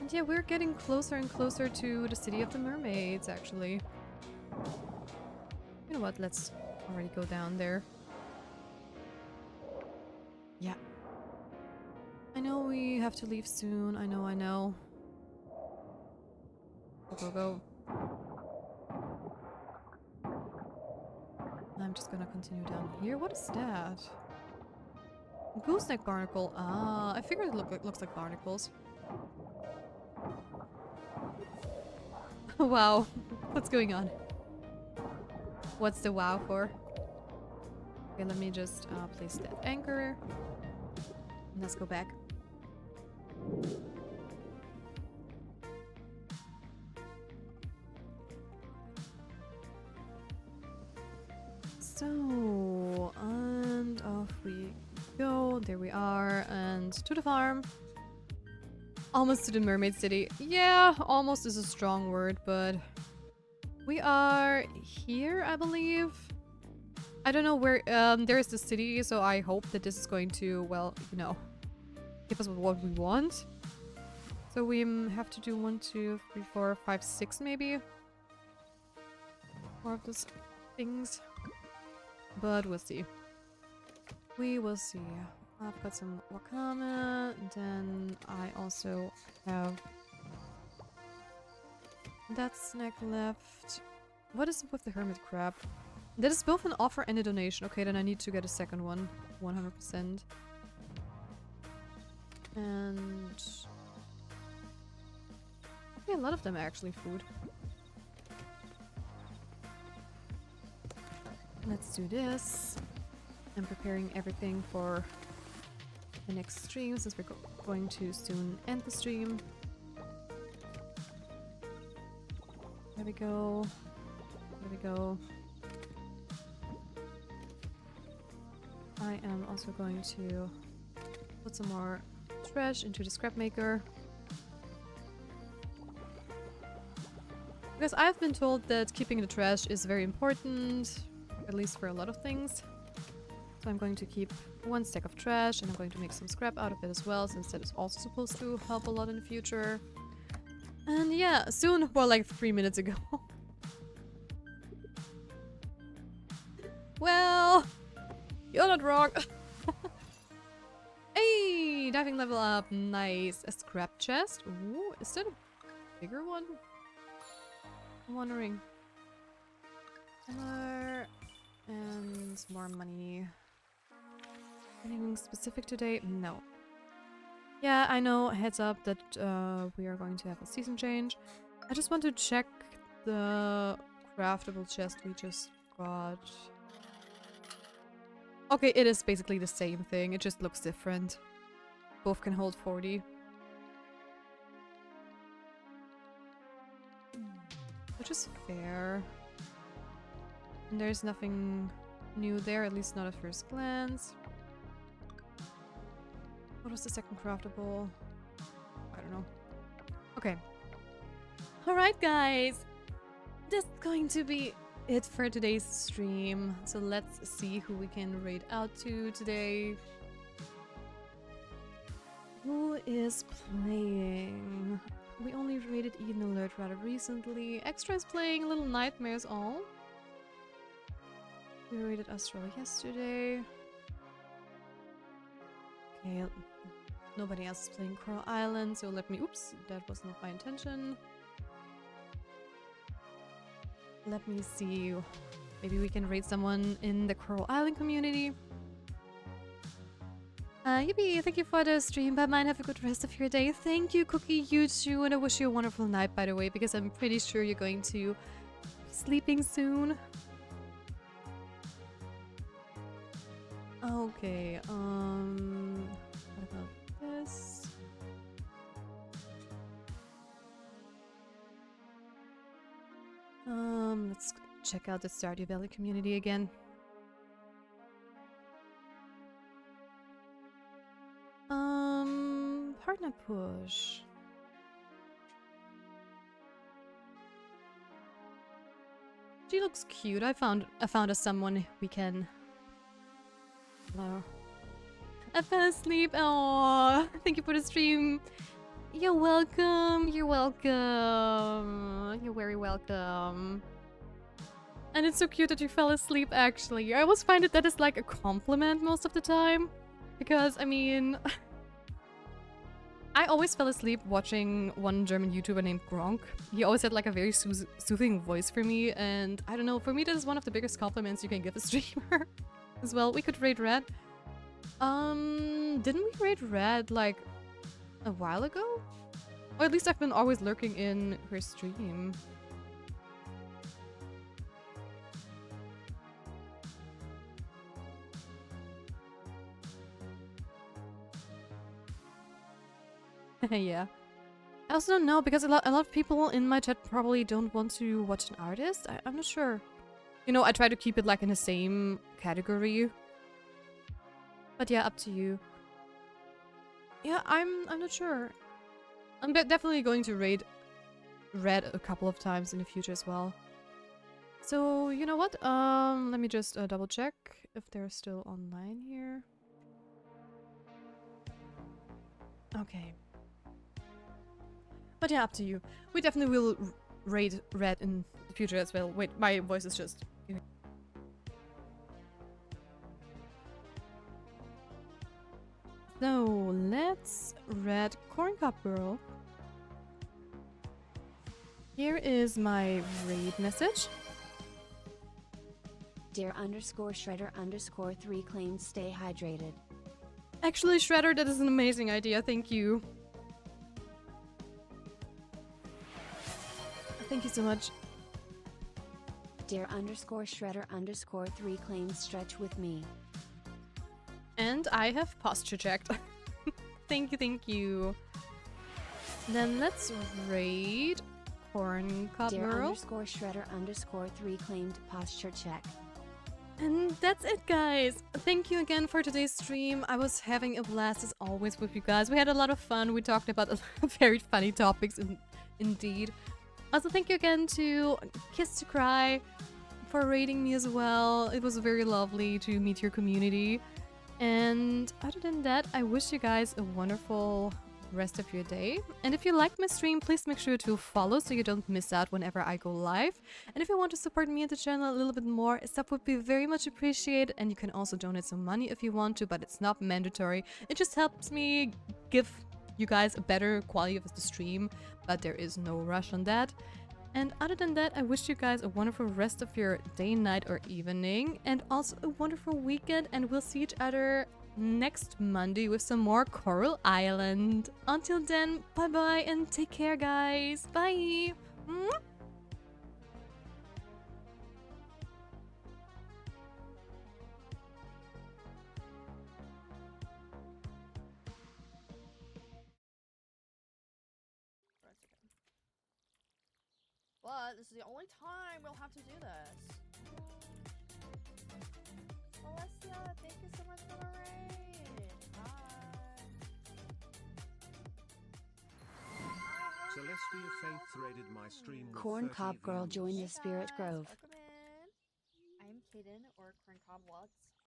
And yeah, we're getting closer and closer to the city of the mermaids, actually. You know what, let's already go down there. Yeah. I know we have to leave soon, I know. Go. I'm just gonna continue down here. What is that? Gooseneck barnacle. Ah, I figured it looks like barnacles. Wow, what's going on? What's the wow for? Okay, let me just place that anchor. And let's go back. So, and off we go. There we are, and to the farm. Almost to the mermaid city. Yeah, almost is a strong word, but we are here, I believe. I don't know where, there is the city, so I hope that this is going to, well, you know, give us what we want. So we have to do 1, 2, 3, 4, 5, 6 maybe. More of those things. But we'll see. We will see. I've got some wakame, then I also have that snack left. What is with the hermit crab? That is both an offer and a donation. Okay, then I need to get a second one, 100%. And yeah, a lot of them are actually food. Let's do this. I'm preparing everything for the next stream, since we're going to soon end the stream. There we go. There we go. I am also going to put some more trash into the scrap maker. Because I've been told that keeping the trash is very important, at least for a lot of things. So I'm going to keep one stack of trash and I'm going to make some scrap out of it as well, since that is also supposed to help a lot in the future. And yeah, soon, well, like 3 minutes ago. Well, you're not wrong. Hey, diving level up, nice. A scrap chest. Ooh, is that a bigger one? I'm wondering. And more money. Anything specific today? No. Yeah, I know, heads up that we are going to have a season change. I just want to check the craftable chest we just got. Okay, it is basically the same thing, it just looks different. Both can hold 40. Which is fair. And there's nothing new there, at least not at first glance. What was the second craftable? I don't know. Okay. Alright guys! This is going to be it for today's stream. So let's see who we can raid out to today. Who is playing? We only raided Eden Alert rather recently. Extra is playing Little Nightmares all. We raided Astral yesterday. Okay, nobody else is playing Coral Island, so let me... Oops, that was not my intention. Let me see. Maybe we can raid someone in the Coral Island community. Yippee, thank you for the stream, but mine have a good rest of your day. Thank you, Cookie, you too, and I wish you a wonderful night, by the way, because I'm pretty sure you're going to be sleeping soon. Okay, what about this? Let's check out the Stardew Valley community again. Partner push. She looks cute. I found us someone we can. Hello. I fell asleep. Oh, thank you for the stream. You're welcome. You're welcome. You're very welcome. And it's so cute that you fell asleep, actually. I always find that is like a compliment most of the time. Because, I mean... I always fell asleep watching one German YouTuber named Gronk. He always had like a very soothing voice for me, and I don't know, for me that is one of the biggest compliments you can give a streamer. As well, we could raid Red. Didn't we raid Red like a while ago? Or at least I've been always lurking in her stream. Yeah. I also don't know, because a lot of people in my chat probably don't want to watch an artist. I'm not sure. You know, I try to keep it like in the same category. But yeah, up to you. Yeah, I'm not sure. I'm definitely going to raid Red a couple of times in the future as well. So, you know what? Let me just double check if they're still online here. Okay. But yeah, up to you. We definitely will raid Red in the future as well. Wait, my voice is just... So, let's raid Corn Cup Girl. Here is my raid message. Dear _Shredder_3 claims stay hydrated. Actually, Shredder, that is an amazing idea. Thank you. Thank you so much. Dear _Shredder_3 claims stretch with me. And I have posture checked. Thank you, thank you. Then let's raid Corn Cob Dear Girl. underscore shredder underscore 3 claimed posture check. And that's it, guys. Thank you again for today's stream. I was having a blast as always with you guys. We had a lot of fun. We talked about very funny topics indeed. Also, thank you again to Kiss to Cry for rating me as well. It was very lovely to meet your community. And other than that, I wish you guys a wonderful rest of your day. And if you liked my stream, please make sure to follow so you don't miss out whenever I go live. And if you want to support me and the channel a little bit more, a sub would be very much appreciated. And you can also donate some money if you want to, but it's not mandatory. It just helps me give you guys a better quality of the stream, but there is no rush on that. And other than that, I wish you guys a wonderful rest of your day, night, or evening, and also a wonderful weekend, and we'll see each other next Monday with some more Coral Island. Until then, bye bye and take care, guys. Bye. Mwah. But this is the only time we'll have to do this. Alessia, thank you so much for the raid. Bye. Celestia Faith raided my stream with Corn 30 Cob Girl views. joined the Hey Spirit guys, Grove. welcome in. I'm Kaden, or Corncob Waltz.